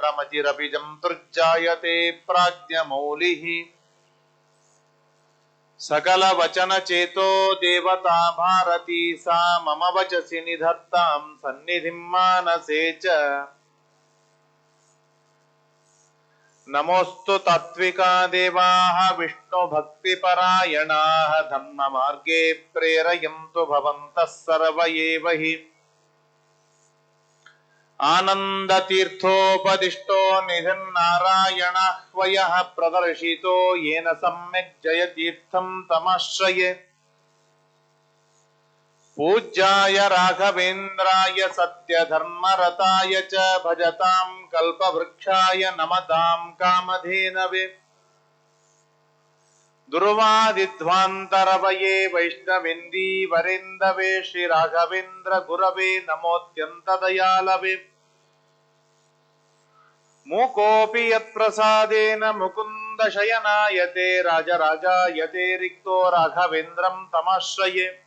रमतिरपि जन्तुर्जायते प्राज्ञमौलिः सकलवचनचेतो देवता भारती सा मम वचसि निधत्तां सन्निधिं मानसे च। नमोऽस्तु तात्विका देवाः विष्णुभक्तिपरायणाः धर्ममार्गे प्रेरयन्तु भवन्तः सर्व एव हि। आनन्दतीर्थोपदिष्टो निधिर्नारायणाह्वयः प्रदर्शितो येन सम्यक् जयतीर्थं तमाश्रये। पूज्याय राघवेन्द्राय सत्यधर्मरताय च भजतां कल्पवृक्षाय नमतां कामधेनवे। दुर्वादिध्वान्तरवये वैष्णवेन्दीवरेन्दवे श्रीराघवेन्द्र गुरवे नमोऽत्यन्तदयालवे। मूकोऽपि यत्प्रसादेन मुकुन्द शयनायते राजराजायते रिक्तो राघवेन्द्रं तमाश्रये।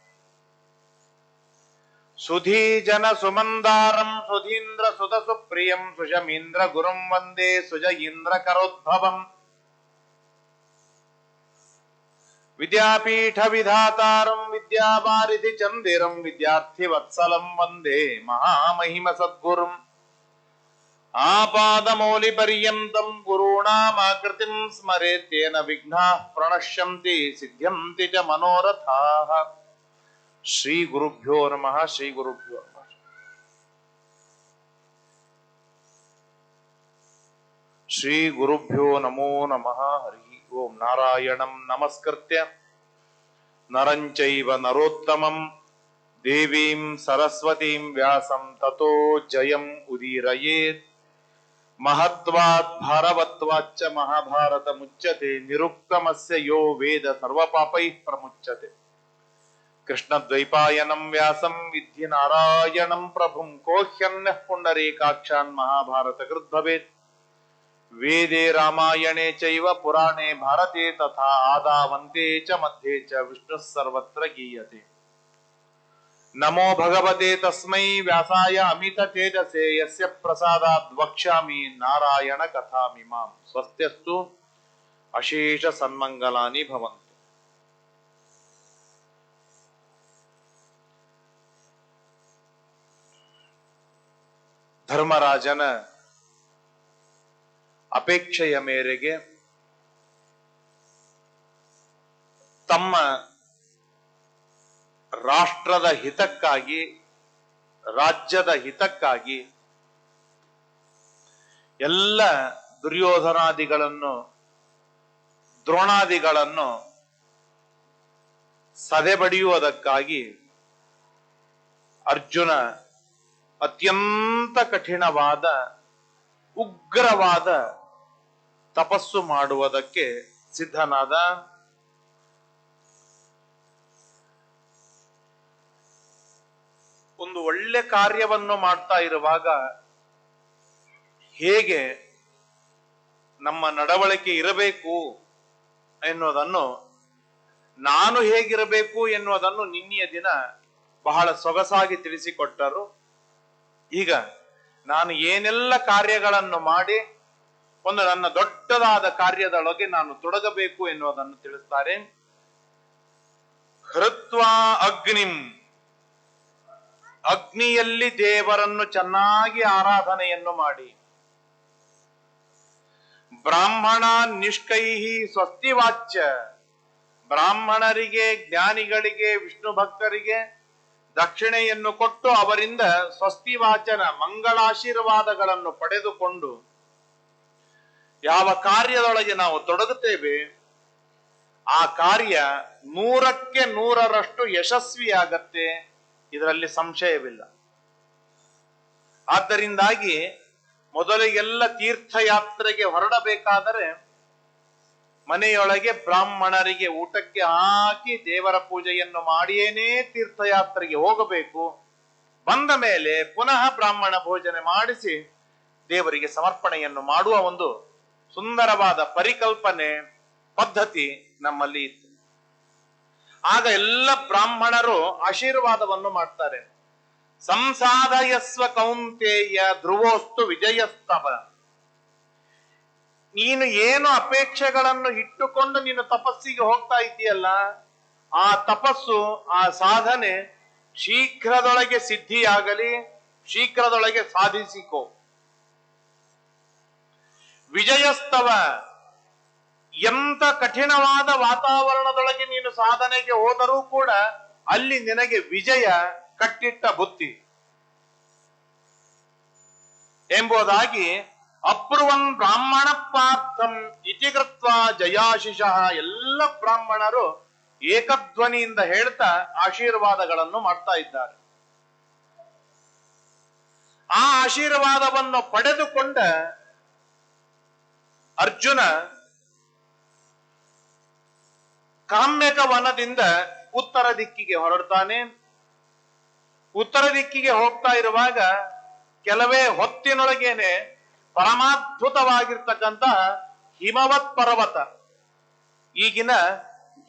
सुधीजन सुमन्दारं सुधीन्द्र सुत सुप्रियं सुशमीन्द्र गुरुं वन्दे सुजयीन्द्र करोद्भवम्। विद्यापीठ विधातारं विद्यावारिधि चन्दिरं विद्यार्थिवत्सलं वन्दे महामहिम सद्गुरुम्। आपादमौलिपर्यन्तं गुरूणामाकृतिं स्मरेत्येन विघ्नाः प्रणश्यन्ति सिद्ध्यन्ति च मनोरथाः। श्री गुरुभ्यो नमः। श्री गुरुभ्यो नमः। श्री गुरुभ्यो नमो नमः। हरि ओम। नारायणं नमस्कृत्य नरं चैव नरोत्तमं देवीं सरस्वतीं व्यासं ततो जयम् उदीरयेत्। महत्वात् भारवत्वाच्च महाभारतमुच्यते निरुक्तमस्य यो वेद सर्वपापैः प्रमुच्यते। कृष्णद्वैपायनं व्यासं विद्धि नारायणं प्रभुं को ह्यन्यः पुण्डरीकाक्षान् महाभारतकृत् भवेत्। वेदे रामायणे चैव पुराणे भारते तथा आदावन्ते च मध्ये च विष्णुः सर्वत्र गीयते। नमो भगवते तस्मै व्यासाय अमित तेजसे यस्य प्रसादात् वक्ष्यामि नारायण कथामिमां। स्वस्त्यस्तु अशेष सन्मंगलानि भवन्तु। ಧರ್ಮರಾಜನ ಅಪೇಕ್ಷೆಯ ಮೇರೆಗೆ ತಮ್ಮ ರಾಷ್ಟ್ರದ ಹಿತಕ್ಕಾಗಿ ರಾಜ್ಯದ ಹಿತಕ್ಕಾಗಿ ಎಲ್ಲ ದುರ್ಯೋಧನಾದಿಗಳನ್ನು ದ್ರೋಣಾದಿಗಳನ್ನು ಸದೆಬಡಿಯುವುದಕ್ಕಾಗಿ ಅರ್ಜುನ ಅತ್ಯಂತ ಕಠಿಣವಾದ ಉಗ್ರವಾದ ತಪಸ್ಸು ಮಾಡುವುದಕ್ಕೆ ಸಿದ್ಧನಾದ. ಒಂದು ಒಳ್ಳೆ ಕಾರ್ಯವನ್ನು ಮಾಡ್ತಾ ಇರುವಾಗ ಹೇಗೆ ನಮ್ಮ ನಡವಳಿಕೆ ಇರಬೇಕು ಎನ್ನುವುದನ್ನು, ನಾನು ಹೇಗಿರಬೇಕು ಎನ್ನುವುದನ್ನು ನಿನ್ನೆಯ ದಿನ ಬಹಳ ಸೊಗಸಾಗಿ ತಿಳಿಸಿಕೊಟ್ಟರು. ಈಗ ನಾನು ಏನೆಲ್ಲ ಕಾರ್ಯಗಳನ್ನು ಮಾಡಿ ಒಂದು ನನ್ನ ದೊಡ್ಡದಾದ ಕಾರ್ಯದೊಳಗೆ ನಾನು ತೊಡಗಬೇಕು ಎನ್ನುವುದನ್ನು ತಿಳಿಸ್ತಾರೆ. ಹೃತ್ವಾ ಅಗ್ನಿಂ, ಅಗ್ನಿಯಲ್ಲಿ ದೇವರನ್ನು ಚೆನ್ನಾಗಿ ಆರಾಧನೆಯನ್ನು ಮಾಡಿ. ಬ್ರಾಹ್ಮಣ ನಿಷ್ಕೈಹಿ ಸ್ವಸ್ತಿ ವಾಚ್ಯ, ಬ್ರಾಹ್ಮಣರಿಗೆ ಜ್ಞಾನಿಗಳಿಗೆ ವಿಷ್ಣು ಭಕ್ತರಿಗೆ ದಕ್ಷಿಣೆಯನ್ನು ಕೊಟ್ಟು ಅವರಿಂದ ಸ್ವಸ್ತಿ ವಾಚನ ಮಂಗಳಾಶೀರ್ವಾದಗಳನ್ನು ಪಡೆದುಕೊಂಡು ಯಾವ ಕಾರ್ಯದೊಳಗೆ ನಾವು ತೊಡಗುತ್ತೇವೆ ಆ ಕಾರ್ಯ 100ಕ್ಕೆ 100ರಷ್ಟು ಯಶಸ್ವಿಯಾಗತ್ತೆ, ಇದರಲ್ಲಿ ಸಂಶಯವಿಲ್ಲ. ಆದ್ದರಿಂದಾಗಿ ಮೊದಲಿಗೆಲ್ಲ ತೀರ್ಥಯಾತ್ರೆಗೆ ಹೊರಡಬೇಕಾದರೆ ಮನೆಯೊಳಗೆ ಬ್ರಾಹ್ಮಣರಿಗೆ ಊಟಕ್ಕೆ ಹಾಕಿ ದೇವರ ಪೂಜೆಯನ್ನು ಮಾಡಿಯೇನೇ ತೀರ್ಥಯಾತ್ರೆಗೆ ಹೋಗಬೇಕು. ಬಂದ ಮೇಲೆ ಪುನಃ ಬ್ರಾಹ್ಮಣ ಭೋಜನೆ ಮಾಡಿಸಿ ದೇವರಿಗೆ ಸಮರ್ಪಣೆಯನ್ನು ಮಾಡುವ ಒಂದು ಸುಂದರವಾದ ಪರಿಕಲ್ಪನೆ ಪದ್ಧತಿ ನಮ್ಮಲ್ಲಿ ಇತ್ತು. ಆಗ ಎಲ್ಲ ಬ್ರಾಹ್ಮಣರು ಆಶೀರ್ವಾದವನ್ನು ಮಾಡ್ತಾರೆ. ಸಂಸಾದಯಸ್ವ ಕೌಂತೇಯ ಧ್ರುವೋಸ್ತು ವಿಜಯಸ್ತವ, ನೀನು ಏನು ಅಪೇಕ್ಷೆಗಳನ್ನು ಇಟ್ಟುಕೊಂಡು ನೀನು ತಪಸ್ಸಿಗೆ ಹೋಗ್ತಾ ಇದ್ದೀಯಲ್ಲ, ಆ ತಪಸ್ಸು, ಆ ಸಾಧನೆ ಶೀಘ್ರದೊಳಗೆ ಸಿದ್ಧಿಯಾಗಲಿ, ಶೀಘ್ರದೊಳಗೆ ಸಾಧಿಸಿಕೋ. ವಿಜಯಸ್ತವ, ಎಂತ ಕಠಿಣವಾದ ವಾತಾವರಣದೊಳಗೆ ನೀನು ಸಾಧನೆಗೆ ಹೋದರೂ ಕೂಡ ಅಲ್ಲಿ ನಿನಗೆ ವಿಜಯ ಕಟ್ಟಿಟ್ಟ ಬುತ್ತಿ ಎಂಬುದಾಗಿ ಅಪ್ರುವನ್ ಬ್ರಾಹ್ಮಣ ಪಾರ್ಥಂ ಇತಿಕೃತ್ವ ಜಯಾಶಿಷಃ, ಎಲ್ಲ ಬ್ರಾಹ್ಮಣರು ಏಕಧ್ವನಿಯಿಂದ ಹೇಳ್ತಾ ಆಶೀರ್ವಾದಗಳನ್ನು ಮಾಡ್ತಾ ಇದ್ದಾರೆ. ಆ ಆಶೀರ್ವಾದವನ್ನು ಪಡೆದುಕೊಂಡ ಅರ್ಜುನ ಕಾಮ್ಯಕ ವನದಿಂದ ಉತ್ತರ ದಿಕ್ಕಿಗೆ ಹೊರಡ್ತಾನೆ. ಉತ್ತರ ದಿಕ್ಕಿಗೆ ಹೋಗ್ತಾ ಇರುವಾಗ ಕೆಲವೇ ಹೊತ್ತಿನೊಳಗೇನೆ ಪರಮಾದ್ಭುತವಾಗಿರ್ತಕ್ಕಂತಹ ಹಿಮವತ್ ಪರ್ವತ, ಈಗಿನ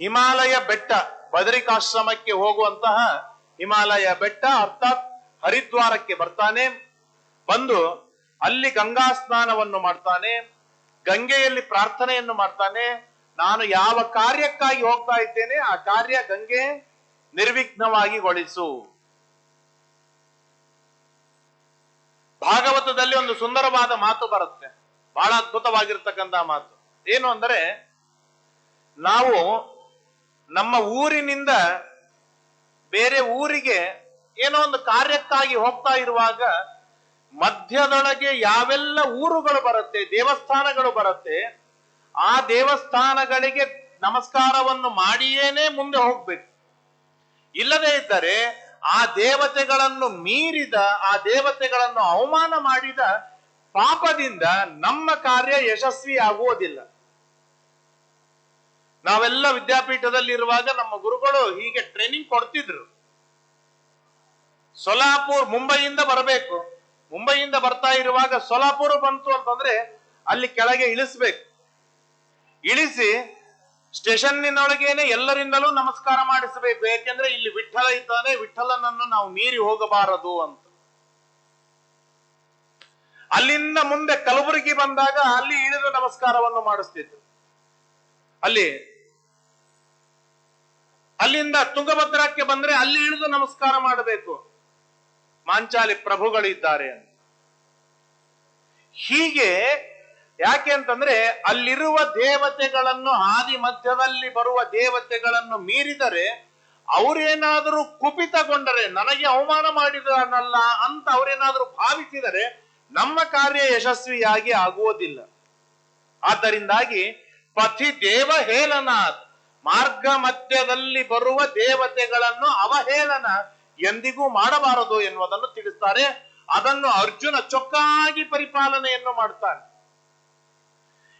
ಹಿಮಾಲಯ ಬೆಟ್ಟ, ಬದರಿಕಾಶ್ರಮಕ್ಕೆ ಹೋಗುವಂತಹ ಹಿಮಾಲಯ ಬೆಟ್ಟ ಅರ್ಥಾತ್ ಹರಿದ್ವಾರಕ್ಕೆ ಬರ್ತಾನೆ. ಬಂದು ಅಲ್ಲಿ ಗಂಗಾ ಸ್ನಾನವನ್ನು ಮಾಡ್ತಾನೆ, ಗಂಗೆಯಲ್ಲಿ ಪ್ರಾರ್ಥನೆಯನ್ನು ಮಾಡ್ತಾನೆ. ನಾನು ಯಾವ ಕಾರ್ಯಕ್ಕಾಗಿ ಹೋಗ್ತಾ ಇದ್ದೇನೆ ಆ ಕಾರ್ಯ ಗಂಗೆ ನಿರ್ವಿಘ್ನವಾಗಿ ಗೊಳಿಸು. ಭಾಗವತದಲ್ಲಿ ಒಂದು ಸುಂದರವಾದ ಮಾತು ಬರುತ್ತೆ, ಬಹಳ ಅದ್ಭುತವಾಗಿರ್ತಕ್ಕಂತಹ ಮಾತು. ಏನು ಅಂದರೆ, ನಾವು ನಮ್ಮ ಊರಿನಿಂದ ಬೇರೆ ಊರಿಗೆ ಏನೋ ಒಂದು ಕಾರ್ಯಕ್ಕಾಗಿ ಹೋಗ್ತಾ ಇರುವಾಗ ಮಧ್ಯದೊಳಗೆ ಯಾವೆಲ್ಲ ಊರುಗಳು ಬರುತ್ತೆ, ದೇವಸ್ಥಾನಗಳು ಬರುತ್ತೆ, ಆ ದೇವಸ್ಥಾನಗಳಿಗೆ ನಮಸ್ಕಾರವನ್ನು ಮಾಡಿಯೇನೆ ಮುಂದೆ ಹೋಗ್ಬೇಕು. ಇಲ್ಲದೇ ಇದ್ದರೆ ಆ ದೇವತೆಗಳನ್ನು ಮೀರಿದ, ಆ ದೇವತೆಗಳನ್ನು ಅವಮಾನ ಮಾಡಿದ ಪಾಪದಿಂದ ನಮ್ಮ ಕಾರ್ಯ ಯಶಸ್ವಿ ಆಗುವುದಿಲ್ಲ. ನಾವೆಲ್ಲ ವಿದ್ಯಾಪೀಠದಲ್ಲಿ ಇರುವಾಗ ನಮ್ಮ ಗುರುಗಳು ಹೀಗೆ ಟ್ರೈನಿಂಗ್ ಕೊಡ್ತಿದ್ರು. ಸೊಲಾಪುರ್, ಮುಂಬೈಯಿಂದ ಬರಬೇಕು, ಮುಂಬೈಯಿಂದ ಬರ್ತಾ ಇರುವಾಗ ಸೊಲಾಪುರ ಬಂತು ಅಂತಂದ್ರೆ ಅಲ್ಲಿ ಕೆಳಗೆ ಇಳಿಸ್ಬೇಕು. ಇಳಿಸಿ ಸ್ಟೇಷನ್ನಿನೊಳಗೇನೆ ಎಲ್ಲರಿಂದಲೂ ನಮಸ್ಕಾರ ಮಾಡಿಸಬೇಕು. ಯಾಕೆಂದ್ರೆ ಇಲ್ಲಿ ವಿಠ್ಠಲ ಇದ್ದಾನೆ, ವಿಠ್ಠಲನನ್ನು ನಾವು ಮೀರಿ ಹೋಗಬಾರದು ಅಂತ. ಅಲ್ಲಿಂದ ಮುಂದೆ ಕಲಬುರಗಿ ಬಂದಾಗ ಅಲ್ಲಿ ಇಳಿದು ನಮಸ್ಕಾರವನ್ನು ಮಾಡಿಸ್ತಿದ್ರು. ಅಲ್ಲಿಂದ ತುಂಗಭದ್ರಕ್ಕೆ ಬಂದ್ರೆ ಅಲ್ಲಿ ಇಳಿದು ನಮಸ್ಕಾರ ಮಾಡಬೇಕು, ಮಾಂಚಾಲಿ ಪ್ರಭುಗಳಿದ್ದಾರೆ ಅಂತ. ಹೀಗೆ ಯಾಕೆ ಅಂತಂದ್ರೆ ಅಲ್ಲಿರುವ ದೇವತೆಗಳನ್ನು, ಹಾದಿ ಮಧ್ಯದಲ್ಲಿ ಬರುವ ದೇವತೆಗಳನ್ನು ಮೀರಿದರೆ ಅವರೇನಾದರೂ ಕುಪಿತಗೊಂಡರೆ, ನನಗೆ ಅವಮಾನ ಮಾಡಿದನಲ್ಲ ಅಂತ ಅವರೇನಾದರೂ ಭಾವಿಸಿದರೆ ನಮ್ಮ ಕಾರ್ಯ ಯಶಸ್ವಿಯಾಗಿ ಆಗುವುದಿಲ್ಲ. ಆದ್ದರಿಂದಾಗಿ ಪಥಿ ದೇವ ಹೇಳನಾಥ್, ಮಾರ್ಗ ಮಧ್ಯದಲ್ಲಿ ಬರುವ ದೇವತೆಗಳನ್ನು ಅವಹೇಳನ ಎಂದಿಗೂ ಮಾಡಬಾರದು ಎನ್ನುವುದನ್ನು ತಿಳಿಸ್ತಾರೆ. ಅದನ್ನು ಅರ್ಜುನ ಚೊಕ್ಕಾಗಿ ಪರಿಪಾಲನೆಯನ್ನು ಮಾಡ್ತಾನೆ.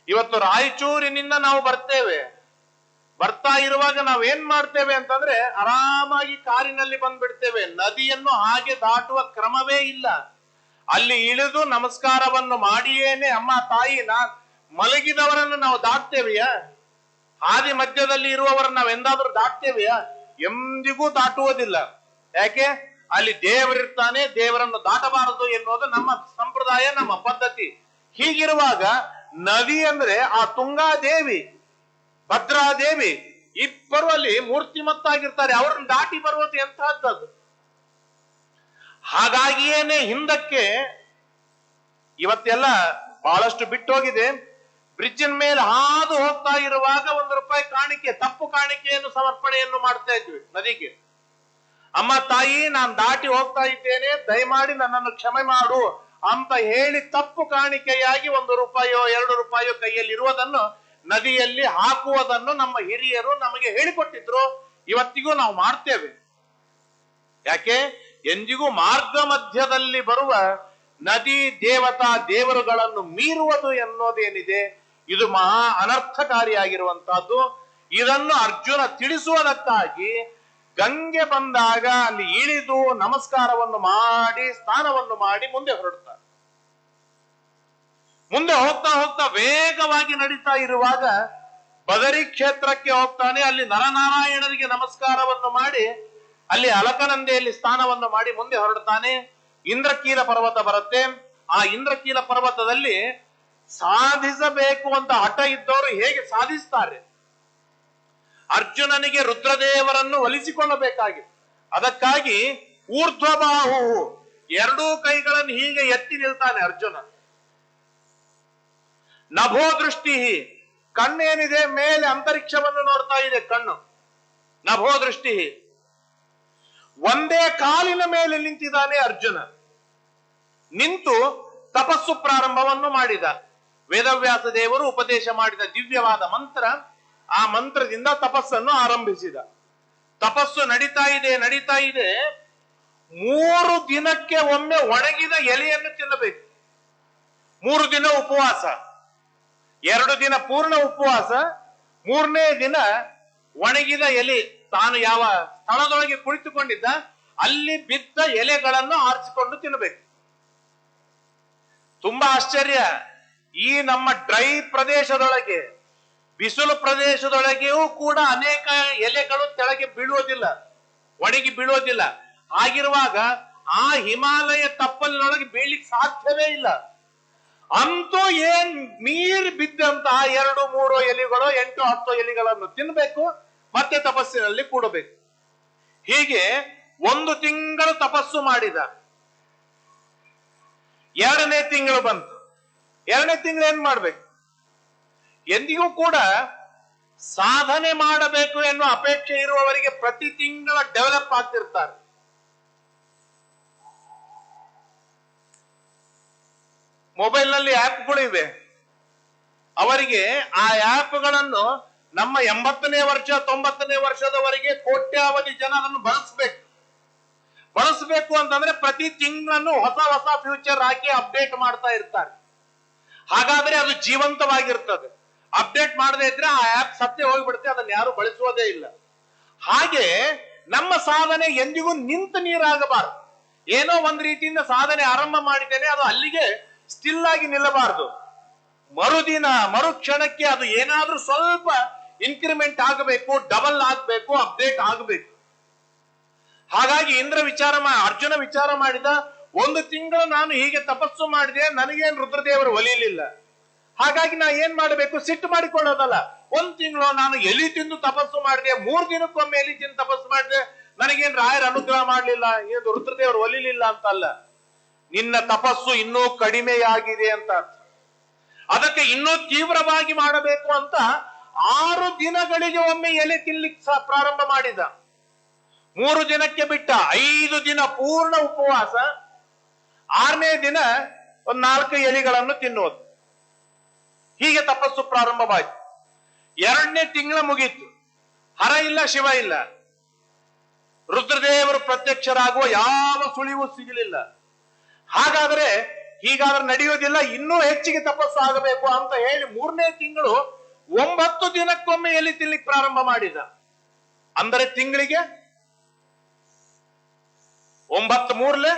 ಇವತ್ತು ರಾಯಚೂರಿನಿಂದ ನಾವು ಬರ್ತೇವೆ, ಬರ್ತಾ ಇರುವಾಗ ನಾವೇನ್ ಮಾಡ್ತೇವೆ ಅಂತಂದ್ರೆ ಆರಾಮಾಗಿ ಕಾರಿನಲ್ಲಿ ಬಂದ್ಬಿಡ್ತೇವೆ. ನದಿಯನ್ನು ಹಾಗೆ ದಾಟುವ ಕ್ರಮವೇ ಇಲ್ಲ. ಅಲ್ಲಿ ಇಳಿದು ನಮಸ್ಕಾರವನ್ನು ಮಾಡಿಯೇನೆ ಅಮ್ಮ ತಾಯಿ ಮಲಗಿದವರನ್ನು ನಾವು ದಾಟ್ತೇವೆಯಾ? ಹಾದಿ ಮಧ್ಯದಲ್ಲಿ ಇರುವವರನ್ನು ನಾವೆಂದಾದ್ರೂ ದಾಟ್ತೇವೆಯಾ? ಎಂದಿಗೂ ದಾಟುವುದಿಲ್ಲ. ಯಾಕೆ? ಅಲ್ಲಿ ದೇವರಿರ್ತಾನೆ, ದೇವರನ್ನು ದಾಟಬಾರದು ಎನ್ನುವುದು ನಮ್ಮ ಸಂಪ್ರದಾಯ, ನಮ್ಮ ಪದ್ಧತಿ. ಹೀಗಿರುವಾಗ ನದಿ ಅಂದ್ರೆ ಆ ತುಂಗಾದೇವಿ, ಭದ್ರಾದೇವಿ ಇಬ್ಬರು ಅಲ್ಲಿ ಮೂರ್ತಿಮತ್ತಾಗಿರ್ತಾರೆ. ಅವರನ್ನು ದಾಟಿ ಬರುವುದು ಎಂತಹದ್ದು. ಹಾಗಾಗಿಯೇನೆ ಹಿಂದಕ್ಕೆ ಇವತ್ತೆಲ್ಲ ಬಹಳಷ್ಟು ಬಿಟ್ಟೋಗಿದೆ. ಬ್ರಿಡ್ಜಿನ ಮೇಲೆ ಹಾದು ಹೋಗ್ತಾ ಇರುವಾಗ ₹1 ಕಾಣಿಕೆ, ತಪ್ಪು ಕಾಣಿಕೆಯನ್ನು ಸಮರ್ಪಣೆಯನ್ನು ಮಾಡ್ತಾ ಇದ್ವಿ ನದಿಗೆ. ಅಮ್ಮ ತಾಯಿ, ನಾನು ದಾಟಿ ಹೋಗ್ತಾ ಇದ್ದೇನೆ, ದಯಮಾಡಿ ನನ್ನನ್ನು ಕ್ಷಮೆ ಮಾಡು ಅಂತ ಹೇಳಿ ತಪ್ಪು ಕಾಣಿಕೆಯಾಗಿ ₹1 ₹2 ಕೈಯಲ್ಲಿ ಇರುವುದನ್ನು ನದಿಯಲ್ಲಿ ಹಾಕುವುದನ್ನು ನಮ್ಮ ಹಿರಿಯರು ನಮಗೆ ಹೇಳಿಕೊಟ್ಟಿದ್ರು. ಇವತ್ತಿಗೂ ನಾವು ಮಾಡ್ತೇವೆ. ಯಾಕೆ? ಎಂದಿಗೂ ಮಾರ್ಗ ಮಧ್ಯದಲ್ಲಿ ಬರುವ ನದಿ ದೇವತಾ ದೇವರುಗಳನ್ನು ಮೀರುವುದು ಎನ್ನುವುದೇನಿದೆ, ಇದು ಮಹಾ ಅನರ್ಥಕಾರಿಯಾಗಿರುವಂತಹದ್ದು. ಇದನ್ನು ಅರ್ಜುನ ತಿಳಿಸುವುದಕ್ಕಾಗಿ ಗಂಗೆ ಬಂದಾಗ ಅಲ್ಲಿ ಇಳಿದು ನಮಸ್ಕಾರವನ್ನು ಮಾಡಿ ಸ್ನಾನವನ್ನು ಮಾಡಿ ಮುಂದೆ ಹೊರಡ್ತಾರೆ. ಮುಂದೆ ಹೋಗ್ತಾ ಹೋಗ್ತಾ ವೇಗವಾಗಿ ನಡೀತಾ ಇರುವಾಗ ಬದರಿ ಕ್ಷೇತ್ರಕ್ಕೆ ಹೋಗ್ತಾನೆ. ಅಲ್ಲಿ ನರನಾರಾಯಣರಿಗೆ ನಮಸ್ಕಾರವನ್ನು ಮಾಡಿ ಅಲ್ಲಿ ಅಲಕನಂದೆಯಲ್ಲಿ ಸ್ನಾನವನ್ನು ಮಾಡಿ ಮುಂದೆ ಹೊರಡ್ತಾನೆ. ಇಂದ್ರಕೀಲ ಪರ್ವತ ಬರುತ್ತೆ. ಆ ಇಂದ್ರಕೀಲ ಪರ್ವತದಲ್ಲಿ ಸಾಧಿಸಬೇಕು ಅಂತ ಹಠ ಇದ್ದವರು ಹೇಗೆ ಸಾಧಿಸ್ತಾರೆ? ಅರ್ಜುನನಿಗೆ ರುದ್ರದೇವರನ್ನು ಒಲಿಸಿಕೊಳ್ಳಬೇಕಾಗಿದೆ. ಅದಕ್ಕಾಗಿ ಊರ್ಧ್ವಬಾಹು, ಎರಡೂ ಕೈಗಳನ್ನು ಹೀಗೆ ಎತ್ತಿ ನಿಲ್ತಾನೆ ಅರ್ಜುನ. ನಭೋ ದೃಷ್ಟಿ, ಕಣ್ಣೇನಿದೆ ಮೇಲೆ ಅಂತರಿಕ್ಷವನ್ನು ನೋಡ್ತಾ ಇದೆ ಕಣ್ಣು. ನಭೋ ದೃಷ್ಟಿ, ಒಂದೇ ಕಾಲಿನ ಮೇಲೆ ನಿಂತಿದ್ದಾನೆ ಅರ್ಜುನ. ನಿಂತು ತಪಸ್ಸು ಪ್ರಾರಂಭವನ್ನು ಮಾಡಿದ. ವೇದವ್ಯಾಸ ದೇವರು ಉಪದೇಶ ಮಾಡಿದ ದಿವ್ಯವಾದ ಮಂತ್ರ, ಆ ಮಂತ್ರದಿಂದ ತಪಸ್ಸನ್ನು ಆರಂಭಿಸಿದ. ತಪಸ್ಸು ನಡೀತಾ ಇದೆ. 3 ದಿನಕ್ಕೆ ಒಮ್ಮೆ ಒಣಗಿದ ಎಲೆಯನ್ನು ತಿನ್ನಬೇಕು. 3 ದಿನ ಉಪವಾಸ, 2 ದಿನ ಪೂರ್ಣ ಉಪವಾಸ, 3ನೇ ದಿನ ಒಣಗಿದ ಎಲೆ. ತಾನು ಯಾವ ಸ್ಥಳದೊಳಗೆ ಕುಳಿತುಕೊಂಡಿದ್ದ ಅಲ್ಲಿ ಬಿದ್ದ ಎಲೆಗಳನ್ನು ಆರಿಸಿಕೊಂಡು ತಿನ್ನಬೇಕು. ತುಂಬಾ ಆಶ್ಚರ್ಯ. ಈ ನಮ್ಮ ಡ್ರೈ ಪ್ರದೇಶದೊಳಗೆ, ಬಿಸಿಲು ಪ್ರದೇಶದೊಳಗೆಯೂ ಕೂಡ ಅನೇಕ ಎಲೆಗಳು ಕೆಳಗೆ ಬೀಳುವುದಿಲ್ಲ, ಒಣಗಿ ಬೀಳುವುದಿಲ್ಲ. ಆಗಿರುವಾಗ ಆ ಹಿಮಾಲಯ ತಪ್ಪಲಿನೊಳಗೆ ಬೀಳ್ಲಿಕ್ಕೆ ಸಾಧ್ಯವೇ ಇಲ್ಲ. ಅಂತೂ ಏನ್ ಮೀರಿ ಬಿದ್ದಂತಹ 2-3 ಎಲೆಗಳು, 8-10 ಎಲೆಗಳನ್ನು ತಿನ್ನಬೇಕು, ಮತ್ತೆ ತಪಸ್ಸಿನಲ್ಲಿ ಕೂಡಬೇಕು. ಹೀಗೆ 1 ತಿಂಗಳು ತಪಸ್ಸು ಮಾಡಿದ. 2ನೇ ತಿಂಗಳು ಬಂತು. 2ನೇ ತಿಂಗಳು ಏನ್ ಮಾಡ್ಬೇಕು? ಎಂದಿಗೂ ಕೂಡ ಸಾಧನೆ ಮಾಡಬೇಕು ಎನ್ನುವ ಅಪೇಕ್ಷೆ ಇರುವವರಿಗೆ ಪ್ರತಿ ತಿಂಗಳ ಡೆವಲಪ್ ಆಗ್ತಿರ್ತಾರೆ. ಮೊಬೈಲ್ ನಲ್ಲಿ ಆಪ್ಗಳು ಇವೆ. ಅವರಿಗೆ ಆ ಆಪ್ಗಳನ್ನು ನಮ್ಮ 80ನೇ ವರ್ಷ 90ನೇ ವರ್ಷದವರೆಗೆ ಕೋಟ್ಯಾವಧಿ ಜನ ಅದನ್ನು ಬಳಸಬೇಕು ಅಂತಂದ್ರೆ ಪ್ರತಿ ತಿಂಗಳನ್ನು ಹೊಸ ಫ್ಯೂಚರ್ ಹಾಕಿ ಅಪ್ಡೇಟ್ ಮಾಡ್ತಾ ಇರ್ತಾರೆ. ಹಾಗಾದ್ರೆ ಅದು ಜೀವಂತವಾಗಿರ್ತದೆ. ಅಪ್ಡೇಟ್ ಮಾಡದೇ ಇದ್ರೆ ಆ ಆಪ್ ಸತ್ಯ ಹೋಗ್ಬಿಡುತ್ತೆ, ಅದನ್ನ ಯಾರು ಬಳಸುವುದೇ ಇಲ್ಲ. ಹಾಗೆ ನಮ್ಮ ಸಾಧನೆ ಎಂದಿಗೂ ನಿಂತ ನೀರಾಗಬಾರದು. ಏನೋ ಒಂದ್ ರೀತಿಯಿಂದ ಸಾಧನೆ ಆರಂಭ ಮಾಡಿದ್ದೇನೆ, ಅದು ಅಲ್ಲಿಗೆ ಸ್ಟಿಲ್ ಆಗಿ ನಿಲ್ಲಬಾರದು. ಮರುದಿನ ಮರುಕ್ಷಣಕ್ಕೆ ಅದು ಏನಾದ್ರೂ ಸ್ವಲ್ಪ ಇನ್ಕ್ರಿಮೆಂಟ್ ಆಗಬೇಕು, ಡಬಲ್ ಆಗಬೇಕು, ಅಪ್ಡೇಟ್ ಆಗಬೇಕು. ಹಾಗಾಗಿ ಅರ್ಜುನ ವಿಚಾರ ಮಾಡಿದ, 1 ತಿಂಗಳು ನಾನು ಹೀಗೆ ತಪಸ್ಸು ಮಾಡಿದೆ, ನನಗೇನು ರುದ್ರದೇವರು ಒಲಿಯಲಿಲ್ಲ. ಹಾಗಾಗಿ ನಾ ಏನ್ ಮಾಡಬೇಕು? ಸಿಟ್ಟು ಮಾಡಿಕೊಳ್ಳೋದಲ್ಲ. 1 ತಿಂಗಳು ನಾನು ಎಲಿ ತಿಂದು ತಪಸ್ಸು ಮಾಡಿದೆ, 3 ದಿನಕ್ಕೊಮ್ಮೆ ಎಲಿ ತಿಂದು ತಪಸ್ಸು ಮಾಡಿದೆ, ನನಗೇನ್ ರಾಯರ ಅನುಗ್ರಹ ಮಾಡಲಿಲ್ಲ, ಏನು ರುದ್ರದೇವರು ಒಲಿಲಿಲ್ಲ ಅಂತಲ್ಲ. ನಿನ್ನ ತಪಸ್ಸು ಇನ್ನೂ ಕಡಿಮೆಯಾಗಿದೆ ಅಂತ ಅರ್ಥ. ಅದಕ್ಕೆ ಇನ್ನೂ ತೀವ್ರವಾಗಿ ಮಾಡಬೇಕು ಅಂತ 6 ದಿನಗಳಿಗೆ ಒಮ್ಮೆ ಎಲೆ ತಿನ್ಲಿಕ್ಕೆ ಪ್ರಾರಂಭ ಮಾಡಿದ. 3 ದಿನಕ್ಕೆ ಬಿಟ್ಟ. 5 ದಿನ ಪೂರ್ಣ ಉಪವಾಸ, 6ನೇ ದಿನ 4 ಎಲೆಗಳನ್ನು ತಿನ್ನುವುದು. ಹೀಗೆ ತಪಸ್ಸು ಪ್ರಾರಂಭವಾಯಿತು. 2ನೇ ತಿಂಗಳ ಮುಗೀತು. ಹರ ಇಲ್ಲ, ಶಿವ ಇಲ್ಲ, ರುದ್ರದೇವರು ಪ್ರತ್ಯಕ್ಷರಾಗುವ ಯಾವ ಸುಳಿವು ಸಿಗಲಿಲ್ಲ. ಹೀಗಾದ್ರೆ ನಡೆಯುವುದಿಲ್ಲ, ಇನ್ನೂ ಹೆಚ್ಚಿಗೆ ತಪಸ್ಸು ಆಗಬೇಕು ಅಂತ ಹೇಳಿ 3ನೇ ತಿಂಗಳು 9 ದಿನಕ್ಕೊಮ್ಮೆ ಎಲೆ ತಿನ್ಲಿಕ್ಕೆ ಪ್ರಾರಂಭ ಮಾಡಿದ. ಅಂದರೆ ತಿಂಗಳಿಗೆ 9 3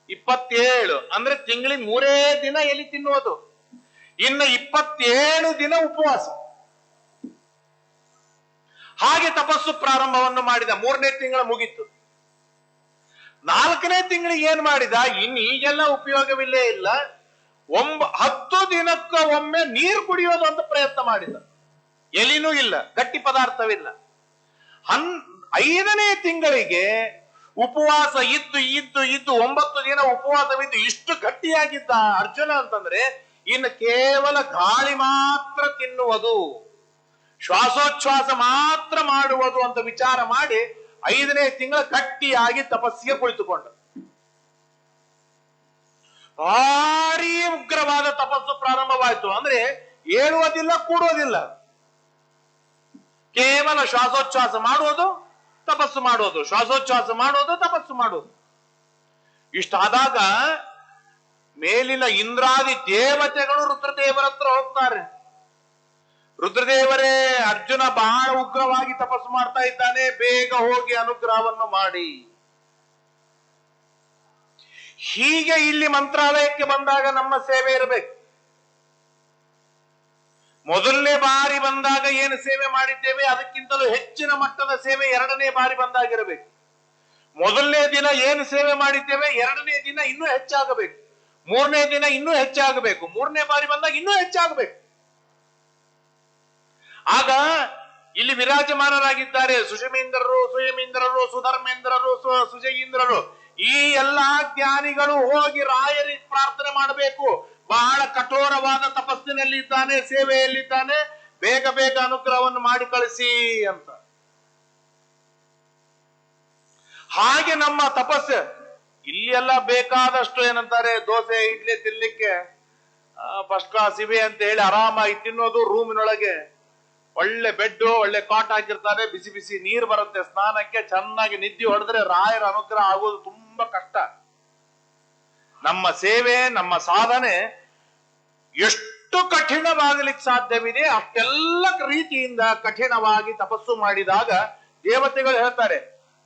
27, ಅಂದ್ರೆ ತಿಂಗಳಿಗೆ 3 ದಿನ ಎಲೆ ತಿನ್ನುವುದು, ಇನ್ನು 27 ದಿನ ಉಪವಾಸ. ಹಾಗೆ ತಪಸ್ಸು ಪ್ರಾರಂಭವನ್ನು ಮಾಡಿದ. 3ನೇ ತಿಂಗಳ ಮುಗಿತು. 4ನೇ ತಿಂಗಳಿಗೆ ಏನ್ ಮಾಡಿದ? ಈಗೆಲ್ಲ ಉಪಯೋಗವಿಲ್ಲೇ ಇಲ್ಲ. 10 ದಿನಕ್ಕ ಒಮ್ಮೆ ನೀರು ಕುಡಿಯೋದು ಅಂತ ಪ್ರಯತ್ನ ಮಾಡಿದ. ಎಲಿನೂ ಇಲ್ಲ, ಗಟ್ಟಿ ಪದಾರ್ಥವಿಲ್ಲ. 5ನೇ ತಿಂಗಳಿಗೆ ಉಪವಾಸ ಇದ್ದು 9 ದಿನ ಉಪವಾಸವಿದ್ದು ಇಷ್ಟು ಗಟ್ಟಿಯಾಗಿದ್ದ ಅರ್ಜುನ ಅಂತಂದ್ರೆ, ಇನ್ನು ಕೇವಲ ಗಾಳಿ ಮಾತ್ರ ತಿನ್ನುವುದು, ಶ್ವಾಸೋಚ್ಛ್ವಾಸ ಮಾತ್ರ ಮಾಡುವುದು ಅಂತ ವಿಚಾರ ಮಾಡಿ 5ನೇ ತಿಂಗಳ ಗಟ್ಟಿಯಾಗಿ ತಪಸ್ಸಿಗೆ ಕುಳಿತುಕೊಂಡ. ಭಾರಿ ಉಗ್ರವಾದ ತಪಸ್ಸು ಪ್ರಾರಂಭವಾಯಿತು. ಅಂದ್ರೆ ಏಳುವುದಿಲ್ಲ, ಕೂಡುವುದಿಲ್ಲ, ಕೇವಲ ಶ್ವಾಸೋಚ್ಛ್ವಾಸ ಮಾಡುವುದು, ತಪಸ್ಸು ಮಾಡುವುದು, ಶ್ವಾಸೋಚ್ಛ್ವಾಸ ಮಾಡುವುದು, ತಪಸ್ಸು ಮಾಡುವುದು. ಇಷ್ಟಾದಾಗ ಮೇಲಿನ ಇಂದ್ರಾದಿ ದೇವತೆಗಳು ರುದ್ರದೇವರ ಹತ್ರ ಹೋಗ್ತಾರೆ. ರುದ್ರದೇವರೇ, ಅರ್ಜುನ ಬಹಳ ಉಗ್ರವಾಗಿ ತಪಸ್ಸು ಮಾಡ್ತಾ ಇದ್ದಾನೆ, ಬೇಗ ಹೋಗಿ ಅನುಗ್ರಹವನ್ನು ಮಾಡಿ. ಹೀಗೆ ಇಲ್ಲಿ ಮಂತ್ರಾಲಯಕ್ಕೆ ಬಂದಾಗ ನಮ್ಮ ಸೇವೆ ಇರಬೇಕು. ಮೊದಲನೇ ಬಾರಿ ಬಂದಾಗ ಏನು ಸೇವೆ ಮಾಡಿದ್ದೇವೆ ಅದಕ್ಕಿಂತಲೂ ಹೆಚ್ಚಿನ ಮಟ್ಟದ ಸೇವೆ 2ನೇ ಬಾರಿ ಬಂದಾಗಿರಬೇಕು. ಮೊದಲನೇ ದಿನ ಏನು ಸೇವೆ ಮಾಡಿದ್ದೇವೆ 2ನೇ ದಿನ ಇನ್ನೂ ಹೆಚ್ಚಾಗಬೇಕು. ಮೂರನೇ ದಿನ ಇನ್ನೂ ಹೆಚ್ಚಾಗಬೇಕು, ಮೂರನೇ ಬಾರಿ ಬಂದಾಗ ಇನ್ನೂ ಹೆಚ್ಚಾಗಬೇಕು. ಆಗ ಇಲ್ಲಿ ವಿರಾಜಮಾನರಾಗಿದ್ದಾರೆ ಸುಷಮೇಂದ್ರರು, ಸುಯಮೀಂದ್ರರು, ಸುಧರ್ಮೇಂದ್ರರು, ಸುಜಯೀಂದ್ರರು. ಈ ಎಲ್ಲಾ ಜ್ಞಾನಿಗಳು ಹೋಗಿ ರಾಯರಿಗೆ ಪ್ರಾರ್ಥನೆ ಮಾಡಬೇಕು. ಬಹಳ ಕಠೋರವಾದ ತಪಸ್ಸಿನಲ್ಲಿದ್ದಾನೆ, ಸೇವೆಯಲ್ಲಿದ್ದಾನೆ, ಬೇಗ ಬೇಗ ಅನುಗ್ರಹವನ್ನು ಮಾಡಿ ಕಳಿಸಿ ಅಂತ. ಹಾಗೆ ನಮ್ಮ ತಪಸ್ಸು ಇಲ್ಲಿ ಎಲ್ಲ ಬೇಕಾದಷ್ಟು ಏನಂತಾರೆ, ದೋಸೆ ಇಡ್ಲಿ ತಿನ್ಲಿಕ್ಕೆ ಫಸ್ಟ್ ಕ್ಲಾಸ್ ಇವೆ ಅಂತ ಹೇಳಿ ಆರಾಮಾಗಿ ತಿನ್ನೋದು. ರೂಮಿನೊಳಗೆ ಒಳ್ಳೆ ಬೆಡ್, ಒಳ್ಳೆ ಕಾಟ್ ಹಾಕಿರ್ತಾರೆ, ಬಿಸಿ ಬಿಸಿ ನೀರು ಬರುತ್ತೆ ಸ್ನಾನಕ್ಕೆ, ಚೆನ್ನಾಗಿ ನಿದ್ದೆ ಹೊಡೆದ್ರೆ ರಾಯರ ಅನುಗ್ರಹ ಆಗೋದು ತುಂಬಾ ಕಷ್ಟ. ನಮ್ಮ ಸೇವೆ, ನಮ್ಮ ಸಾಧನೆ ಎಷ್ಟು ಕಠಿಣವಾಗಲಿಕ್ಕೆ ಸಾಧ್ಯವಿದೆ ಅಷ್ಟೆಲ್ಲ ರೀತಿಯಿಂದ ಕಠಿಣವಾಗಿ ತಪಸ್ಸು ಮಾಡಿದಾಗ ದೇವತೆಗಳು ಹೇಳ್ತಾರೆ,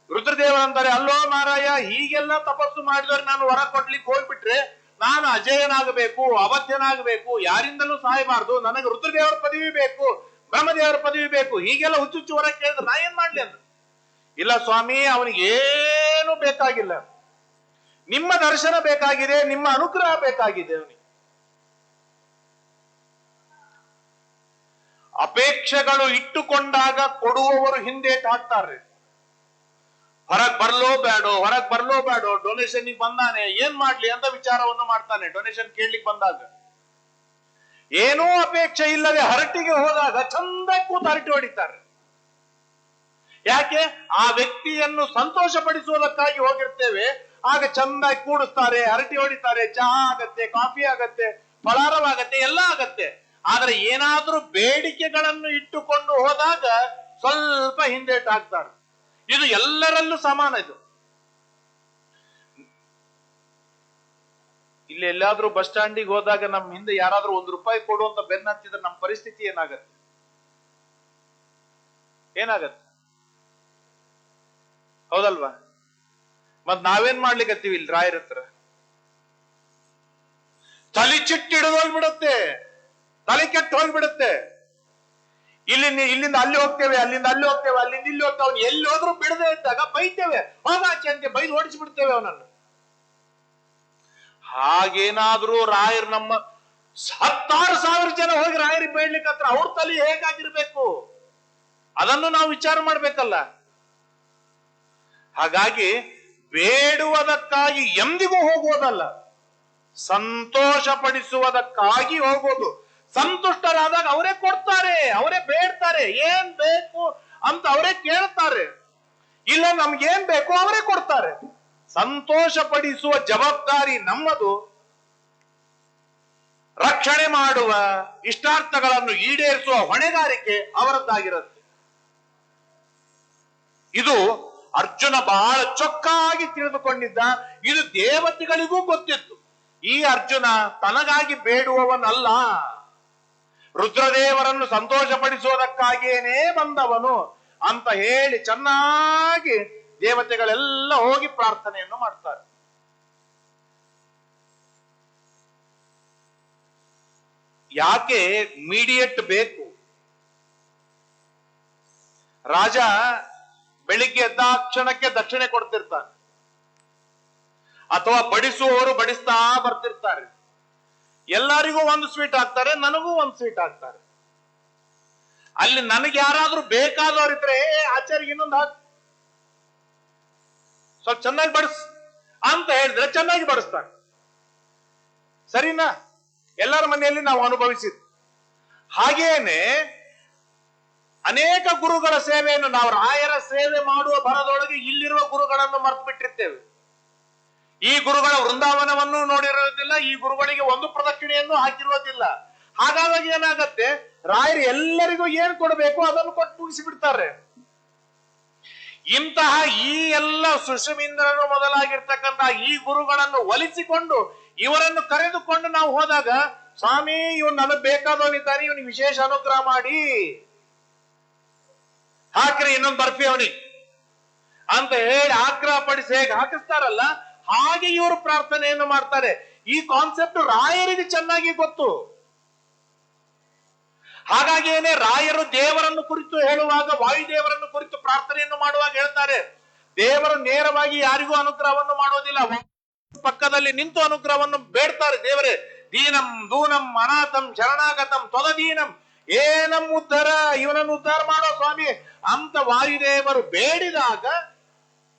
ರುದ್ರದೇವರಂತಾರೆ, ಅಲ್ಲೋ ಮಾರಾಯ, ಹೀಗೆಲ್ಲ ತಪಸ್ಸು ಮಾಡಿದವ್ರೆ ನಾನು ವರ ಕೊಡ್ಲಿಕ್ಕೆ ಹೋಗ್ಬಿಟ್ರೆ ನಾನು ಅಜಯನಾಗಬೇಕು, ಅವಧ್ಯನಾಗಬೇಕು, ಯಾರಿಂದಲೂ ಸಾಯಬಾರ್ದು, ನನಗೆ ರುದ್ರದೇವರ ಪದವಿ ಬೇಕು, ಬ್ರಹ್ಮದೇವರ ಪದವಿ ಬೇಕು, ಹೀಗೆಲ್ಲ ಹುಚ್ಚುಚ್ಚು ವರ ಕೇಳಿದ್ರೆ ನಾ ಏನ್ ಮಾಡ್ಲಿ ಅಂದ್ರು. ಇಲ್ಲ ಸ್ವಾಮಿ, ಅವನಿಗೆ ಏನು ಬೇಕಾಗಿಲ್ಲ, ನಿಮ್ಮ ದರ್ಶನ ಬೇಕಾಗಿದೆ, ನಿಮ್ಮ ಅನುಗ್ರಹ ಬೇಕಾಗಿದೆ. ಅವನಿಗೆ ಅಪೇಕ್ಷೆಗಳು ಇಟ್ಟುಕೊಂಡಾಗ ಕೊಡುವವರು ಹಿಂದೇಟ್ ಹಾಕ್ತಾರೆ. ಹೊರಗ್ ಬರ್ಲೋ ಬೇಡೋ ಡೊನೇಷನ್ ಬಂದಾನೆ, ಏನ್ ಮಾಡ್ಲಿ ಅಂತ ವಿಚಾರವನ್ನು ಮಾಡ್ತಾನೆ. ಡೊನೇಷನ್ ಕೇಳ್ಲಿಕ್ಕೆ ಬಂದಾಗ ಏನೂ ಅಪೇಕ್ಷೆ ಇಲ್ಲದೆ ಹರಟಿಗೆ ಹೋದಾಗ ಚಂದ ಕೂತು ಹರಟಿ ಹೊಡಿತಾರೆ. ಯಾಕೆ? ಆ ವ್ಯಕ್ತಿಯನ್ನು ಸಂತೋಷ ಪಡಿಸುವುದಕ್ಕಾಗಿ ಹೋಗಿರ್ತೇವೆ. ಆಗ ಚಂದಾಗಿ ಕೂಡಿಸ್ತಾರೆ, ಹರಟಿ ಹೊಡಿತಾರೆ, ಚಹಾ ಆಗತ್ತೆ, ಕಾಫಿ ಆಗತ್ತೆ, ಫಲಾರವಾಗತ್ತೆ, ಎಲ್ಲ ಆಗತ್ತೆ. ಆದ್ರೆ ಏನಾದ್ರೂ ಬೇಡಿಕೆಗಳನ್ನು ಇಟ್ಟುಕೊಂಡು ಹೋದಾಗ ಸ್ವಲ್ಪ ಹಿಂದೇಟ್ ಹಾಕ್ತಾರೆ. ಇದು ಎಲ್ಲರಲ್ಲೂ ಸಮಾನ. ಇದು ಇಲ್ಲಿ ಎಲ್ಲಾದ್ರೂ ಬಸ್ ಸ್ಟ್ಯಾಂಡಿಗೆ ಹೋದಾಗ ನಮ್ಮ ಹಿಂದೆ ಯಾರಾದ್ರೂ ₹1 ಕೊಡುವಂತ ಬೆನ್ನ ಹತ್ತಿದ್ರೆ ನಮ್ಮ ಪರಿಸ್ಥಿತಿ ಏನಾಗತ್ತೆ? ಹೌದಲ್ವಾ? ಮತ್ ನಾವೇನ್ ಮಾಡ್ಲಿಕ್ಕತ್ತೀವಿ ಇಲ್ಲಿ ರಾಯರ ಹತ್ರ? ತಲೆ ಚಿಟ್ಟಿಡಿದು ಹೋಗ್ಬಿಡುತ್ತೆ, ತಲೆ ಕೆಟ್ಟು ಹೋಗ್ಬಿಡುತ್ತೆ. ಇಲ್ಲಿಂದ ಅಲ್ಲಿ ಹೋಗ್ತೇವೆ, ಅಲ್ಲಿಂದ ಅಲ್ಲಿ ಹೋಗ್ತೇವೆ, ಅಲ್ಲಿಂದ ಇಲ್ಲಿ ಹೋಗ್ತೇವೆ. ಅವ್ನು ಎಲ್ಲಿ ಹೋದ್ರೂ ಬಿಡದೆ ಇದ್ದಾಗ ಬೈತೇವೆ, ಹೋಗಾಚೆ ಅಂತ ಬೈದು ಓಡಿಸ್ಬಿಡ್ತೇವೆ ಅವನನ್ನು. ಹಾಗೇನಾದ್ರೂ ರಾಯರು ನಮ್ಮ 10,000 ಜನ ಹೋಗಿ ರಾಯರಿಗೆ ಬೇಡ್ಲಿಕ್ಕೆ ಹತ್ರ ಅವ್ರ ತಲೆ ಹೇಗಾಗಿರ್ಬೇಕು ಅದನ್ನು ನಾವು ವಿಚಾರ ಮಾಡ್ಬೇಕಲ್ಲ. ಹಾಗಾಗಿ ಬೇಡುವುದಕ್ಕಾಗಿ ಎಂದಿಗೂ ಹೋಗುವುದಲ್ಲ, ಸಂತೋಷ ಪಡಿಸುವುದಕ್ಕಾಗಿ ಹೋಗೋದು. ಸಂತುಷ್ಟರಾದಾಗ ಅವರೇ ಕೊಡ್ತಾರೆ, ಅವರೇ ಬೇಡ್ತಾರೆ, ಏನ್ ಬೇಕು ಅಂತ ಅವರೇ ಕೇಳ್ತಾರೆ. ಇಲ್ಲ ನಮ್ಗೇನ್ ಬೇಕು ಅವರೇ ಕೊಡ್ತಾರೆ. ಸಂತೋಷ ಪಡಿಸುವ ಜವಾಬ್ದಾರಿ ನಮ್ಮದು. ರಕ್ಷಣೆ ಮಾಡುವ, ಇಷ್ಟಾರ್ಥಗಳನ್ನು ಈಡೇರಿಸುವ ಹೊಣೆಗಾರಿಕೆ ಅವರದ್ದಾಗಿರುತ್ತೆ. ಇದು ಅರ್ಜುನ ಬಹಳ ಚೊಕ್ಕಾಗಿ ತಿಳಿದುಕೊಂಡಿದ್ದ. ಇದು ದೇವತೆಗಳಿಗೂ ಗೊತ್ತಿತ್ತು. ಈ ಅರ್ಜುನ ತನಗಾಗಿ ಬೇಡುವವನಲ್ಲ, ರುದ್ರದೇವರನ್ನು ಸಂತೋಷಪಡಿಸುವುದಕ್ಕಾಗಿಯೇನೇ ಬಂದವನು ಅಂತ ಹೇಳಿ ಚೆನ್ನಾಗಿ ದೇವತೆಗಳೆಲ್ಲ ಹೋಗಿ ಪ್ರಾರ್ಥನೆಯನ್ನು ಮಾಡ್ತಾರೆ. ಯಾಕೆ ಮೀಡಿಯೇಟ್ ಬೇಕು? ರಾಜ ಬೆಳಿಗ್ಗೆ ಎದ್ದ ಕ್ಷಣಕ್ಕೆ ದಕ್ಷಿಣೆ ಕೊಡ್ತಿರ್ತಾನೆ, ಅಥವಾ ಬಡಿಸುವವರು ಬಡಿಸ್ತಾ ಬರ್ತಿರ್ತಾರೆ. ಎಲ್ಲರಿಗೂ ಒಂದು ಸ್ವೀಟ್ ಹಾಕ್ತಾರೆ, ನನಗೂ ಒಂದು ಸ್ವೀಟ್ ಹಾಕ್ತಾರೆ. ಅಲ್ಲಿ ನನಗೆ ಯಾರಾದ್ರೂ ಬೇಕಾದವರಿದ್ರೆ ಆಚಾರ್ಯ ಇನ್ನೊಂದು ಹಾಕ್, ಸ್ವಲ್ಪ ಚೆನ್ನಾಗಿ ಬಡಿಸ್ ಅಂತ ಹೇಳಿದ್ರೆ ಚೆನ್ನಾಗಿ ಬಡಿಸ್ತಾರೆ. ಸರಿನಾ? ಎಲ್ಲರ ಮನೆಯಲ್ಲಿ ನಾವು ಅನುಭವಿಸಿದ್ವಿ. ಹಾಗೇನೆ ಅನೇಕ ಗುರುಗಳ ಸೇವೆಯನ್ನು ನಾವು ರಾಯರ ಸೇವೆ ಮಾಡುವ ಭರದೊಳಗೆ ಇಲ್ಲಿರುವ ಗುರುಗಳನ್ನು ಮರೆತು ಬಿಟ್ಟಿರ್ತೇವೆ. ಈ ಗುರುಗಳ ವೃಂದಾವನವನ್ನು ನೋಡಿರೋದಿಲ್ಲ, ಈ ಗುರುಗಳಿಗೆ ಒಂದು ಪ್ರದಕ್ಷಿಣೆಯನ್ನು ಹಾಕಿರುವುದಿಲ್ಲ. ಹಾಗಾಗಿ ಏನಾಗತ್ತೆ, ರಾಯರು ಎಲ್ಲರಿಗೂ ಏನ್ ಕೊಡಬೇಕು ಅದನ್ನು ಕೊಟ್ಟು ಮುಗಿಸಿ ಬಿಡ್ತಾರೆ. ಇಂತಹ ಈ ಎಲ್ಲ ಸುಷಮೀಂದ್ರರು ಮೊದಲಾಗಿರ್ತಕ್ಕಂಥ ಈ ಗುರುಗಳನ್ನು ಒಲಿಸಿಕೊಂಡು ಇವರನ್ನು ಕರೆದುಕೊಂಡು ನಾವು ಹೋದಾಗ, ಸ್ವಾಮಿ ಇವನು ನನಗೆ ಬೇಕಾದವನಿದ್ದಾನೆ, ಇವನಿಗೆ ವಿಶೇಷ ಅನುಗ್ರಹ ಮಾಡಿ ಹಾಕ್ರಿ ಇನ್ನೊಂದು ಬರ್ಫಿ ಅವನಿಗೆ ಅಂತ ಹೇಳಿ ಆಗ್ರಹ ಪಡಿಸಿ ಹೇಗೆ ಹಾಕಿಸ್ತಾರಲ್ಲ, ಹಾಗೆ ಇವರು ಪ್ರಾರ್ಥನೆಯನ್ನು ಮಾಡ್ತಾರೆ. ಈ ಕಾನ್ಸೆಪ್ಟ್ ರಾಯರಿಗೆ ಚೆನ್ನಾಗಿ ಗೊತ್ತು. ಹಾಗಾಗಿಯೇನೆ ರಾಯರು ದೇವರನ್ನು ಕುರಿತು ಹೇಳುವಾಗ, ವಾಯುದೇವರನ್ನು ಕುರಿತು ಪ್ರಾರ್ಥನೆಯನ್ನು ಮಾಡುವಾಗ ಹೇಳ್ತಾರೆ, ದೇವರು ನೇರವಾಗಿ ಯಾರಿಗೂ ಅನುಗ್ರಹವನ್ನು ಮಾಡೋದಿಲ್ಲ, ಪಕ್ಕದಲ್ಲಿ ನಿಂತು ಅನುಗ್ರಹವನ್ನು ಬೇಡ್ತಾರೆ. ದೇವರೇ ದೀನಂ ದೂನಂ ಅನಾಥಂ ಶರಣಾಗತಂ ತ್ವದೀನಂ, ಏನಂ ಉದ್ಧಾರ, ಇವನನ್ನು ಉದ್ಧಾರ ಮಾಡೋ ಸ್ವಾಮಿ ಅಂತ ವಾಯುದೇವರು ಬೇಡಿದಾಗ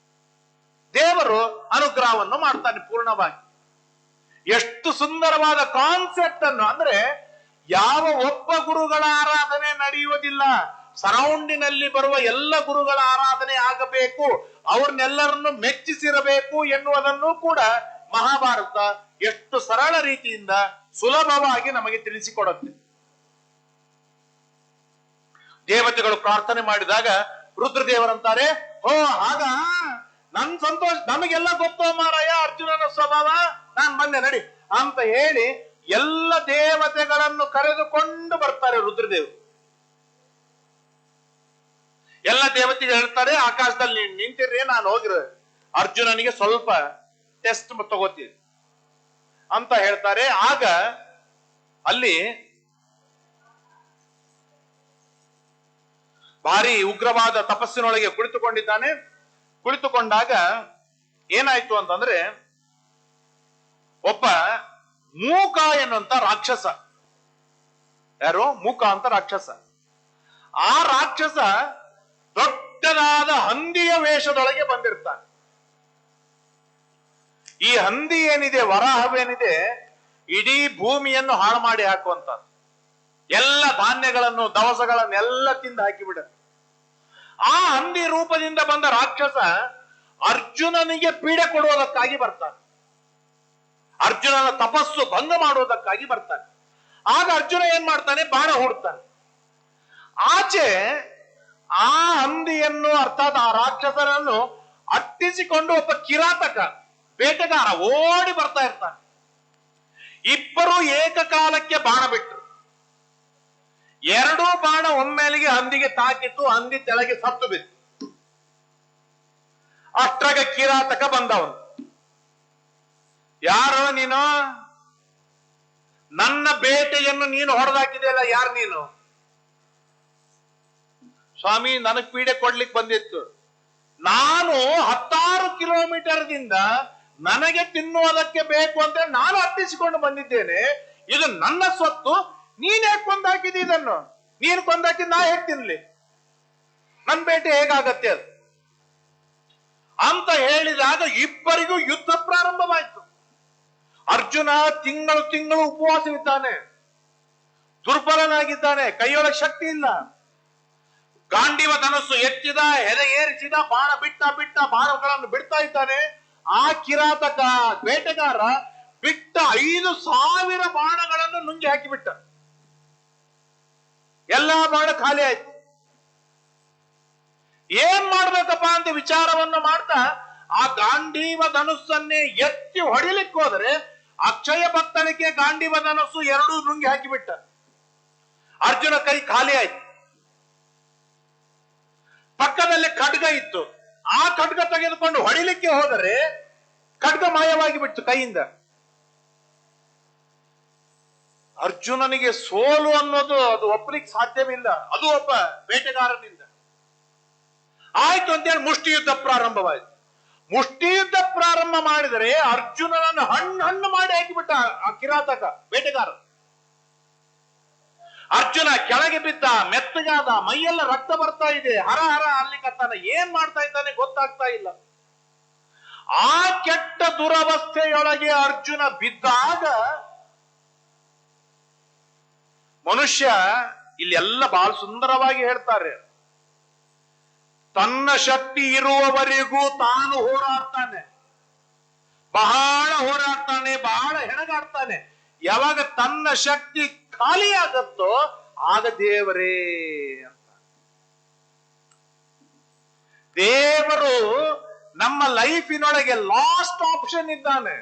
ದೇವರು ಅನುಗ್ರಹವನ್ನು ಮಾಡ್ತಾನೆ ಪೂರ್ಣವಾಗಿ. ಎಷ್ಟು ಸುಂದರವಾದ ಕಾನ್ಸೆಪ್ಟ್ ಅನ್ನು, ಅಂದ್ರೆ ಯಾವ ಒಬ್ಬ ಗುರುಗಳ ಆರಾಧನೆ ನಡೆಯುವುದಿಲ್ಲ, ಸರೌಂಡಿನಲ್ಲಿ ಬರುವ ಎಲ್ಲ ಗುರುಗಳ ಆರಾಧನೆ ಆಗಬೇಕು, ಅವ್ರನ್ನೆಲ್ಲರನ್ನು ಮೆಚ್ಚಿಸಿರಬೇಕು ಎನ್ನುವುದನ್ನು ಕೂಡ ಮಹಾಭಾರತ ಎಷ್ಟು ಸರಳ ರೀತಿಯಿಂದ ಸುಲಭವಾಗಿ ನಮಗೆ ತಿಳಿಸಿಕೊಡುತ್ತೆ. ದೇವತೆಗಳು ಪ್ರಾರ್ಥನೆ ಮಾಡಿದಾಗ ರುದ್ರದೇವರಂತಾರೆ, ಓ ಆಗ ನನ್ ಸಂತೋಷ, ನಮಗೆಲ್ಲ ಗೊತ್ತೋ ಮಾರಾಯ ಅರ್ಜುನನ ಸ್ವಭಾವ, ನಾನ್ ಬಂದೆ ನಡಿ ಅಂತ ಹೇಳಿ ಎಲ್ಲ ದೇವತೆಗಳನ್ನು ಕರೆದುಕೊಂಡು ಬರ್ತಾರೆ ರುದ್ರದೇವ್. ಎಲ್ಲ ದೇವತೆಗಳು ಹೇಳ್ತಾರೆ, ಆಕಾಶದಲ್ಲಿ ನಿಂತಿರ್ರಿ, ನಾನು ಹೋಗಿರ ಅರ್ಜುನನಿಗೆ ಸ್ವಲ್ಪ ಟೆಸ್ಟ್ ತಗೋತೀವಿ ಅಂತ ಹೇಳ್ತಾರೆ. ಆಗ ಅಲ್ಲಿ ಭಾರಿ ಉಗ್ರವಾದ ತಪಸ್ಸಿನೊಳಗೆ ಕುಳಿತುಕೊಂಡಿದ್ದಾನೆ. ಕುಳಿತುಕೊಂಡಾಗ ಏನಾಯ್ತು ಅಂತಂದ್ರೆ, ಒಬ್ಬ ಮೂಕ ಎನ್ನುವಂತ ರಾಕ್ಷಸ, ಯಾರು ಮೂಕ ಅಂತ ರಾಕ್ಷಸ, ಆ ರಾಕ್ಷಸ ದೊಡ್ಡದಾದ ಹಂದಿಯ ವೇಷದೊಳಗೆ ಬಂದಿರ್ತಾನೆ. ಈ ಹಂದಿ ಏನಿದೆ, ವರಾಹವೇನಿದೆ, ಇಡೀ ಭೂಮಿಯನ್ನು ಹಾಳು ಮಾಡಿ ಹಾಕುವಂತ ಎಲ್ಲ ಧಾನ್ಯಗಳನ್ನು ದವಸಗಳನ್ನೆಲ್ಲ ತಿಂದು ಹಾಕಿಬಿಡುತ್ತೆ. ಆ ಹಂದಿ ರೂಪದಿಂದ ಬಂದ ರಾಕ್ಷಸ ಅರ್ಜುನನಿಗೆ ಪೀಡೆ ಕೊಡುವುದಕ್ಕಾಗಿ ಬರ್ತಾನೆ, ಅರ್ಜುನನ ತಪಸ್ಸು ಭಂಗ ಮಾಡುವುದಕ್ಕಾಗಿ ಬರ್ತಾನೆ. ಆಗ ಅರ್ಜುನ ಏನ್ ಮಾಡ್ತಾನೆ, ಬಾಣ ಹೂಡ್ತಾನೆ. ಆಚೆ ಆ ಹಂದಿಯನ್ನು ಅರ್ಥಾತ್ ಆ ರಾಕ್ಷಸನನ್ನು ಅಟ್ಟಿಸಿಕೊಂಡು ಒಬ್ಬ ಕಿರಾತಕ ಬೇಟೆಗಾರ ಓಡಿ ಬರ್ತಾ ಇರ್ತಾನೆ. ಇಬ್ಬರು ಏಕಕಾಲಕ್ಕೆ ಬಾಣ ಬಿಟ್ಟರು. ಎರಡೂ ಬಾಣ ಒಮ್ಮೆಲೆಗೆ ಹಂದಿಗೆ ತಾಕಿತ್ತು, ಹಂದಿ ತೆಳಗೆ ಸತ್ತು ಬಿತ್ತು. ಅಷ್ಟ್ರಾಗ ಕಿರಾತಕ ಬಂದವನು, ಯಾರೋ ನೀನು, ನನ್ನ ಬೇಟೆಯನ್ನು ನೀನು ಹೊಡೆದಾಕಿದೆಯಲ್ಲ, ಯಾರು ನೀನು? ಸ್ವಾಮಿ ನನಗ್ ಪೀಡೆ ಕೊಡ್ಲಿಕ್ಕೆ ಬಂದಿತ್ತು, ನಾನು 16 ಕಿಲೋಮೀಟರ್ದಿಂದ ನನಗೆ ತಿನ್ನುವುದಕ್ಕೆ ಬೇಕು ಅಂತ ನಾನು ಅಟ್ಟಿಸಿಕೊಂಡು ಬಂದಿದ್ದೇನೆ, ಇದು ನನ್ನ ಸ್ವತ್ತು, ನೀನ್ ಹೇಗೆ ಕೊಂದಾಕಿದಿ, ಇದನ್ನು ನೀನು ಕೊಂದಾಕಿದ್ ನಾ ಹೇಗೆ ತಿನ್ಲಿ, ನನ್ ಬೇಟೆ ಹೇಗಾಗತ್ತೆ ಅದು ಅಂತ ಹೇಳಿದಾಗ ಇಬ್ಬರಿಗೂ ಯುದ್ಧ ಪ್ರಾರಂಭವಾಯಿತು. ಅರ್ಜುನ ತಿಂಗಳು ಉಪವಾಸವಿದ್ದಾನೆ, ದುರ್ಬಲನಾಗಿದ್ದಾನೆ, ಕೈಯೊಳಗೆ ಶಕ್ತಿ ಇಲ್ಲ. ಗಾಂಡೀವ ಧನಸ್ಸು ಎತ್ತಿದ, ಎದೆ ಏರಿಸಿದ, ಬಾಣ ಬಿಟ್ಟ ಬಾಣಗಳನ್ನು ಬಿಡ್ತಾ ಇದ್ದಾನೆ. ಆ ಕಿರಾತಕ ಬೇಟೆಗಾರ ಬಿಟ್ಟ 5,000 ಬಾಣಗಳನ್ನು ನುಂಗಿ ಹಾಕಿಬಿಟ್ಟ. ಎಲ್ಲಾ ಬಾಣ ಖಾಲಿ ಆಯ್ತು. ಏನ್ ಮಾಡ್ಬೇಕಪ್ಪ ಅಂತ ವಿಚಾರವನ್ನು ಮಾಡ್ತಾ ಆ ಗಾಂಡೀವ ಧನುಸ್ಸನ್ನೇ ಎತ್ತಿ ಹೊಡಿಲಿಕ್ಕೆ ಹೋದರೆ ಅಕ್ಷಯ ಭಕ್ತನಿಗೆ ಗಾಂಡೀವ ಧನಸ್ಸು ಎರಡೂ ನುಂಗಿ ಹಾಕಿಬಿಟ್ಟ. ಅರ್ಜುನ ಕೈ ಖಾಲಿ ಆಯ್ತು. ಪಕ್ಕದಲ್ಲಿ ಖಡ್ಗ ಇತ್ತು, ಆ ಖಡ್ಗ ತೆಗೆದುಕೊಂಡು ಹೊಡಿಲಿಕ್ಕೆ ಹೋದರೆ ಖಡ್ಗ ಮಾಯವಾಗಿ ಬಿಟ್ಟು ಕೈಯಿಂದ. ಅರ್ಜುನನಿಗೆ ಸೋಲು ಅನ್ನೋದು ಅದು ಒಪ್ಪಲಿಕ್ಕೆ ಸಾಧ್ಯವಿಲ್ಲ, ಅದು ಒಬ್ಬ ಬೇಟೆಗಾರನಿಂದ. ಆಯ್ತು ಅಂತೇಳಿ ಮುಷ್ಟಿ ಯುದ್ಧ ಪ್ರಾರಂಭವಾಯಿತು. ಮುಷ್ಟಿ ಯುದ್ಧ ಪ್ರಾರಂಭ ಮಾಡಿದರೆ ಅರ್ಜುನನನ್ನು ಹಣ್ಣು ಮಾಡಿ ಹಾಕಿಬಿಟ್ಟ ಆ ಕಿರಾತಕ ಬೇಟೆಗಾರ. ಅರ್ಜುನ ಕೆಳಗೆ ಬಿದ್ದ, ಮೆತ್ತಗಾದ, ಮೈಯೆಲ್ಲ ರಕ್ತ ಬರ್ತಾ ಇದೆ, ಹರ ಅಲ್ಲಿಕತ್ತಾನ, ಏನ್ ಮಾಡ್ತಾ ಇದ್ದಾನೆ ಗೊತ್ತಾಗ್ತಾ ಇಲ್ಲ. ಆ ಕೆಟ್ಟ ದುರವಸ್ಥೆಯೊಳಗೆ ಅರ್ಜುನ ಬಿದ್ದಾಗ ಮನುಷ್ಯ ಇಲ್ಲಿ ಎಲ್ಲ ಬಹಳ ಸುಂದರವಾಗಿ ಹೇಳ್ತಾರೆ, ತನ್ನ ಶಕ್ತಿ ಇರುವವರೆಗೂ ತಾನು ಹೋರಾಡ್ತಾನೆ, ಬಹಳ ಹೋರಾಡ್ತಾನೆ, ಬಹಳ ಹೆಣಗಾಡ್ತಾನೆ. ಯಾವಾಗ ತನ್ನ ಶಕ್ತಿ ಖಾಲಿ ಆಗತ್ತೋ ಆಗ ದೇವರೇ ಅಂತ. ದೇವರು ನಮ್ಮ ಲೈಫಿನೊಳಗೆ ಲಾಸ್ಟ್ ಆಪ್ಷನ್ ಇದ್ದಾನೆ,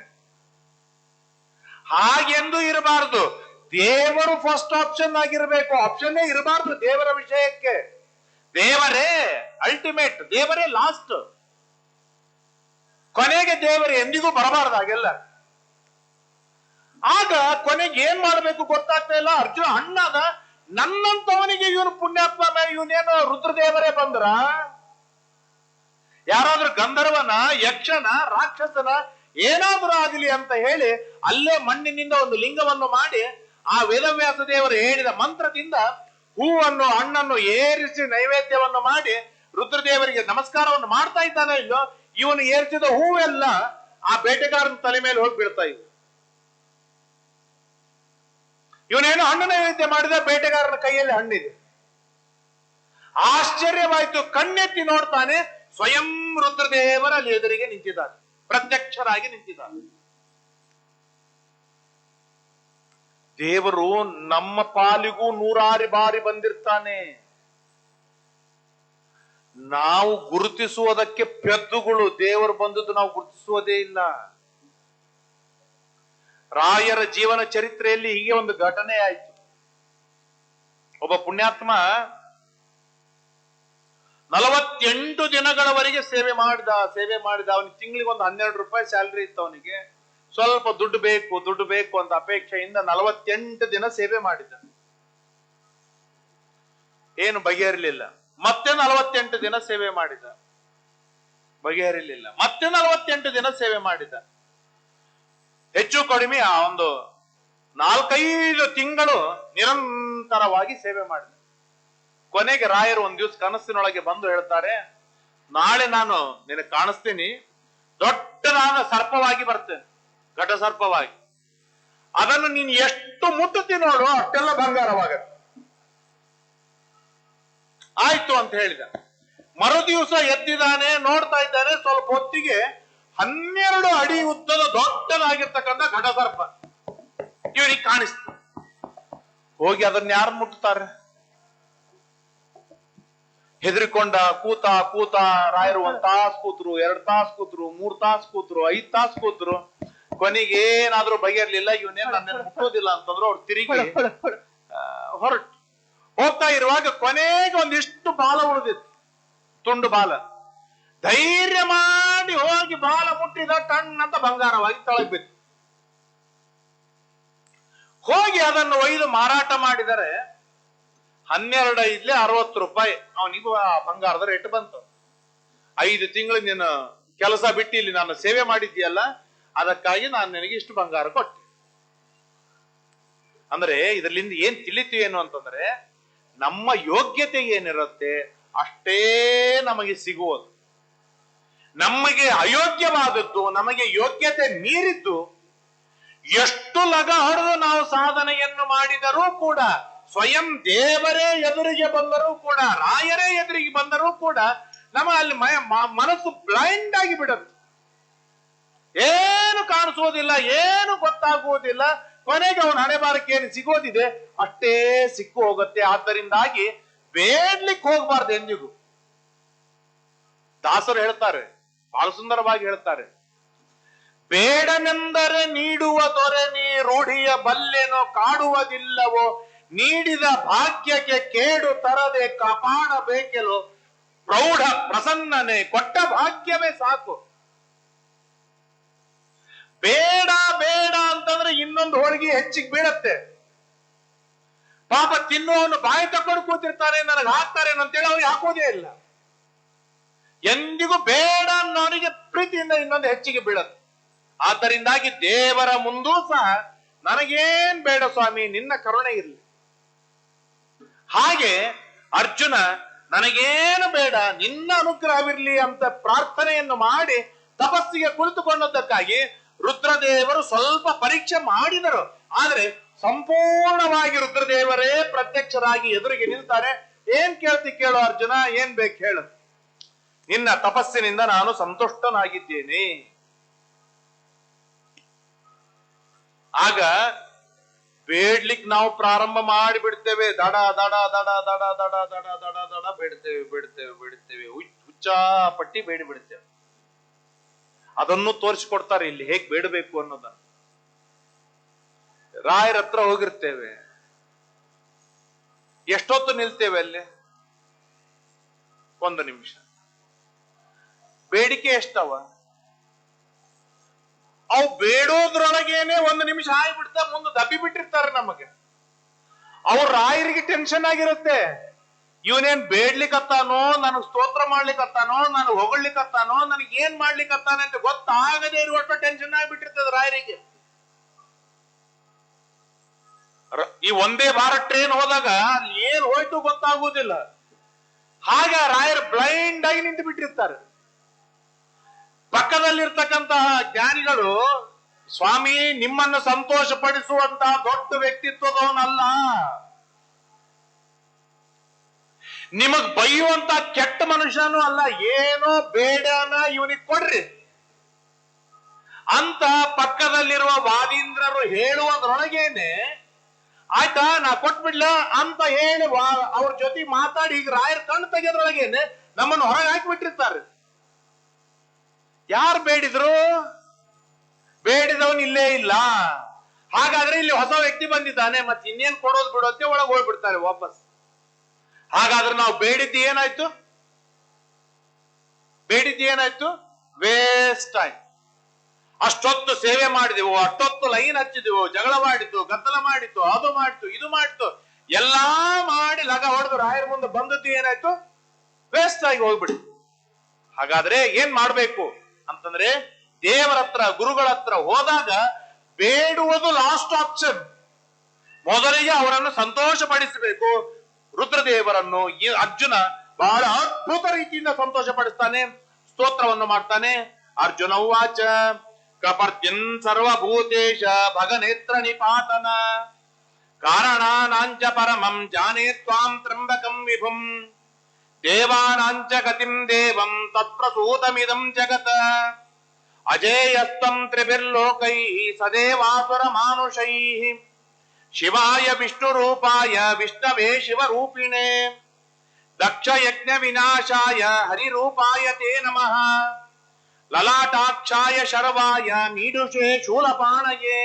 ಹಾಗೆಂದು ಇರಬಾರದು. ದೇವರು ಫಸ್ಟ್ ಆಪ್ಷನ್ ಆಗಿರಬೇಕು, ಆಪ್ಷನ್ನೇ ಇರಬಾರ್ದು ದೇವರ ವಿಷಯಕ್ಕೆ. ದೇವರೇ ಅಲ್ಟಿಮೇಟ್, ದೇವರೇ ಲಾಸ್ಟ್. ಕೊನೆಗೆ ದೇವರು ಎಂದಿಗೂ ಬರಬಾರ್ದು ಹಾಗೆಲ್ಲ. ಆಗ ಕೊನೆಗೆ ಏನ್ ಮಾಡ್ಬೇಕು ಗೊತ್ತಾಗ್ತಾ ಇಲ್ಲ. ಅರ್ಜುನ ಹಣ್ಣಾದ, ನನ್ನಂತವನಿಗೆ ಇವನು ಪುಣ್ಯಾತ್ಮ, ಇವನೇನು ರುದ್ರದೇವರೇ ಬಂದ್ರ, ಯಾರಾದ್ರೂ ಗಂಧರ್ವನ, ಯಕ್ಷನ, ರಾಕ್ಷಸನ ಏನಾದ್ರೂ ಆಗಲಿ ಅಂತ ಹೇಳಿ ಅಲ್ಲೇ ಮಣ್ಣಿನಿಂದ ಒಂದು ಲಿಂಗವನ್ನು ಮಾಡಿ ಆ ವೇದವ್ಯಾಸ ದೇವರು ಹೇಳಿದ ಮಂತ್ರದಿಂದ ಹೂವನ್ನು ಹಣ್ಣನ್ನು ಏರಿಸಿ ನೈವೇದ್ಯವನ್ನು ಮಾಡಿ ರುದ್ರದೇವರಿಗೆ ನಮಸ್ಕಾರವನ್ನು ಮಾಡ್ತಾ ಇದ್ದಾನೆ ಇಲ್ಲೋ, ಇವನು ಏರಿಸಿದ ಹೂವೆಲ್ಲ ಆ ಬೇಟೆಗಾರನ ತಲೆ ಮೇಲೆ ಹೋಗಿ ಬೀಳ್ತಾ ಇದ್ವು. ಇವನೇನು ಹಣ್ಣು ನೈವೇದ್ಯ ಮಾಡಿದ, ಬೇಟೆಗಾರನ ಕೈಯಲ್ಲಿ ಹಣ್ಣಿದೆ. ಆಶ್ಚರ್ಯವಾಯ್ತು, ಕಣ್ಣೆತ್ತಿ ನೋಡ್ತಾನೆ, ಸ್ವಯಂ ರುದ್ರದೇವರ ಅಲ್ಲಿ ಎದುರಿಗೆ ನಿಂತಿದ್ದಾನೆ, ಪ್ರತ್ಯಕ್ಷರಾಗಿ ನಿಂತಿದ್ದಾನೆ. ದೇವರು ನಮ್ಮ ಪಾಲಿಗೂ 106 ಬಾರಿ ಬಂದಿರ್ತಾನೆ. ನಾವು ಗುರುತಿಸುವುದಕ್ಕೆ ಪೆದ್ದುಗಳು, ದೇವರು ಬಂದದ್ದು ನಾವು ಗುರುತಿಸುವುದೇ ಇಲ್ಲ. ರಾಯರ ಜೀವನ ಚರಿತ್ರೆಯಲ್ಲಿ ಹೀಗೆ ಒಂದು ಘಟನೆ ಆಯ್ತು. ಒಬ್ಬ ಪುಣ್ಯಾತ್ಮ 48 ದಿನಗಳವರೆಗೆ ಸೇವೆ ಮಾಡಿದ. ಅವನಿಗೆ ತಿಂಗಳಿಗೆ ಒಂದು 12 ರೂಪಾಯಿ ಸ್ಯಾಲರಿ ಇತ್ತು. ಅವನಿಗೆ ಸ್ವಲ್ಪ ದುಡ್ಡು ಬೇಕು ಅಂತ ಅಪೇಕ್ಷೆಯಿಂದ 48 ದಿನ ಸೇವೆ ಮಾಡಿದ. ಏನು ಬಗೆಹರಿಲಿಲ್ಲ. ಮತ್ತೆ 48 ದಿನ ಸೇವೆ ಮಾಡಿದ, ಬಗೆಹರಿಲಿಲ್ಲ. ಮತ್ತೆ 48 ದಿನ ಸೇವೆ ಮಾಡಿದ. ಹೆಚ್ಚು ಕಡಿಮೆ ಒಂದು 4-5 ತಿಂಗಳು ನಿರಂತರವಾಗಿ ಸೇವೆ ಮಾಡಿದ. ಕೊನೆಗೆ ರಾಯರು ಒಂದ್ ದಿವಸ ಕನಸಿನೊಳಗೆ ಬಂದು ಹೇಳ್ತಾರೆ, ನಾಳೆ ನಾನು ನಿನಗೆ ಕಾಣಿಸ್ತೀನಿ, ದೊಡ್ಡದಾದ ಸರ್ಪವಾಗಿ ಬರ್ತೇನೆ, ಘಟ ಸರ್ಪವಾಗಿ. ಅದನ್ನು ನೀನು ಎಷ್ಟು ಮುಟ್ಟುತ್ತಿ ನೋಡು ಅಷ್ಟೆಲ್ಲ ಬಂಗಾರವಾಗತ್ತೆ. ಆಯ್ತು ಅಂತ ಹೇಳಿದ. ಮರುದಿವಸ ಎದ್ದಿದ್ದಾನೆ, ನೋಡ್ತಾ ಇದ್ದಾನೆ, ಸ್ವಲ್ಪ ಹೊತ್ತಿಗೆ 12 ಅಡಿ ಉದ್ದದ ದೊಡ್ಡದಾಗಿರ್ತಕ್ಕಂಥ ಘಟಸರ್ಪ ಇವನಿಗೆ ಕಾಣಿಸ್ತು. ಹೋಗಿ ಅದನ್ನ ಯಾರು ಮುಟ್ಟುತ್ತಾರೆ? ಹೆದರಿಕೊಂಡ ಕೂತ ರಾಯರು 1 ತಾಸು ಕೂತ್ರು, 2 ತಾಸು ಕೂತ್ರು, 3 ತಾಸು ಕೂತ್ರು, 5 ತಾಸು ಕೂತ್ರು. ಕೊನೆಗೆ ಏನಾದ್ರೂ ಬಗೆಯಿರ್ಲಿಲ್ಲ. ಇವನೇನ್ ನನ್ನ ಮುಟ್ಟೋದಿಲ್ಲ ಅಂತಂದ್ರು. ಅವ್ರು ತಿರುಗಿ ಹೊರಟು ಹೋಗ್ತಾ ಇರುವಾಗ ಕೊನೆಗೆ ಒಂದಿಷ್ಟು ಬಾಲ ಉಳಿದಿತ್ತು, ತುಂಡು ಬಾಲ. ಧೈರ್ಯ ಮಾಡಿ ಹೋಗಿ ಬಾಲ ಮುಟ್ಟಿದ, ಟಣ್ಣಂತ ಬಂಗಾರವಾಗಿ ತಳಗ್ ಬಿತ್ತು. ಹೋಗಿ ಅದನ್ನು ಒಯ್ದು ಮಾರಾಟ ಮಾಡಿದರೆ 12 ಇದ್ಲೆ 60 ರೂಪಾಯಿ ಅವನಿಗೂ ಆ ಬಂಗಾರದ ರೇಟ್ ಬಂತು. 5 ತಿಂಗಳು ನೀನು ಕೆಲಸ ಬಿಟ್ಟು ಇಲ್ಲಿ ನಾನು ಸೇವೆ ಮಾಡಿದ್ದೀಯಲ್ಲ, ಅದಕ್ಕಾಗಿ ನಾನು ನಿನಗೆ ಇಷ್ಟು ಬಂಗಾರ ಕೊಟ್ಟೆ. ಅಂದ್ರೆ ಇದರಿಂದ ಏನ್ ತಿಳಿತು ಏನು ಅಂತಂದ್ರೆ, ನಮ್ಮ ಯೋಗ್ಯತೆ ಏನಿರುತ್ತೆ ಅಷ್ಟೇ ನಮಗೆ ಸಿಗುವುದು. ನಮಗೆ ಅಯೋಗ್ಯವಾದದ್ದು, ನಮಗೆ ಯೋಗ್ಯತೆ ಮೀರಿದ್ದು, ಎಷ್ಟು ಲಗ ಹೊಡೆದು ನಾವು ಸಾಧನೆಯನ್ನು ಮಾಡಿದರೂ ಕೂಡ, ಸ್ವಯಂ ದೇವರೇ ಎದುರಿಗೆ ಬಂದರೂ ಕೂಡ, ರಾಯರೇ ಎದುರಿಗೆ ಬಂದರೂ ಕೂಡ ನಮ್ಮ ಅಲ್ಲಿ ಮನಸ್ಸು ಬ್ಲೈಂಡ್ ಆಗಿ ಬಿಡುತ್ತೆ. ಏನು ಕಾಣಿಸೋದಿಲ್ಲ, ಏನು ಗೊತ್ತಾಗುವುದಿಲ್ಲ. ಕೊನೆಗೆ ಅವನ ಹಣೆಬಾರಕ್ಕೆ ಏನು ಸಿಗೋದಿದೆ ಅಷ್ಟೇ ಸಿಕ್ಕು ಹೋಗುತ್ತೆ. ಆದ್ದರಿಂದಾಗಿ ಬೇಡ್ಲಿಕ್ಕೆ ಹೋಗ್ಬಾರ್ದು ಎಂದಿಗೂ. ದಾಸರು ಹೇಳ್ತಾರೆ, ಬಹಳ ಸುಂದರವಾಗಿ ಹೇಳ್ತಾರೆ, ಬೇಡನೆಂದರೆ ನೀಡುವ ದೊರೆ ನೀ ರೂಢಿಯ ಬಲ್ಲೆನೋ ಕಾಡುವುದಿಲ್ಲವೋ, ನೀಡಿದ ಭಾಗ್ಯಕ್ಕೆ ಕೇಡು ತರದೆ ಕಾಪಾಡಬೇಕೆಲೋ, ಪ್ರೌಢ ಪ್ರಸನ್ನನೆ ಕೊಟ್ಟ ಭಾಗ್ಯವೇ ಸಾಕು. ಬೇಡ ಅಂತಂದ್ರೆ ಇನ್ನೊಂದು ಹೋಳಿಗೆ ಹೆಚ್ಚಿಗೆ ಬೀಳತ್ತೆ. ಪಾಪ ತಿನ್ನುವವನು ಬಾಯಿ ತಕೊಂಡು ಕೂತಿರ್ತಾನೆ, ನನಗೆ ಹಾಕ್ತಾರೆ ಅಂತೇಳಿ ಅವ್ರಿಗೆ ಹಾಕೋದೇ ಇಲ್ಲ. ಎಂದಿಗೂ ಬೇಡ ಅನ್ನೋನಿಗೆ ಪ್ರೀತಿಯಿಂದ ಇನ್ನೊಂದು ಹೆಚ್ಚಿಗೆ ಬೀಳತ್ತೆ. ಆದ್ದರಿಂದಾಗಿ ದೇವರ ಮುಂದೂ ಸಹ ನನಗೇನ್ ಬೇಡ ಸ್ವಾಮಿ, ನಿನ್ನ ಕರುಣೆ ಇರಲಿ. ಹಾಗೆ ಅರ್ಜುನ ನನಗೇನು ಬೇಡ, ನಿನ್ನ ಅನುಗ್ರಹವಿರ್ಲಿ ಅಂತ ಪ್ರಾರ್ಥನೆಯನ್ನು ಮಾಡಿ ತಪಸ್ಸಿಗೆ ಕುಳಿತುಕೊಂಡದ್ದಕ್ಕಾಗಿ ರುದ್ರದೇವರು ಸ್ವಲ್ಪ ಪರೀಕ್ಷೆ ಮಾಡಿದರು. ಆದ್ರೆ ಸಂಪೂರ್ಣವಾಗಿ ರುದ್ರದೇವರೇ ಪ್ರತ್ಯಕ್ಷರಾಗಿ ಎದುರಿಗೆ ನಿಲ್ತಾರೆ. ಏನ್ ಕೇಳ್ತಿ ಕೇಳು ಅರ್ಜುನ, ಏನ್ ಬೇಕು ಹೇಳು, ನಿನ್ನ ತಪಸ್ಸಿನಿಂದ ನಾನು ಸಂತುಷ್ಟನಾಗಿದ್ದೇನೆ. ಆಗ ಬೇಡ್ಲಿಕ್ಕೆ ನಾವು ಪ್ರಾರಂಭ ಮಾಡಿ ಬಿಡ್ತೇವೆ. ದಡ ದಡ ದಡ ದಡ ದಡ ದಡ ದಡ ದಡ ಬೇಡ್ತೇವೆ ಹುಚ್ಚಾಪಟ್ಟಿ ಬೇಡಿ ಬಿಡ್ತೇವೆ. ಅದನ್ನು ತೋರಿಸಿಕೊಡ್ತಾರೆ ಇಲ್ಲಿ ಹೇಗ್ ಬೇಡಬೇಕು ಅನ್ನೋದನ್ನು. ರಾಯರ ಹತ್ರ ಹೋಗಿರ್ತೇವೆ, ಎಷ್ಟೊತ್ತು ನಿಲ್ತೇವೆ ಅಲ್ಲಿ? 1 ನಿಮಿಷ. ಬೇಡಿಕೆ ಎಷ್ಟವ? ಅವು ಬೇಡೋದ್ರೊಳಗೇನೆ 1 ನಿಮಿಷ ಆಗ್ಬಿಡ್ತಾ ಮುಂದೆ ದಬ್ಬಿ ಬಿಟ್ಟಿರ್ತಾರೆ ನಮಗೆ. ಅವ್ರ ರಾಯರಿಗೆ ಟೆನ್ಷನ್ ಆಗಿರುತ್ತೆ, ಇವನೇನ್ ಬೇಡ್ಲಿಕ್ಕತ್ತಾನೋ, ನನಗ್ ಸ್ತೋತ್ರ ಮಾಡ್ಲಿಕ್ಕತ್ತಾನೋ, ನನಗ್ ಹೊಗಳ್ಲಿಕ್ಕತ್ತಾನೋ, ನನಗ್ ಏನ್ ಮಾಡ್ಲಿಕ್ಕತ್ತಾನೆ ಅಂತ ಗೊತ್ತಾಗದೇ ಇರುವಷ್ಟು ಟೆನ್ಷನ್ ಆಗಿಬಿಟ್ಟಿರ್ತದೆ ರಾಯರಿಗೆ. ಈ ಒಂದೇ ಭಾರತ್ ಟ್ರೈನ್ ಹೋದಾಗ ಅಲ್ಲಿ ಏನ್ ಹೋಯ್ತು ಗೊತ್ತಾಗುವುದಿಲ್ಲ. ಹಾಗೆ ರಾಯರು ಬ್ಲೈಂಡ್ ಆಗಿ ನಿಂತು ಬಿಟ್ಟಿರ್ತಾರೆ. ಪಕ್ಕದಲ್ಲಿರ್ತಕ್ಕಂತಹ ಜ್ಞಾನಿಗಳು, ಸ್ವಾಮಿ ನಿಮ್ಮನ್ನು ಸಂತೋಷ ಪಡಿಸುವಂತಹ ದೊಡ್ಡ ವ್ಯಕ್ತಿತ್ವದವನಲ್ಲ, ನಿಮಗ್ ಬೈಯುವಂತ ಕೆಟ್ಟ ಮನುಷ್ಯನೂ ಅಲ್ಲ, ಏನೋ ಬೇಡನ ಇವನಿಗೆ ಕೊಡ್ರಿ ಅಂತ ಪಕ್ಕದಲ್ಲಿರುವ ವಾದೀಂದ್ರರು ಹೇಳುವುದರೊಳಗೇನೆ ಆಯ್ತಾ ನಾ ಕೊಟ್ಬಿಡ್ಲ ಅಂತ ಹೇಳಿ ಅವ್ರ ಜೊತೆ ಮಾತಾಡಿ ಈಗ ರಾಯರ್ ಕಣ್ಣು ತೆಗೆದ್ರೊಳಗೇನೆ ನಮ್ಮನ್ನು ಹೊರಗೆ ಹಾಕಿಬಿಟ್ಟಿರ್ತಾರೆ. ಯಾರು ಬೇಡಿದ್ರು? ಬೇಡಿದವನ್ ಇಲ್ಲೇ ಇಲ್ಲ. ಹಾಗಾದ್ರೆ ಇಲ್ಲಿ ಹೊಸ ವ್ಯಕ್ತಿ ಬಂದಿದ್ದಾನೆ, ಮತ್ತೆ ಇನ್ನೇನ್ ಕೊಡೋದು ಬಿಡೋತ್ತೆ ಒಳಗೆ ಹೋಗ್ಬಿಡ್ತಾರೆ ವಾಪಸ್. ಹಾಗಾದ್ರೆ ನಾವು ಬೇಡಿದ್ದು ಏನಾಯ್ತು? ವೇಸ್ಟ್ ಆಯ್ತು. ಅಷ್ಟೊತ್ತು ಸೇವೆ ಮಾಡಿದೆವು, ಅಷ್ಟೊತ್ತು ಲೈನ್ ಹಚ್ಚಿದೆವು, ಜಗಳ ಮಾಡಿದ್ದು, ಗದ್ದಲ ಮಾಡಿತ್ತು, ಅದು ಮಾಡಿತು, ಇದು ಮಾಡಿತು, ಎಲ್ಲಾ ಮಾಡಿ ಲಗ ಹೊಡೆದು ರಾಯರ ಮುಂದೆ ಬಂದದ್ದು ಏನಾಯ್ತು? ವೇಸ್ಟ್ ಆಗಿ ಹೋಗ್ಬಿಡಿ. ಹಾಗಾದ್ರೆ ಏನ್ ಮಾಡ್ಬೇಕು ಅಂತಂದ್ರೆ, ದೇವರ ಹತ್ರ ಗುರುಗಳ ಹತ್ರ ಹೋದಾಗ ಬೇಡುವುದು ಲಾಸ್ಟ್ ಆಪ್ಷನ್. ಮೊದಲಿಗೆ ಅವರನ್ನು ಸಂತೋಷ ಪಡಿಸಬೇಕು. ರುದ್ರದೇವರನ್ನು ಈ ಅರ್ಜುನ ಬಹಳ ಅದ್ಭುತ ರೀತಿಯಿಂದ ಸಂತೋಷ ಪಡಿಸ್ತಾನೆ, ಸ್ತೋತ್ರವನ್ನು ಮಾಡ್ತಾನೆ. ಅರ್ಜುನ ಉವಾಚ ಕಪರ್ದ್ಯನ್ ಸರ್ವಭೂತೇಶ ಭಗನೇತ್ರ ನಿಪಾತನ ಕಾರಣಾನಾಂಚ ಪರಮಂ ಜಾನೇ ತ್ವಾಂ ತ್ರಂಬಕಂ ವಿಭುಂ ದೇವಾನಾಂಚ ಗತಿಂ ದೇವಂ ತತ್ಪ್ರಸೂತಮಿದಂ ಜಗತ ಅಜೇಯಸ್ತಂ ತ್ರಿಭಿರ್ಲೋಕೈಃ ಸದೇವಾಸುರ ಮಾನುಷೈಃ ಶಿವಾಯ ವಿಷ್ಣು ರೂಪಾಯ ವಿಷ್ಣವೇ ಶಿವರೂಪಿಣೆ ದಕ್ಷ ಯಜ್ಞ ವಿನಾಶಾಯ ಹರಿರೂಪಾಯ ತೇ ನಮಃ ಲಲಾಟಾಕ್ಷಾಯ ಶರ್ವಾಯ ಮೀಡುಷೇ ಶೂಲಪಾಣಯೇ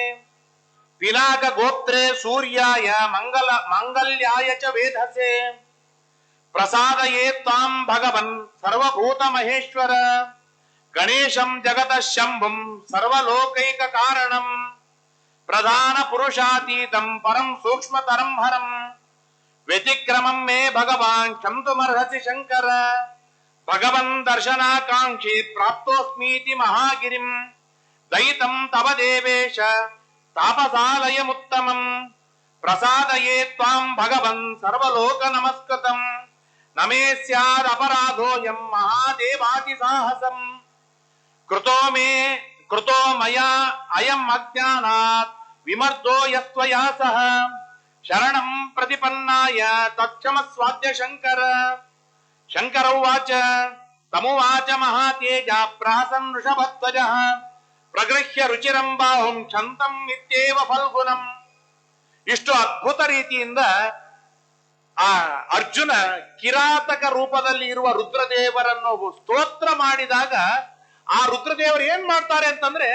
ಪಿನಾಕ ಗೋತ್ರೆ ಸೂರ್ಯಾಯ ಮಂಗಲ್ಯಾಯ ಚ ವೇಧಸೆ ಪ್ರಸಾದಯೇ ತ್ವಾಂ ಭಗವನ್ ಸರ್ವಭೂತ ಮಹೇಶ್ವರ ಗಣೇಶಂ ಜಗತಃ ಶಂಭುಂ ಸರ್ವಲೋಕೈಕ ಕಾರಣಂ ಪ್ರಧಾನ ಪುರುಷಾತೀತಂ ಪರಂ ಸೂಕ್ಷ್ಮತರಂ ಹರಂ ವ್ಯತಿಕ್ರಮಂ ಮೇ ಭಗವಾನ್ ಕ್ಷಂತುಮರ್ಹಸಿ ಶಂಕರ ಭಗವನ್ ದರ್ಶನಾಕಾಂಕ್ಷಿ ಪ್ರಾಪ್ತೋಸ್ಮೀತಿ ಮಹಾಗಿರಿಂ ದಯಿತಂ ತವ ದೇವೇಶ ತಾಪಸಾಲಯಮುತ್ತಮಂ ಪ್ರಸಾದಯೇ ತ್ವಾಂ ಭಗವನ್ ಸರ್ವಲೋಕ ನಮಸ್ಕೃತಂ ನಮೇ ಸ್ಯಾದ್ ಅಪರಾಧೋಯಂ ಮಹಾದೇವಾತಿ ಸಾಹಸಂ ಕೃತೋ ಮಯಾ ಅಯಂ ಅಜ್ಞಾನಾತ್ ವಿಮರ್ದೋ ಯಸ್ತ್ವಯಾ ಸಹ ಶರಣಂ ಪ್ರತಿಪನ್ನಾಯ ತತ್ಕ್ಷಮಸ್ವಾದ್ಯ ಶಂಕರ ಶಂಕರ ಉವಾಚ ತಮುವಾಚ ಮಹಾತೇಜ ಪ್ರಾಸನ್ ವೃಷಭಧ್ವಜಃ ಪ್ರಗೃಹ್ಯ ರುಚಿರಂ ಬಾಹುಂ ಕ್ಷಂತಂ ನಿತ್ಯೇವ ಫಲ್ಗುಣಂ. ಇಷ್ಟು ಅದ್ಭುತ ರೀತಿಯಿಂದ ಆ ಅರ್ಜುನ ಕಿರಾತಕ ರೂಪದಲ್ಲಿ ಇರುವ ರುದ್ರದೇವರನ್ನು ಸ್ತೋತ್ರ ಮಾಡಿದಾಗ ಆ ರುದ್ರದೇವರು ಏನ್ ಮಾಡ್ತಾರೆ ಅಂತಂದ್ರೆ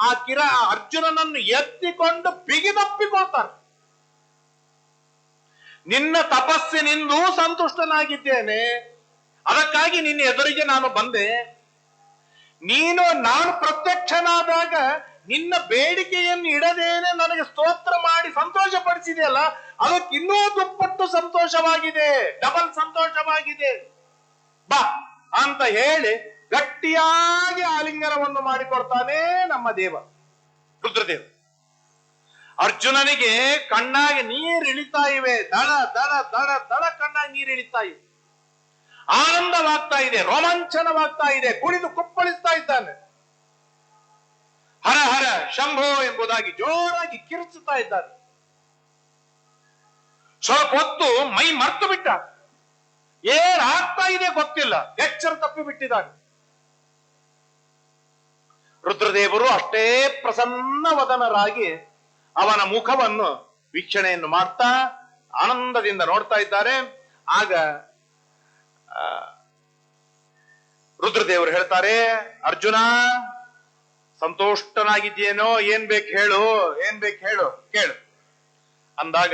ಆ ಅರ್ಜುನನನ್ನು ಎತ್ತಿಕೊಂಡು ಬಿಗಿದಪ್ಪಿಕೊಳ್ತಾರೆ. ನಿನ್ನ ತಪಸ್ಸಿನಿಂದೂ ಸಂತುಷ್ಟನಾಗಿದ್ದೇನೆ, ಅದಕ್ಕಾಗಿ ನಿನ್ನ ಎದುರಿಗೆ ನಾನು ಬಂದೆ. ನಾನು ಪ್ರತ್ಯಕ್ಷನಾದಾಗ ನಿನ್ನ ಬೇಡಿಕೆಯನ್ನು ಇಡದೇನೆ ನನಗೆ ಸ್ತೋತ್ರ ಮಾಡಿ ಸಂತೋಷ ಪಡಿಸಿದೆಯಲ್ಲ, ಅದಕ್ಕಿನ್ನೂ ದುಪ್ಪಟ್ಟು ಸಂತೋಷವಾಗಿದೆ, ಡಬಲ್ ಸಂತೋಷವಾಗಿದೆ, ಬಾ ಅಂತ ಹೇಳಿ ಗಟ್ಟಿಯಾಗಿ ಆಲಿಂಗನವನ್ನು ಮಾಡಿಕೊಡ್ತಾನೆ ನಮ್ಮ ದೇವ ರುದ್ರದೇವ. ಅರ್ಜುನನಿಗೆ ಕಣ್ಣಾಗಿ ನೀರು ಇಳಿತಾ ಇವೆ, ದಳ ದಳ ದಳ ದಳ ಕಣ್ಣಾಗಿ ನೀರು ಇಳಿತಾ ಇವೆ, ಆನಂದವಾಗ್ತಾ ಇದೆ, ರೋಮಾಂಚನವಾಗ್ತಾ ಇದೆ, ಕುಣಿದು ಕುಪ್ಪಳಿಸ್ತಾ ಇದ್ದಾನೆ. ಹರ ಹರ ಶಂಭೋ ಎಂಬುದಾಗಿ ಜೋರಾಗಿ ಕಿರುಚುತ್ತಾ ಇದ್ದಾನೆ. ಸ್ವಲ್ಪ ಹೊತ್ತು ಮೈ ಮರ್ತು ಬಿಟ್ಟ, ಏನಾಗ್ತಾ ಇದೆ ಗೊತ್ತಿಲ್ಲ, ಎಚ್ಚರ ತಪ್ಪಿ ಬಿಟ್ಟಿದ್ದಾನೆ. ರುದ್ರದೇವರು ಅಷ್ಟೇ ಪ್ರಸನ್ನ ವದನರಾಗಿ ಅವನ ಮುಖವನ್ನು ವೀಕ್ಷಣೆಯನ್ನು ಮಾಡ್ತಾ ಆನಂದದಿಂದ ನೋಡ್ತಾ ಇದ್ದಾರೆ. ಆಗ ರುದ್ರದೇವರು ಹೇಳ್ತಾರೆ, ಅರ್ಜುನ ಸಂತೋಷ್ಟನಾಗಿದ್ದೇನೋ, ಏನ್ ಬೇಕು ಹೇಳು ಕೇಳು ಅಂದಾಗ,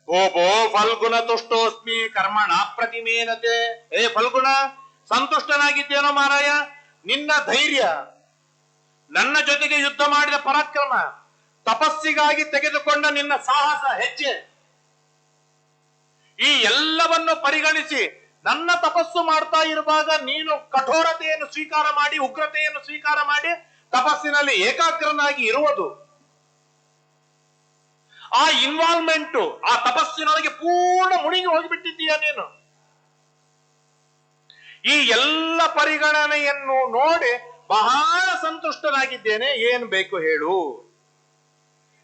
ಭೋ ಫಲ್ಗುಣ ತುಷ್ಟೋಸ್ಮಿ ಕರ್ಮಣ ಪ್ರತಿಮೇನತೆ. ಏ ಫಲ್ಗುಣ, ಸಂತುಷ್ಟನಾಗಿದ್ದೇನೋ ಮಾರಾಯ, ನಿನ್ನ ಧೈರ್ಯ, ನನ್ನ ಜೊತೆಗೆ ಯುದ್ಧ ಮಾಡಿದ ಪರಾಕ್ರಮ, ತಪಸ್ಸಿಗಾಗಿ ತೆಗೆದುಕೊಂಡ ನಿನ್ನ ಸಾಹಸ ಹೆಜ್ಜೆ, ಈ ಎಲ್ಲವನ್ನು ತಪಸ್ಸನ್ನು ಪರಿಗಣಿಸಿ ನನ್ನ ತಪಸ್ಸು ಮಾಡ್ತಾ ಇರುವಾಗ ನೀನು ಕಠೋರತೆಯನ್ನು ಸ್ವೀಕಾರ ಮಾಡಿ, ಉಗ್ರತೆಯನ್ನು ಸ್ವೀಕಾರ ಮಾಡಿ ತಪಸ್ಸಿನಲ್ಲಿ ಏಕಾಗ್ರನಾಗಿ ಇರುವುದು, ಆ ಇನ್ವಾಲ್ವ್ಮೆಂಟ್, ಆ ತಪಸ್ಸಿನೊಳಗೆ ಪೂರ್ಣ ಮುಳುಗಿ ಹೋಗಿಬಿಟ್ಟಿದ್ದೀಯ ನೀನು. ಈ ಎಲ್ಲ ಪರಿಗಣನೆಯನ್ನು ನೋಡಿ ಬಹಳ ಸಂತುಷ್ಟನಾಗಿದ್ದೇನೆ. ಏನ್ ಬೇಕು ಹೇಳು,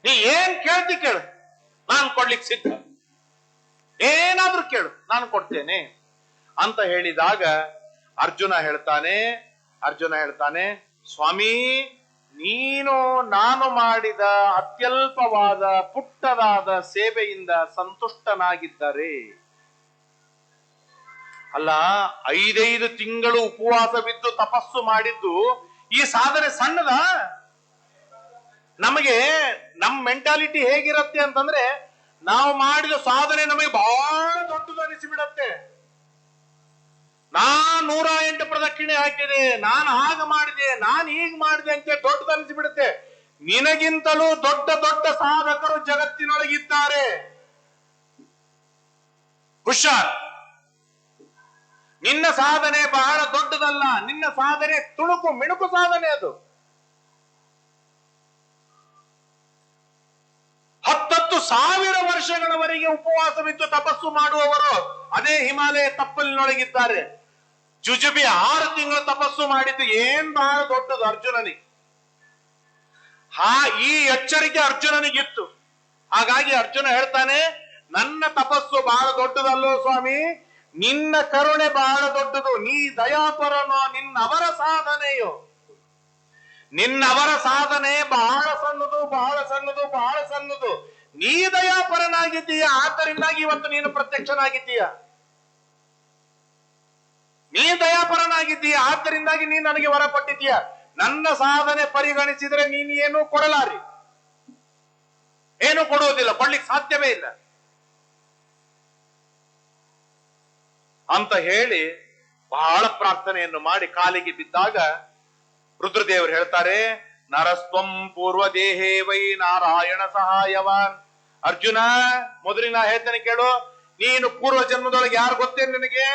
ನೀ ಏನ್ ಕೇಳ್ತಿ ಕೇಳು, ನಾನು ಕೊಡ್ಲಿಕ್ಕೆ ಸಿದ್ಧ. ಏನಾದ್ರೂ ಕೇಳು, ನಾನು ಕೊಡ್ತೇನೆ ಅಂತ ಹೇಳಿದಾಗ ಅರ್ಜುನ ಹೇಳ್ತಾನೆ, ಸ್ವಾಮಿ, ನೀನು ನಾನು ಮಾಡಿದ ಅತ್ಯಲ್ಪವಾದ ಪುಟ್ಟದಾದ ಸೇವೆಯಿಂದ ಸಂತುಷ್ಟನಾಗಿದ್ದರೆ, ಅಲ್ಲ 5 ತಿಂಗಳು ಉಪವಾಸ ಬಿದ್ದು ತಪಸ್ಸು ಮಾಡಿದ್ದು ಈ ಸಾಧನೆ ಸಣ್ಣದ? ನಮಗೆ ನಮ್ಮ ಮೆಂಟಾಲಿಟಿ ಹೇಗಿರುತ್ತೆ ಅಂತಂದ್ರೆ, ನಾವು ಮಾಡಿದ ಸಾಧನೆ ನಮಗೆ ಬಹಳ ದೊಡ್ಡದು ಅನಿಸಿಬಿಡತ್ತೆ. ನಾನ್ 108 ಪ್ರದಕ್ಷಿಣೆ ಹಾಕಿದೆ, ನಾನು ಹಾಗೆ ಮಾಡಿದೆ, ನಾನು ಹೀಗೆ ಮಾಡಿದೆ ಅಂತ ದೊಡ್ಡದು ಅನಿಸಿಬಿಡುತ್ತೆ. ನಿನಗಿಂತಲೂ ದೊಡ್ಡ ದೊಡ್ಡ ಸಾಧಕರು ಜಗತ್ತಿನೊಳಗಿದ್ದಾರೆ. ಹುಷಾರ್, ನಿನ್ನ ಸಾಧನೆ ಬಹಳ ದೊಡ್ಡದಲ್ಲ, ನಿನ್ನ ಸಾಧನೆ ತುಣುಕು ಮಿಣುಕು ಸಾಧನೆ. ಅದು 10,000 ವರ್ಷಗಳವರೆಗೆ ಉಪವಾಸವಿದ್ದು ತಪಸ್ಸು ಮಾಡುವವರು ಅದೇ ಹಿಮಾಲಯ ತಪ್ಪಲಿನೊಳಗಿದ್ದಾರೆ. ಜುಜುಬಿ 6 ತಿಂಗಳು ತಪಸ್ಸು ಮಾಡಿದ್ದು ಏನ್ ಬಹಳ ದೊಡ್ಡದು ಅರ್ಜುನನಿಗೆ. ಈ ಎಚ್ಚರಿಕೆ ಅರ್ಜುನನಿಗಿತ್ತು. ಹಾಗಾಗಿ ಅರ್ಜುನ ಹೇಳ್ತಾನೆ, ನನ್ನ ತಪಸ್ಸು ಬಹಳ ದೊಡ್ಡದಲ್ಲೋ ಸ್ವಾಮಿ, ನಿನ್ನ ಕರುಣೆ ಬಹಳ ದೊಡ್ಡದು. ನೀ ದಯಾಪರನೋ, ನಿನ್ನವರ ಸಾಧನೆಯೋ, ನಿನ್ನವರ ಸಾಧನೆ ಬಹಳ ಸಣ್ಣದು, ಬಹಳ ಸಣ್ಣದು, ಬಹಳ ಸಣ್ಣದು. ನೀ ದಯಾಪರನಾಗಿದ್ದೀಯ, ಆದ್ದರಿಂದಾಗಿ ಇವತ್ತು ನೀನು ಪ್ರತ್ಯಕ್ಷನಾಗಿದ್ದೀಯ. ನೀ ದಯಾಪರನಾಗಿದ್ದೀಯ, ಆದ್ದರಿಂದಾಗಿ ನೀನು ನನಗೆ ವರ ಕೊಟ್ಟಿದ್ದೀಯ. ನನ್ನ ಸಾಧನೆ ಪರಿಗಣಿಸಿದ್ರೆ ನೀನು ಏನೂ ಕೊಡಲಾರಿ, ಏನೂ ಕೊಡುವುದಿಲ್ಲ, ಕೊಡ್ಲಿಕ್ಕೆ ಸಾಧ್ಯವೇ ಇಲ್ಲ ಅಂತ ಹೇಳಿ ಬಹಳ ಪ್ರಾರ್ಥನೆಯನ್ನು ಮಾಡಿ ಕಾಲಿಗೆ ಬಿದ್ದಾಗ ರುದ್ರದೇವರು ಹೇಳ್ತಾರೆ, ನರಸ್ತ್ವಂ ಪೂರ್ವ ದೇಹೇ ವೈ ನಾರಾಯಣ ಸಹಾಯವಾನ್. ಅರ್ಜುನ, ಮೊದಲಿನ ಹೇಳ್ತಾನೆ ಕೇಳು, ನೀನು ಪೂರ್ವ ಜನ್ಮದೊಳಗೆ ಯಾರು ಗೊತ್ತೇನು ನಿನಗೆ?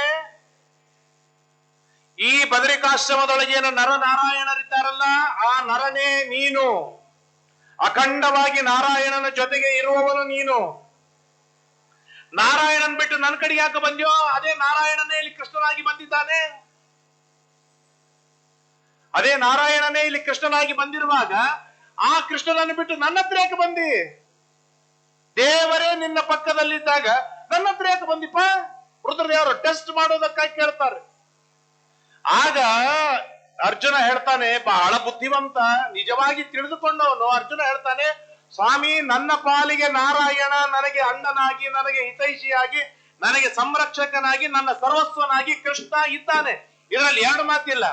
ಈ ಬದರಿಕಾಶ್ರಮದೊಳಗೆ ಏನು ನರನಾರಾಯಣರಿದ್ದಾರಲ್ಲ, ಆ ನರನೇ ನೀನು. ಅಖಂಡವಾಗಿ ನಾರಾಯಣನ ಜೊತೆಗೆ ಇರುವವನು ನೀನು. ನಾರಾಯಣನ್ ಬಿಟ್ಟು ನನ್ನ ಕಡೆ ಯಾಕೆ ಬಂದ್ಯೋ? ಅದೇ ನಾರಾಯಣನೇ ಇಲ್ಲಿ ಕೃಷ್ಣನಾಗಿ ಬಂದಿದ್ದಾನೆ. ಅದೇ ನಾರಾಯಣನೇ ಇಲ್ಲಿ ಕೃಷ್ಣನಾಗಿ ಬಂದಿರುವಾಗ ಆ ಕೃಷ್ಣನನ್ನು ಬಿಟ್ಟು ನನ್ನ ಹತ್ರ ಯಾಕೆ ಬಂದಿ? ದೇವರೇ ನಿನ್ನ ಪಕ್ಕದಲ್ಲಿದ್ದಾಗ ನನ್ನ ಹತ್ರ ಯಾಕೆ ಬಂದಿಪ್ಪ? ರುದ್ರದೇವರು ಟೆಸ್ಟ್ ಮಾಡೋದಕ್ಕಾಗಿ ಕೇಳ್ತಾರೆ. ಆಗ ಅರ್ಜುನ ಹೇಳ್ತಾನೆ, ಬಹಳ ಬುದ್ಧಿವಂತ, ನಿಜವಾಗಿ ತಿಳಿದುಕೊಂಡವನು. ಅರ್ಜುನ ಹೇಳ್ತಾನೆ, ಸ್ವಾಮಿ, ನನ್ನ ಪಾಲಿಗೆ ನಾರಾಯಣ ನನಗೆ ಅಣ್ಣನಾಗಿ, ನನಗೆ ಹಿತೈಷಿಯಾಗಿ, ನನಗೆ ಸಂರಕ್ಷಕನಾಗಿ, ನನ್ನ ಸರ್ವಸ್ವನಾಗಿ ಕೃಷ್ಣ ಇದ್ದಾನೆ. ಇದರಲ್ಲಿ 2 ಮಾತಿಲ್ಲ.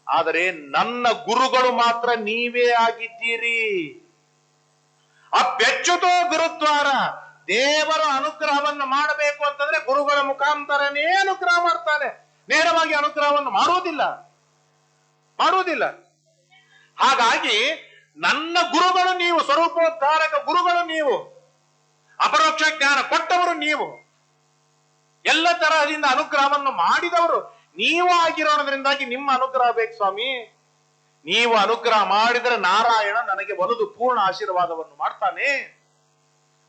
ಆದರೆ ನನ್ನ ಗುರುಗಳು ಮಾತ್ರ ನೀವೇ ಆಗಿದ್ದೀರಿ. ಅಪ್ಯಚ್ಯುತೋ ಗುರುದ್ವಾರ. ದೇವರ ಅನುಗ್ರಹವನ್ನು ಮಾಡಬೇಕು ಅಂತಂದ್ರೆ ಗುರುಗಳ ಮುಖಾಂತರನೇ ಅನುಗ್ರಹ ಮಾಡ್ತಾನೆ, ನೇರವಾಗಿ ಅನುಗ್ರಹವನ್ನು ಮಾಡುವುದಿಲ್ಲ. ಹಾಗಾಗಿ ನನ್ನ ಗುರುಗಳು ನೀವು, ಸ್ವರೂಪೋದ್ಧಾರಕ ಗುರುಗಳು ನೀವು, ಅಪರೋಕ್ಷ ಜ್ಞಾನ ಕೊಟ್ಟವರು ನೀವು, ಎಲ್ಲ ತರಹದಿಂದ ಅನುಗ್ರಹವನ್ನು ಮಾಡಿದವರು ನೀವು ಆಗಿರೋದ್ರಿಂದಾಗಿ ನಿಮ್ಮ ಅನುಗ್ರಹ ಬೇಕು ಸ್ವಾಮಿ. ನೀವು ಅನುಗ್ರಹ ಮಾಡಿದರೆ ನಾರಾಯಣ ನನಗೆ ಒಲಿದು ಪೂರ್ಣ ಆಶೀರ್ವಾದವನ್ನು ಮಾಡ್ತಾನೆ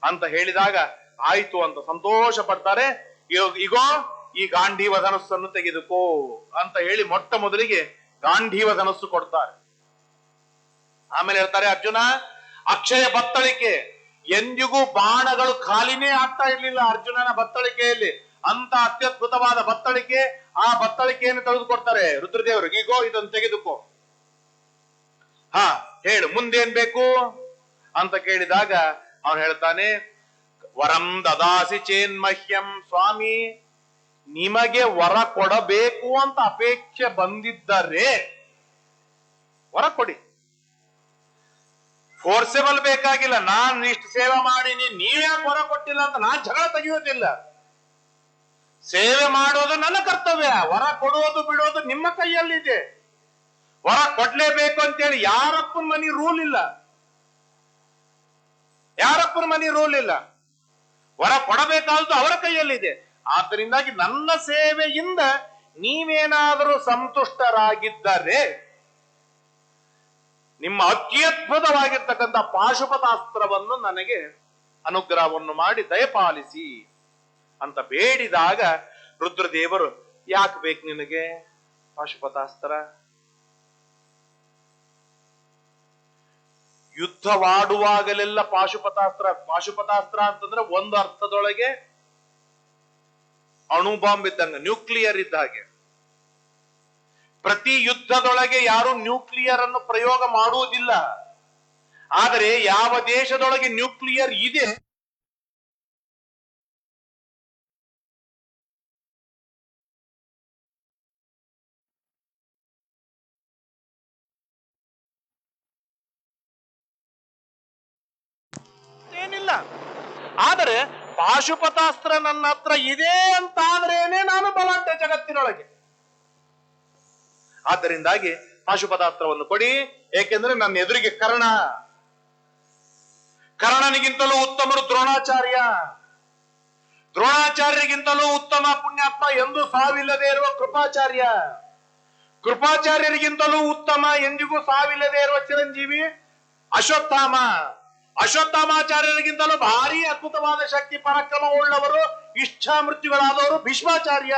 ಅಂತ ಹೇಳಿದಾಗ ಆಯ್ತು ಅಂತ ಸಂತೋಷ ಪಡ್ತಾರೆ. ಈಗೋ ಈ ಗಾಂಧೀವ ಧನಸ್ಸನ್ನು ತೆಗೆದುಕೋ ಅಂತ ಹೇಳಿ ಮೊಟ್ಟ ಮೊದಲಿಗೆ ಗಾಂಧೀವ ಧನಸ್ಸು ಕೊಡ್ತಾರೆ. ಆಮೇಲೆ ಹೇಳ್ತಾರೆ, ಅರ್ಜುನ, ಅಕ್ಷಯ ಬತ್ತಳಿಕೆ. ಎಂದಿಗೂ ಬಾಣಗಳು ಖಾಲಿನೇ ಆಗ್ತಾ ಇರ್ಲಿಲ್ಲ ಅರ್ಜುನನ ಬತ್ತಳಿಕೆಯಲ್ಲಿ. ಅಂತ ಅತ್ಯದ್ಭುತವಾದ ಬತ್ತಳಿಕೆ. ಆ ಬತ್ತಳಿಕೆಯನ್ನು ತೆಗೆದುಕೊಡ್ತಾರೆ ರುದ್ರದೇವರಿಗೆ. ಈಗೋ ಇದನ್ನು ತೆಗೆದುಕೋ, ಹೇಳು ಮುಂದೇನ್ ಬೇಕು ಅಂತ ಕೇಳಿದಾಗ ಅವನು ಹೇಳ್ತಾನೆ, ವರಂ ದದಾಸಿ ಚೇನ್ಮಹ್ಯಂ. ಸ್ವಾಮಿ, ನಿಮಗೆ ವರ ಕೊಡಬೇಕು ಅಂತ ಅಪೇಕ್ಷೆ ಬಂದಿದ್ದರೆ ವರ ಕೊಡಿ. ಫೋರ್ಸೆಬಲ್ ಬೇಕಾಗಿಲ್ಲ. ನಾನ್ ಇಷ್ಟು ಸೇವೆ ಮಾಡೀನಿ, ನೀವ್ಯಾಕೆ ವರ ಕೊಟ್ಟಿಲ್ಲ ಅಂತ ನಾನ್ ಜಗಳ ತೆಗೆಯೋದಿಲ್ಲ. ಸೇವೆ ಮಾಡೋದು ನನ್ನ ಕರ್ತವ್ಯ, ವರ ಕೊಡುವುದು ಬಿಡೋದು ನಿಮ್ಮ ಕೈಯಲ್ಲಿದೆ. ವರ ಕೊಡ್ಲೇಬೇಕು ಅಂತೇಳಿ ಯಾರಪ್ಪನ ಮನಿ ರೂಲ್ ಇಲ್ಲ, ಯಾರಪ್ಪನ ಮನಿ ರೂಲ್ ಇಲ್ಲ. ವರ ಕೊಡಬೇಕಾದ್ದು ಅವರ ಕೈಯಲ್ಲಿದೆ. ಆದ್ದರಿಂದಾಗಿ ನನ್ನ ಸೇವೆಯಿಂದ ನೀವೇನಾದರೂ ಸಂತುಷ್ಟರಾಗಿದ್ದರೆ ನಿಮ್ಮ ಅತ್ಯದ್ಭುತವಾಗಿರ್ತಕ್ಕಂಥ ಪಾಶುಪತಾಸ್ತ್ರವನ್ನು ನನಗೆ ಅನುಗ್ರಹವನ್ನು ಮಾಡಿ ದಯಪಾಲಿಸಿ ಅಂತ ಬೇಡಿದಾಗ ರುದ್ರದೇವರು, ಯಾಕೆ ಬೇಕು ನಿನಗೆ ಪಾಶುಪತಾಸ್ತ್ರ? ಯುದ್ಧವಾಡುವಾಗಲೆಲ್ಲ ಪಾಶುಪತಾಸ್ತ್ರ ಅಂತಂದ್ರೆ ಒಂದು ಅರ್ಥದೊಳಗೆ ಅಣು ಬಾಂಬ್ ಇದ್ದಂಗೆ, ನ್ಯೂಕ್ಲಿಯರ್ ಇದ್ದ ಹಾಗೆ. ಪ್ರತಿ ಯುದ್ಧದೊಳಗೆ ಯಾರು ನ್ಯೂಕ್ಲಿಯರ್ ಅನ್ನು ಪ್ರಯೋಗ ಮಾಡುವುದಿಲ್ಲ. ಆದರೆ ಯಾವ ದೇಶದೊಳಗೆ ನ್ಯೂಕ್ಲಿಯರ್ ಇದೆ ಏನಿಲ್ಲ. ಆದರೆ ಪಾಶುಪತಾಸ್ತ್ರ ನನ್ನ ಹತ್ರ ಇದೆ ಅಂತ ಆದ್ರೇನೆ ನಾನು ಬಲಾಢ್ಯ ಜಗತ್ತಿನೊಳಗೆ. ಆದ್ದರಿಂದಾಗಿ ಪಾಶುಪತಾಸ್ತ್ರವನ್ನು ಕೊಡಿ. ಏಕೆಂದ್ರೆ ನನ್ನ ಎದುರಿಗೆ ಕರ್ಣನಿಗಿಂತಲೂ ಉತ್ತಮರು ದ್ರೋಣಾಚಾರ್ಯ, ದ್ರೋಣಾಚಾರ್ಯರಿಗಿಂತಲೂ ಉತ್ತಮ ಪುಣ್ಯಾತ್ಮ ಎಂದು ಸಾವಿಲ್ಲದೆ ಇರುವ ಕೃಪಾಚಾರ್ಯರಿಗಿಂತಲೂ ಉತ್ತಮ ಎಂದಿಗೂ ಸಾವಿಲ್ಲದೆ ಇರುವ ಚಿರಂಜೀವಿ ಅಶ್ವತ್ಥಾಮಾಚಾರ್ಯರಿಗಿಂತಲೂ ಭಾರಿ ಅದ್ಭುತವಾದ ಶಕ್ತಿ ಪರಾಕ್ರಮ ಉಳ್ಳವರು ಇಚ್ಛಾ ಮೃತ್ಯುಗಳಾದವರು ಭೀಷ್ಮಾಚಾರ್ಯ.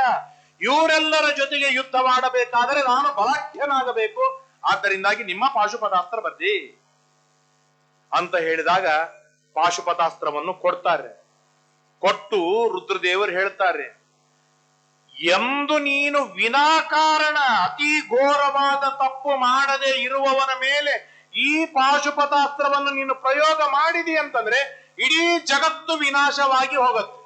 ಇವರೆಲ್ಲರ ಜೊತೆಗೆ ಯುದ್ಧವಾಡಬೇಕಾದರೆ ನಾನು ಬಲಾಢ್ಯನಾಗಬೇಕು. ಆದ್ದರಿಂದಾಗಿ ನಿಮ್ಮ ಪಾಶುಪತಾಸ್ತ್ರ ಬನ್ನಿ ಅಂತ ಹೇಳಿದಾಗ ಪಾಶುಪತಾಸ್ತ್ರವನ್ನು ಕೊಡ್ತಾರೆ. ಕೊಟ್ಟು ರುದ್ರದೇವರು ಹೇಳ್ತಾರೆ, ಎಂದು ನೀನು ವಿನಾಕಾರಣ ಅತಿ ಘೋರವಾದ ತಪ್ಪು ಮಾಡದೆ ಇರುವವನ ಮೇಲೆ ಈ ಪಾಶುಪತಾಸ್ತ್ರವನ್ನು ನೀನು ಪ್ರಯೋಗ ಮಾಡಿದಿ ಅಂತಂದ್ರೆ ಇಡೀ ಜಗತ್ತು ವಿನಾಶವಾಗಿ ಹೋಗುತ್ತೆ.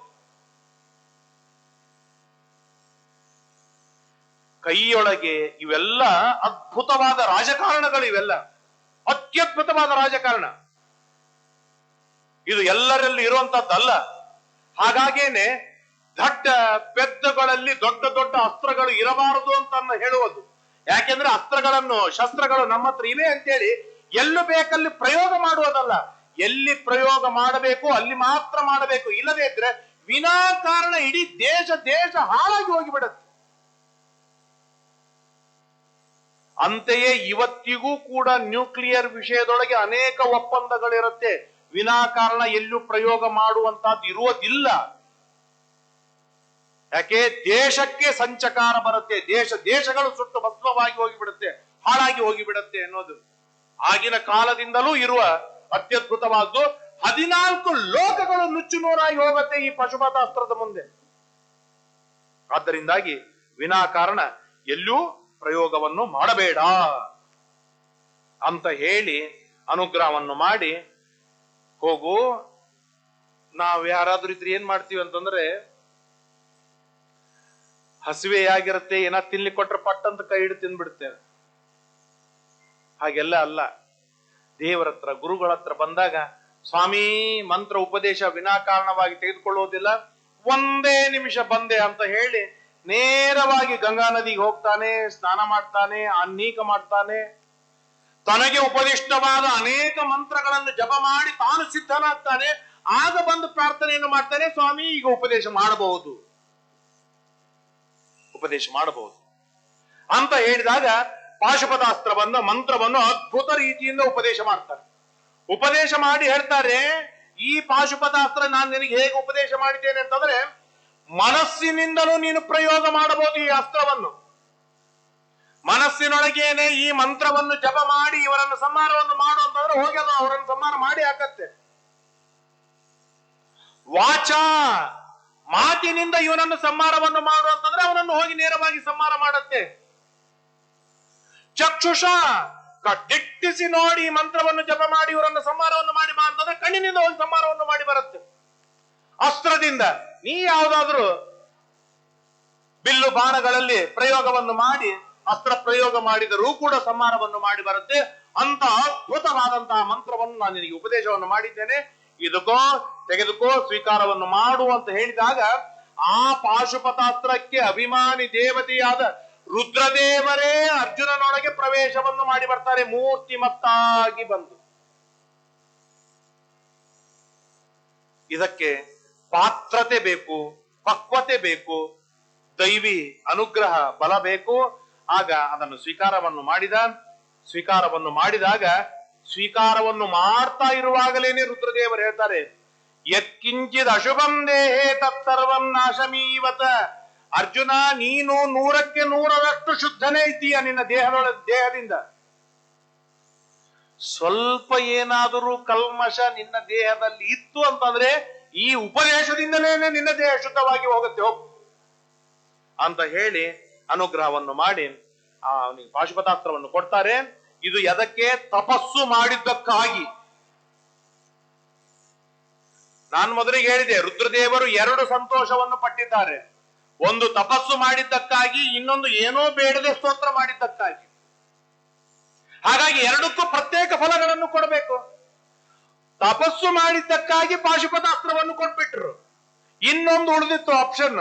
ಕೈಯೊಳಗೆ ಇವೆಲ್ಲ ಅದ್ಭುತವಾದ ರಾಜಕಾರಣಗಳು, ಇವೆಲ್ಲ ಅತ್ಯದ್ಭುತವಾದ ರಾಜಕಾರಣ. ಇದು ಎಲ್ಲರಲ್ಲಿ ಇರುವಂತದ್ದಲ್ಲ. ಹಾಗಾಗೇನೆ ದೊಡ್ಡ ಪೆದ್ದಗಳಲ್ಲಿ ದೊಡ್ಡ ದೊಡ್ಡ ಅಸ್ತ್ರಗಳು ಇರಬಾರದು ಅಂತ ಹೇಳುವುದು. ಯಾಕೆಂದ್ರೆ ಶಸ್ತ್ರಗಳು ನಮ್ಮ ಹತ್ರ ಇವೆ ಅಂತೇಳಿ ಎಲ್ಲೂ ಬೇಕಲ್ಲಿ ಪ್ರಯೋಗ ಮಾಡುವುದಲ್ಲ. ಎಲ್ಲಿ ಪ್ರಯೋಗ ಮಾಡಬೇಕು ಅಲ್ಲಿ ಮಾತ್ರ ಮಾಡಬೇಕು. ಇಲ್ಲದೇ ಇದ್ರೆ ವಿನಾಕಾರಣ ಇಡೀ ದೇಶ ಹಾಳಾಗಿ ಹೋಗಿಬಿಡುತ್ತೆ. ಅಂತೆಯೇ ಇವತ್ತಿಗೂ ಕೂಡ ನ್ಯೂಕ್ಲಿಯರ್ ವಿಷಯದೊಳಗೆ ಅನೇಕ ಒಪ್ಪಂದಗಳಿರುತ್ತೆ. ವಿನಾಕಾರಣ ಎಲ್ಲೂ ಪ್ರಯೋಗ ಮಾಡುವಂತಹದ್ದು ಇರುವುದಿಲ್ಲ. ಯಾಕೆ? ದೇಶಕ್ಕೆ ಸಂಚಕಾರ ಬರುತ್ತೆ, ದೇಶಗಳು ಸುಟ್ಟು ಭಸ್ಮವಾಗಿ ಹೋಗಿಬಿಡುತ್ತೆ, ಹಾಳಾಗಿ ಹೋಗಿಬಿಡುತ್ತೆ ಅನ್ನೋದು ಆಗಿನ ಕಾಲದಿಂದಲೂ ಇರುವ ಅತ್ಯದ್ಭುತವಾದ್ದು. 14 ಲೋಕಗಳು ನುಚ್ಚು ನೂರಾಗಿ ಹೋಗುತ್ತೆ ಈ ಪಾಶುಪತಾಸ್ತ್ರದ ಮುಂದೆ. ಆದ್ದರಿಂದಾಗಿ ವಿನಾಕಾರಣ ಎಲ್ಲೂ ಪ್ರಯೋಗವನ್ನು ಮಾಡಬೇಡ ಅಂತ ಹೇಳಿ ಅನುಗ್ರಹವನ್ನು ಮಾಡಿ, ಹೋಗು. ನಾವ್ ಯಾರಾದ್ರೂ ಇದ್ರೆ ಏನ್ ಮಾಡ್ತೀವಿ ಅಂತಂದ್ರೆ, ಹಸಿವೆಯಾಗಿರುತ್ತೆ, ಏನ ತಿನ್ಲಿಕ್ಕೆ ಕೊಟ್ರೆ ಪಟ್ಟಂತ ಕೈ ಹಿಡಿದು ತಿಂದ್ಬಿಡ್ತೇವೆ. ಹಾಗೆಲ್ಲ ಅಲ್ಲ. ದೇವರ ಹತ್ರ ಗುರುಗಳ ಹತ್ರ ಬಂದಾಗ ಸ್ವಾಮಿ ಮಂತ್ರ ಉಪದೇಶ ವಿನಾಕಾರಣವಾಗಿ ತೆಗೆದುಕೊಳ್ಳುವುದಿಲ್ಲ, ಒಂದೇ ನಿಮಿಷ ಬಂದೆ ಅಂತ ಹೇಳಿ ನೇರವಾಗಿ ಗಂಗಾ ನದಿಗೆ ಹೋಗ್ತಾನೆ, ಸ್ನಾನ ಮಾಡ್ತಾನೆ, ಅನ್ನೀಕ ಮಾಡ್ತಾನೆ, ತನಗೆ ಉಪದಿಷ್ಟವಾದ ಅನೇಕ ಮಂತ್ರಗಳನ್ನು ಜಪ ಮಾಡಿ ತಾನು ಸಿದ್ಧನಾಗ್ತಾನೆ. ಆಗ ಬಂದು ಪ್ರಾರ್ಥನೆಯನ್ನು ಮಾಡ್ತಾನೆ, ಸ್ವಾಮಿ ಈಗ ಉಪದೇಶ ಮಾಡಬಹುದು ಅಂತ ಹೇಳಿದಾಗ ಪಾಶುಪತಾಸ್ತ್ರವನ್ನು ಮಂತ್ರವನ್ನು ಅದ್ಭುತ ರೀತಿಯಿಂದ ಉಪದೇಶ ಮಾಡ್ತಾರೆ. ಉಪದೇಶ ಮಾಡಿ ಹೇಳ್ತಾರೆ, ಈ ಪಾಶುಪತಾಸ್ತ್ರ ನಾನು ನಿನಗೆ ಹೇಗೆ ಉಪದೇಶ ಮಾಡಿದ್ದೇನೆ ಅಂತಂದ್ರೆ, ಮನಸ್ಸಿನಿಂದಲೂ ನೀನು ಪ್ರಯೋಗ ಮಾಡಬಹುದು ಈ ಅಸ್ತ್ರವನ್ನು. ಮನಸ್ಸಿನೊಳಗೇನೆ ಈ ಮಂತ್ರವನ್ನು ಜಪ ಮಾಡಿ ಇವರನ್ನು ಸಂಹಾರವನ್ನು ಮಾಡು ಅಂತಂದ್ರೆ ಹೋಗಿ ಅದು ಅವರನ್ನು ಸಂಹಾರ ಮಾಡಿ ಹಾಕತ್ತೆ. ವಾಚ, ಮಾತಿನಿಂದ ಇವನನ್ನು ಸಂಹಾರವನ್ನು ಮಾಡು ಅಂತಂದ್ರೆ ಅವನನ್ನು ಹೋಗಿ ನೇರವಾಗಿ ಸಂಹಾರ ಮಾಡತ್ತೆ. ಚಕ್ಷುಷ, ದಿಟ್ಟಿಸಿ ನೋಡಿ ಮಂತ್ರವನ್ನು ಜಪ ಮಾಡಿ ಇವರನ್ನು ಸಂಹಾರವನ್ನು ಮಾಡಿ ಬಾ ಅಂತಂದ್ರೆ ಕಣ್ಣಿನಿಂದ ಹೋಗಿ ಸಂಹಾರವನ್ನು ಮಾಡಿ ಬರುತ್ತೆ. ಅಸ್ತ್ರದಿಂದ ನೀ ಯಾವುದಾದ್ರೂ ಬಿಲ್ಲು ಬಾಣಗಳಲ್ಲಿ ಪ್ರಯೋಗವನ್ನು ಮಾಡಿ ಅಸ್ತ್ರ ಪ್ರಯೋಗ ಮಾಡಿದರೂ ಕೂಡ ಸಂಹಾರವನ್ನು ಮಾಡಿ ಬರುತ್ತೆ. ಅಂತ ಅದ್ಭುತವಾದಂತಹ ಮಂತ್ರವನ್ನು ನಾನು ನಿನಗೆ ಉಪದೇಶವನ್ನು ಮಾಡಿದ್ದೇನೆ, ಇದಕ್ಕೋ ತೆಗೆದುಕೋ, ಸ್ವೀಕಾರವನ್ನು ಮಾಡು ಅಂತ ಹೇಳಿದಾಗ ಆ ಪಾಶುಪತಾಸ್ತ್ರಕ್ಕೆ ಅಭಿಮಾನಿ ದೇವತೆಯಾದ ರುದ್ರದೇವರೇ ಅರ್ಜುನನೊಳಗೆ ಪ್ರವೇಶವನ್ನು ಮಾಡಿ ಬರ್ತಾರೆ, ಮೂರ್ತಿಮತ್ತಾಗಿ ಬಂದು. ಇದಕ್ಕೆ ಪಾತ್ರತೆ ಬೇಕು, ಪಕ್ವತೆ ಬೇಕು, ದೈವಿ ಅನುಗ್ರಹ ಬಲ ಬೇಕು. ಆಗ ಅದನ್ನು ಸ್ವೀಕಾರವನ್ನು ಮಾಡಿದಾಗ ಸ್ವೀಕಾರವನ್ನು ಮಾಡ್ತಾ ಇರುವಾಗಲೇನೆ ರುದ್ರದೇವರು ಹೇಳ್ತಾರೆ, ಯತ್ಕಿಂಚಿದ್ ಅಶುಭಂ ದೇಹೇ ತತ್ಸರ್ವಂ ನಾಶಮೀವತ. ಅರ್ಜುನ, ನೀನು 100% ಶುದ್ಧನೇ ಇದ್ದೀಯ ನಿನ್ನ ದೇಹದಿಂದ. ಸ್ವಲ್ಪ ಏನಾದರೂ ಕಲ್ಮಶ ನಿನ್ನ ದೇಹದಲ್ಲಿ ಇತ್ತು ಅಂತಂದ್ರೆ ಈ ಉಪದೇಶದಿಂದಲೇ ನಿನ್ನ ದೇಹ ಶುದ್ಧವಾಗಿ ಹೋಗುತ್ತೆ, ಹೋಗು ಅಂತ ಹೇಳಿ ಅನುಗ್ರಹವನ್ನು ಮಾಡಿ ಅವನಿಗೆ ಪಾಶುಪತಾಸ್ತ್ರವನ್ನು ಕೊಡ್ತಾರೆ. ಇದು ಎದಕ್ಕೆ? ತಪಸ್ಸು ಮಾಡಿದ್ದಕ್ಕಾಗಿ. ನಾನು ಮೊದಲಿಗೆ ಹೇಳಿದೆ, ರುದ್ರದೇವರು 2 ಸಂತೋಷವನ್ನು ಪಟ್ಟಿದ್ದಾರೆ. ಒಂದು ತಪಸ್ಸು ಮಾಡಿದ್ದಕ್ಕಾಗಿ, ಇನ್ನೊಂದು ಏನೋ ಬೇಡದೆ ಸ್ತೋತ್ರ ಮಾಡಿದ್ದಕ್ಕಾಗಿ. ಹಾಗಾಗಿ 2ಕ್ಕೂ ಪ್ರತ್ಯೇಕ ಫಲಗಳನ್ನು ಕೊಡಬೇಕು. ತಪಸ್ಸು ಮಾಡಿದ್ದಕ್ಕಾಗಿ ಪಾಶುಪತಾಸ್ತ್ರವನ್ನು ಕೊಟ್ಬಿಟ್ರು. ಇನ್ನೊಂದು ಉಳಿದಿತ್ತು ಆಪ್ಷನ್,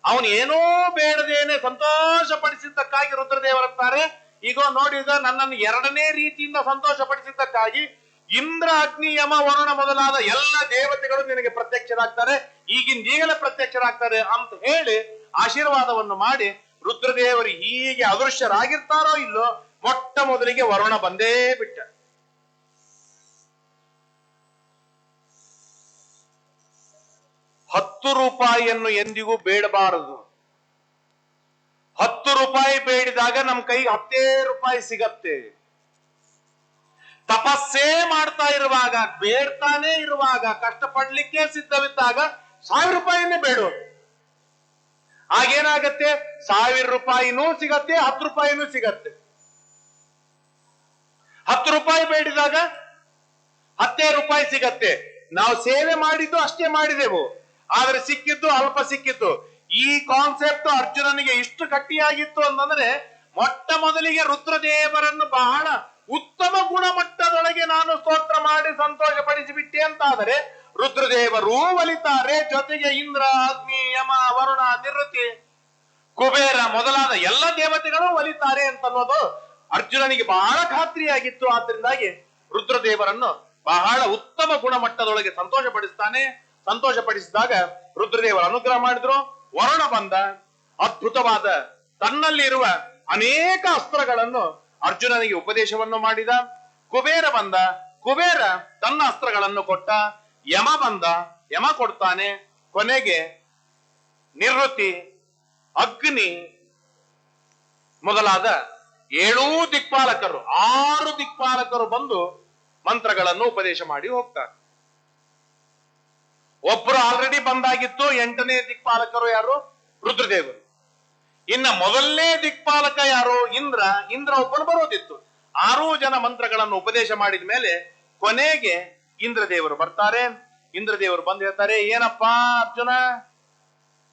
ಅವನು ಏನೋ ಬೇಡದೇನೆ ಸಂತೋಷ ಪಡಿಸಿದ್ದಕ್ಕಾಗಿ ರುದ್ರದೇವರಂತಾರೆ, ಈಗ ನೋಡಿ, ಈಗ ನನ್ನನ್ನು 2ನೇ ರೀತಿಯಿಂದ ಸಂತೋಷ ಪಡಿಸಿದ್ದಕ್ಕಾಗಿ ಇಂದ್ರ, ಅಗ್ನಿ, ಯಮ, ವರುಣ ಮೊದಲಾದ ಎಲ್ಲ ದೇವತೆಗಳು ನಿನಗೆ ಪ್ರತ್ಯಕ್ಷರಾಗ್ತಾರೆ, ಈಗಿಂದೀಗಲೇ ಪ್ರತ್ಯಕ್ಷರಾಗ್ತಾರೆ ಅಂತ ಹೇಳಿ ಆಶೀರ್ವಾದವನ್ನು ಮಾಡಿ ರುದ್ರದೇವರು ಹೀಗೆ ಅದೃಶ್ಯರಾಗಿರ್ತಾರೋ ಇಲ್ಲೋ ಮೊಟ್ಟ ಮೊದಲಿಗೆ ವರುಣ ಬಂದೇ ಬಿಟ್ಟ. ₹10 ಎಂದಿಗೂ ಬೇಡಬಾರದು. ₹10 ಬೇಡಿದಾಗ ನಮ್ ಕೈಗೆ ₹10 ಸಿಗತ್ತೆ. ತಪಸ್ಸೇ ಮಾಡ್ತಾ ಇರುವಾಗ, ಬೇಡ್ತಾನೆ ಇರುವಾಗ, ಕಷ್ಟಪಡ್ಲಿಕ್ಕೆ ಸಿದ್ಧವಿದ್ದಾಗ ₹1000 ಬೇಡು. ಆಗೇನಾಗತ್ತೆ? ₹1000 ಸಿಗತ್ತೆ, ₹10 ಸಿಗತ್ತೆ. ₹10 ಬೇಡಿದಾಗ ₹10 ಸಿಗತ್ತೆ. ನಾವು ಸೇವೆ ಮಾಡಿದ್ದು ಅಷ್ಟೇ ಮಾಡಿದೆವು, ಆದ್ರೆ ಸಿಕ್ಕಿದ್ದು ಅಲ್ಪ ಸಿಕ್ಕಿತ್ತು. ಈ ಕಾನ್ಸೆಪ್ಟ್ ಅರ್ಜುನನಿಗೆ ಇಷ್ಟು ಗಟ್ಟಿಯಾಗಿತ್ತು ಅಂತಂದ್ರೆ, ಮೊಟ್ಟ ಮೊದಲಿಗೆ ರುದ್ರದೇವರನ್ನು ಬಹಳ ಉತ್ತಮ ಗುಣಮಟ್ಟದೊಳಗೆ ನಾನು ಸ್ತೋತ್ರ ಮಾಡಿ ಸಂತೋಷ ಪಡಿಸಿಬಿಟ್ಟೆ ಅಂತಾದರೆ ರುದ್ರದೇವರು ಒಲಿತಾರೆ, ಜೊತೆಗೆ ಇಂದ್ರ, ಅಗ್ನಿ, ಯಮ, ವರುಣ, ನಿವೃತ್ತಿ, ಕುಬೇರ ಮೊದಲಾದ ಎಲ್ಲ ದೇವತೆಗಳು ಒಲಿತಾರೆ ಅಂತನ್ನೋದು ಅರ್ಜುನನಿಗೆ ಬಹಳ ಖಾತ್ರಿಯಾಗಿತ್ತು. ಆದ್ರಿಂದಾಗಿ ರುದ್ರದೇವರನ್ನು ಬಹಳ ಉತ್ತಮ ಗುಣಮಟ್ಟದೊಳಗೆ ಸಂತೋಷ ಪಡಿಸ್ತಾನೆ. ಸಂತೋಷ ಪಡಿಸಿದಾಗ ರುದ್ರದೇವರು ಅನುಗ್ರಹ ಮಾಡಿದ್ರು. ವರುಣ ಬಂದ, ಅದ್ಭುತವಾದ ತನ್ನಲ್ಲಿರುವ ಅನೇಕ ಅಸ್ತ್ರಗಳನ್ನು ಅರ್ಜುನನಿಗೆ ಉಪದೇಶವನ್ನು ಮಾಡಿದ. ಕುಬೇರ ಬಂದ, ಕುಬೇರ ತನ್ನ ಅಸ್ತ್ರಗಳನ್ನು ಕೊಟ್ಟ. ಯಮ ಬಂದ, ಯಮ ಕೊಡ್ತಾನೆ. ಕೊನೆಗೆ ನಿವೃತ್ತಿ, ಅಗ್ನಿ ಮೊದಲಾದ 7 ದಿಕ್ಪಾಲಕರು, 6 ದಿಕ್ಪಾಲಕರು ಬಂದು ಮಂತ್ರಗಳನ್ನು ಉಪದೇಶ ಮಾಡಿ ಹೋಗ್ತಾರೆ. ಒಬ್ಬರು ಆಲ್ರೆಡಿ ಬಂದಾಗಿತ್ತು. 8ನೇ ದಿಕ್ಪಾಲಕರು ಯಾರು? ರುದ್ರದೇವರು. ಇನ್ನ ಮೊದಲನೇ ದಿಕ್ಪಾಲಕ ಯಾರು? ಇಂದ್ರ. ಇಂದ್ರ ಒಬ್ಬನು ಬರೋದಿತ್ತು. 6 ಜನ ಮಂತ್ರಗಳನ್ನು ಉಪದೇಶ ಮಾಡಿದ ಮೇಲೆ ಕೊನೆಗೆ ಇಂದ್ರದೇವರು ಬರ್ತಾರೆ. ಇಂದ್ರದೇವರು ಬಂದು ಹೇಳ್ತಾರೆ, ಏನಪ್ಪಾ ಅರ್ಜುನ,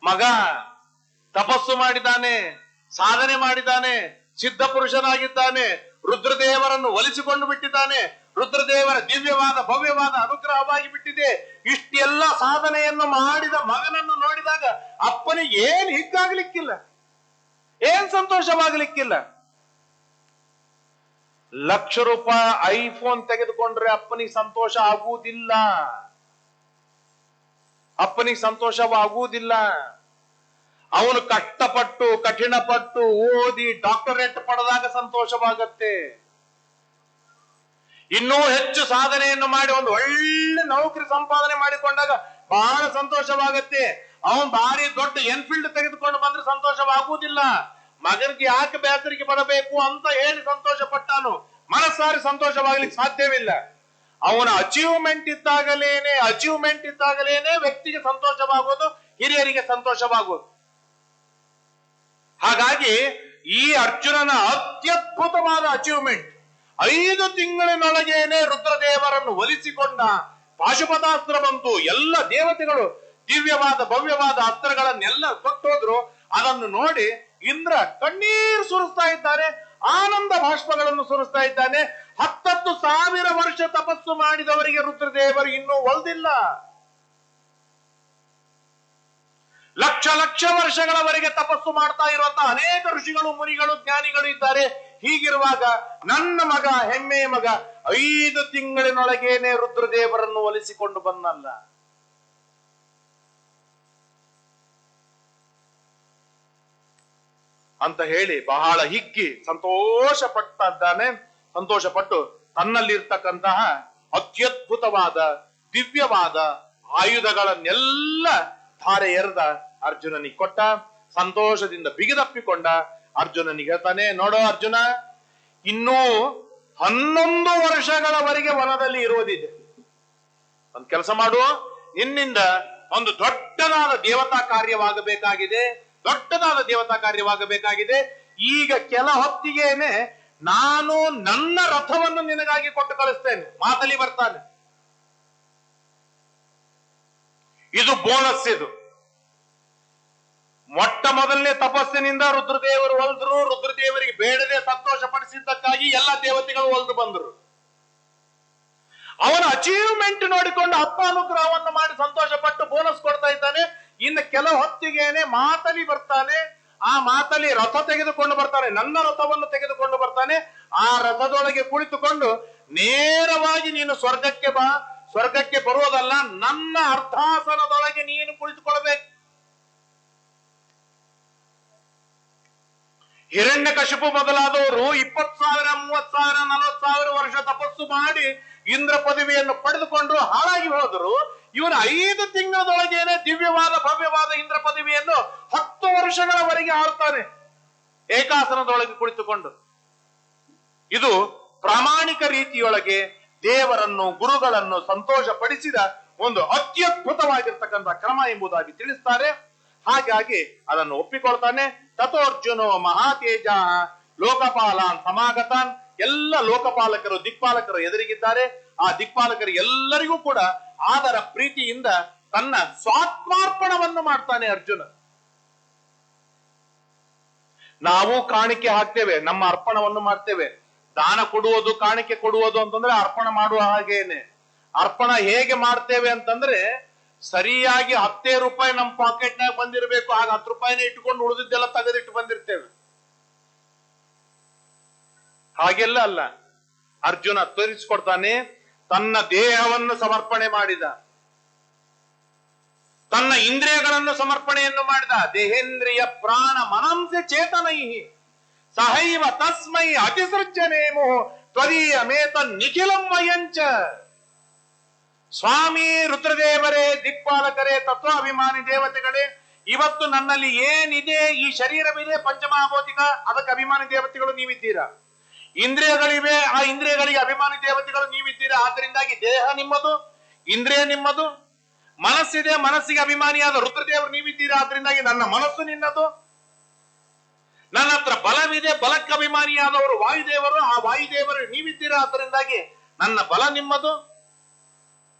ಮಗ ತಪಸ್ಸು ಮಾಡಿದ್ದಾನೆ, ಸಾಧನೆ ಮಾಡಿದ್ದಾನೆ, ಸಿದ್ಧ ಪುರುಷನಾಗಿದ್ದಾನೆ, ರುದ್ರದೇವರನ್ನು ಒಲಿಸಿಕೊಂಡು ಬಿಟ್ಟಿದ್ದಾನೆ, ರುದ್ರದೇವರ ದಿವ್ಯವಾದ ಭವ್ಯವಾದ ಅನುಗ್ರಹವಾಗಿ ಬಿಟ್ಟಿದೆ. ಇಷ್ಟೆಲ್ಲ ಸಾಧನೆಯನ್ನು ಮಾಡಿದ ಮಗನನ್ನು ನೋಡಿದಾಗ ಅಪ್ಪನಿಗೆ ಏನ್ ಹಿಗ್ಗಾಗ್ಲಿಕ್ಕಿಲ್ಲ, ಏನ್ ಸಂತೋಷವಾಗ್ಲಿಕ್ಕಿಲ್ಲ. ₹1,00,000 ಐಫೋನ್ ತೆಗೆದುಕೊಂಡ್ರೆ ಅಪ್ಪನಿಗೆ ಸಂತೋಷ ಆಗುವುದಿಲ್ಲ, ಅಪ್ಪನಿಗೆ ಸಂತೋಷವಾಗುವುದಿಲ್ಲ. ಅವನು ಕಷ್ಟಪಟ್ಟು ಕಠಿಣಪಟ್ಟು ಓದಿ ಡಾಕ್ಟರೇಟ್ ಪಡೆದಾಗ ಸಂತೋಷವಾಗತ್ತೆ. ಇನ್ನೂ ಹೆಚ್ಚು ಸಾಧನೆಯನ್ನು ಮಾಡಿ ಒಂದು ಒಳ್ಳೆ ನೌಕರಿ ಸಂಪಾದನೆ ಮಾಡಿಕೊಂಡಾಗ ಬಹಳ ಸಂತೋಷವಾಗತ್ತೆ. ಅವನು ಭಾರಿ ದೊಡ್ಡ ಎನ್ಫೀಲ್ಡ್ ತೆಗೆದುಕೊಂಡು ಬಂದ್ರೆ ಸಂತೋಷವಾಗುವುದಿಲ್ಲ. ಮಗನಿಗೆ ಯಾಕೆ ಬೇಸರಿಗೆ ಬರಬೇಕು ಅಂತ ಹೇಳಿ ಸಂತೋಷ ಪಟ್ಟಾನು, ಮನಸ್ಸಾರಿ ಸಂತೋಷವಾಗ್ಲಿಕ್ಕೆ ಸಾಧ್ಯವಿಲ್ಲ. ಅವನ ಅಚೀವ್ಮೆಂಟ್ ಇದ್ದಾಗಲೇನೆ ವ್ಯಕ್ತಿಗೆ ಸಂತೋಷವಾಗೋದು, ಹಿರಿಯರಿಗೆ ಸಂತೋಷವಾಗೋದು. ಹಾಗಾಗಿ ಈ ಅರ್ಜುನನ ಅತ್ಯದ್ಭುತವಾದ ಅಚೀವ್ಮೆಂಟ್, 5 ತಿಂಗಳಿನೊಳಗೇನೆ ರುದ್ರದೇವರನ್ನು ಒಲಿಸಿಕೊಂಡ. ಪಾಶುಪತಾಸ್ತ್ರ ಬಂತು, ಎಲ್ಲ ದೇವತೆಗಳು ದಿವ್ಯವಾದ ಭವ್ಯವಾದ ಅಸ್ತ್ರಗಳನ್ನೆಲ್ಲ ಕೊಟ್ಟೋದ್ರು. ಅದನ್ನು ನೋಡಿ ಇಂದ್ರ ಕಣ್ಣೀರು ಸುರಿಸ್ತಾ ಇದ್ದಾರೆ, ಆನಂದ ಭಾಷ್ಪಗಳನ್ನು ಸುರಿಸ್ತಾ ಇದ್ದಾನೆ. 10,000 ವರ್ಷ ತಪಸ್ಸು ಮಾಡಿದವರಿಗೆ ರುದ್ರದೇವರು ಇನ್ನೂ ಒಲ್ದಿಲ್ಲ. ಲಕ್ಷ ವರ್ಷಗಳವರೆಗೆ ತಪಸ್ಸು ಮಾಡ್ತಾ ಇರುವಂತಹ ಅನೇಕ ಋಷಿಗಳು, ಮುನಿಗಳು, ಜ್ಞಾನಿಗಳು ಇದ್ದಾರೆ. ಹೀಗಿರುವಾಗ ನನ್ನ ಮಗ, ಹೆಮ್ಮೆಯ ಮಗ, 5 ತಿಂಗಳಿನೊಳಗೇನೆ ರುದ್ರದೇವರನ್ನು ಒಲಿಸಿಕೊಂಡು ಬಂದಲ್ಲ. ಅಂತ ಹೇಳಿ ಬಹಳ ಹಿಗ್ಗಿ ಸಂತೋಷಪಟ್ಟು ತನ್ನಲ್ಲಿರ್ತಕ್ಕಂತಹ ಅತ್ಯದ್ಭುತವಾದ ದಿವ್ಯವಾದ ಆಯುಧಗಳನ್ನೆಲ್ಲ ಧಾರೆ ಎರೆದ ಅರ್ಜುನನಿಗೆ ಕೊಟ್ಟ. ಸಂತೋಷದಿಂದ ಬಿಗಿದಪ್ಪಿಕೊಂಡ ಅರ್ಜುನನಿಗೆ ಹೇಳ್ತಾನೆ, ನೋಡೋ ಅರ್ಜುನ, ಇನ್ನೂ 11 ವರ್ಷಗಳವರೆಗೆ ವನದಲ್ಲಿ ಇರುವುದಿದೆ. ಒಂದು ಕೆಲಸ ಮಾಡು, ನಿನ್ನಿಂದ ಒಂದು ದೊಡ್ಡದಾದ ದೇವತಾ ಕಾರ್ಯವಾಗಬೇಕಾಗಿದೆ. ಈಗ ಕೆಲ ಹೊತ್ತಿಗೇನೆ ನಾನು ನನ್ನ ರಥವನ್ನು ನಿನಗಾಗಿ ಕೊಟ್ಟು ಕಳಿಸ್ತೇನೆ. ಮಾತಲ್ಲಿ ಬರ್ತಾನೆ, ಇದು ಬೋನಸ್. ಇದು ಮೊಟ್ಟ ಮೊದಲನೇ ತಪಸ್ಸಿನಿಂದ ರುದ್ರದೇವರು ಒಲ್ದ್ರು. ರುದ್ರದೇವರಿಗೆ ಬೇಡದೆ ಸಂತೋಷ ಪಡಿಸಿದ್ದಕ್ಕಾಗಿ ಎಲ್ಲ ದೇವತೆಗಳು ಒಲ್ದು ಬಂದರು. ಅವನ ಅಚೀವ್ಮೆಂಟ್ ನೋಡಿಕೊಂಡು ಅಪ್ಪ ಅನುಗ್ರಹವನ್ನು ಮಾಡಿ ಸಂತೋಷ ಪಟ್ಟು ಬೋನಸ್ ಕೊಡ್ತಾ ಇದ್ದಾನೆ. ಇನ್ನು ಕೆಲ ಹೊತ್ತಿಗೇನೆ ಮಾತಲಿ ಬರ್ತಾನೆ. ಆ ಮಾತಲಿ ರಥ ತೆಗೆದುಕೊಂಡು ಬರ್ತಾನೆ, ನನ್ನ ರಥವನ್ನು ತೆಗೆದುಕೊಂಡು ಬರ್ತಾನೆ. ಆ ರಥದೊಳಗೆ ಕುಳಿತುಕೊಂಡು ನೇರವಾಗಿ ನೀನು ಸ್ವರ್ಗಕ್ಕೆ ಬಾ, ಸ್ವರ್ಗಕ್ಕೆ ಬರುವುದಲ್ಲ, ನನ್ನ ಅರ್ಧಾಸನದೊಳಗೆ ನೀನು ಕುಳಿತುಕೊಳ್ಬೇಕು. ಹಿರಣ್ಯಕಶಿಪು ಮೊದಲಾದವರು 20,000, 30,000, 40,000 ವರ್ಷ ತಪಸ್ಸು ಮಾಡಿ ಇಂದ್ರ ಪದವಿಯನ್ನು ಪಡೆದುಕೊಂಡು ಹಾಳಾಗಿ ಹೋದರು. ಇವನು 5 ತಿಂಗಳದೊಳಗೇನೆ ದಿವ್ಯವಾದ ಭವ್ಯವಾದ ಇಂದ್ರ ಪದವಿಯನ್ನು 10 ವರ್ಷಗಳವರೆಗೆ ಆಳ್ತಾನೆ ಏಕಾಸನದೊಳಗೆ ಕುಳಿತುಕೊಂಡು. ಇದು ಪ್ರಾಮಾಣಿಕ ರೀತಿಯೊಳಗೆ ದೇವರನ್ನು ಗುರುಗಳನ್ನು ಸಂತೋಷ ಪಡಿಸಿದ ಒಂದು ಅತ್ಯದ್ಭುತವಾಗಿರ್ತಕ್ಕಂಥ ಕ್ರಮ ಎಂಬುದಾಗಿ ತಿಳಿಸ್ತಾರೆ. ಹಾಗಾಗಿ ಅದನ್ನು ಒಪ್ಪಿಕೊಳ್ತಾನೆ. ತಥೋರ್ಜುನೋ ಮಹಾತೇಜ ಲೋಕಪಾಲಾನ್ ಸಮಾಗತಾನ್. ಎಲ್ಲ ಲೋಕಪಾಲಕರು ದಿಕ್ಪಾಲಕರು ಎದುರಿಗಿದ್ದಾರೆ. ಆ ದಿಕ್ಪಾಲಕರು ಎಲ್ಲರಿಗೂ ಕೂಡ ಆದರ ಪ್ರೀತಿಯಿಂದ ತನ್ನ ಸ್ವಾತ್ಮಾರ್ಪಣವನ್ನು ಮಾಡ್ತಾನೆ ಅರ್ಜುನ. ನಾವು ಕಾಣಿಕೆ ಹಾಕ್ತೇವೆ, ನಮ್ಮ ಅರ್ಪಣವನ್ನು ಮಾಡ್ತೇವೆ. ದಾನ ಕೊಡುವುದು, ಕಾಣಿಕೆ ಕೊಡುವುದು ಅಂತಂದ್ರೆ ಅರ್ಪಣ ಮಾಡುವ ಹಾಗೇನೆ. ಅರ್ಪಣ ಹೇಗೆ ಮಾಡ್ತೇವೆ ಅಂತಂದ್ರೆ, ಸರಿಯಾಗಿ 10 ರೂಪಾಯಿ ನಮ್ಮ ಪಾಕೆಟ್ನಾಗ ಬಂದಿರಬೇಕು, ಆಗ 10 ರೂಪಾಯಿನೇ ಇಟ್ಕೊಂಡು ಉಳಿದಿದ್ದೆಲ್ಲ ತೆಗೆದಿಟ್ಟು ಬಂದಿರ್ತೇವೆ. ಹಾಗೆಲ್ಲ ಅಲ್ಲ. ಅರ್ಜುನ ತೋರಿಸಿಕೊಡ್ತಾನೆ, ತನ್ನ ದೇಹವನ್ನು ಸಮರ್ಪಣೆ ಮಾಡಿದ, ತನ್ನ ಇಂದ್ರಿಯಗಳನ್ನು ಸಮರ್ಪಣೆಯನ್ನು ಮಾಡಿದ. ದೇಹೇಂದ್ರಿಯ ಪ್ರಾಣ ಮನಂಸೆ ಚೇತನೈ ಸಹೈವ ತಸ್ಮೈ ಅತಿಸೃಜ್ಯನೇಮೋ ತ್ವದೀಯ ಮೇತ ನಿಖಿಲಂ ವಯಂಚ. ಸ್ವಾಮಿ ರುದ್ರದೇವರೇ, ದಿಕ್ಪಾಲಕರೇ, ತತ್ವಾಭಿಮಾನಿ ದೇವತೆಗಳೇ, ಇವತ್ತು ನನ್ನಲ್ಲಿ ಏನಿದೆ, ಈ ಶರೀರವಿದೆ ಪಂಚಮಹಾಭೌತಿಕ, ಅದಕ್ಕೆ ಅಭಿಮಾನಿ ದೇವತೆಗಳು ನೀವಿದ್ದೀರಾ. ಇಂದ್ರಿಯಗಳಿವೆ, ಆ ಇಂದ್ರಿಯಗಳಿಗೆ ಅಭಿಮಾನಿ ದೇವತೆಗಳು ನೀವಿದ್ದೀರಾ. ಆದ್ದರಿಂದಾಗಿ ದೇಹ ನಿಮ್ಮದು, ಇಂದ್ರಿಯ ನಿಮ್ಮದು. ಮನಸ್ಸಿದೆ, ಮನಸ್ಸಿಗೆ ಅಭಿಮಾನಿಯಾದ ರುದ್ರದೇವರು ನೀವಿದ್ದೀರಾ. ಆದ್ರಿಂದಾಗಿ ನನ್ನ ಮನಸ್ಸು ನಿನ್ನದು. ನನ್ನ ಹತ್ರ ಬಲವಿದೆ, ಬಲಕ್ಕೆ ಅಭಿಮಾನಿಯಾದವರು ವಾಯುದೇವರು, ಆ ವಾಯುದೇವರು ನೀವಿದ್ದೀರಾ. ಆದ್ದರಿಂದಾಗಿ ನನ್ನ ಬಲ ನಿಮ್ಮದು.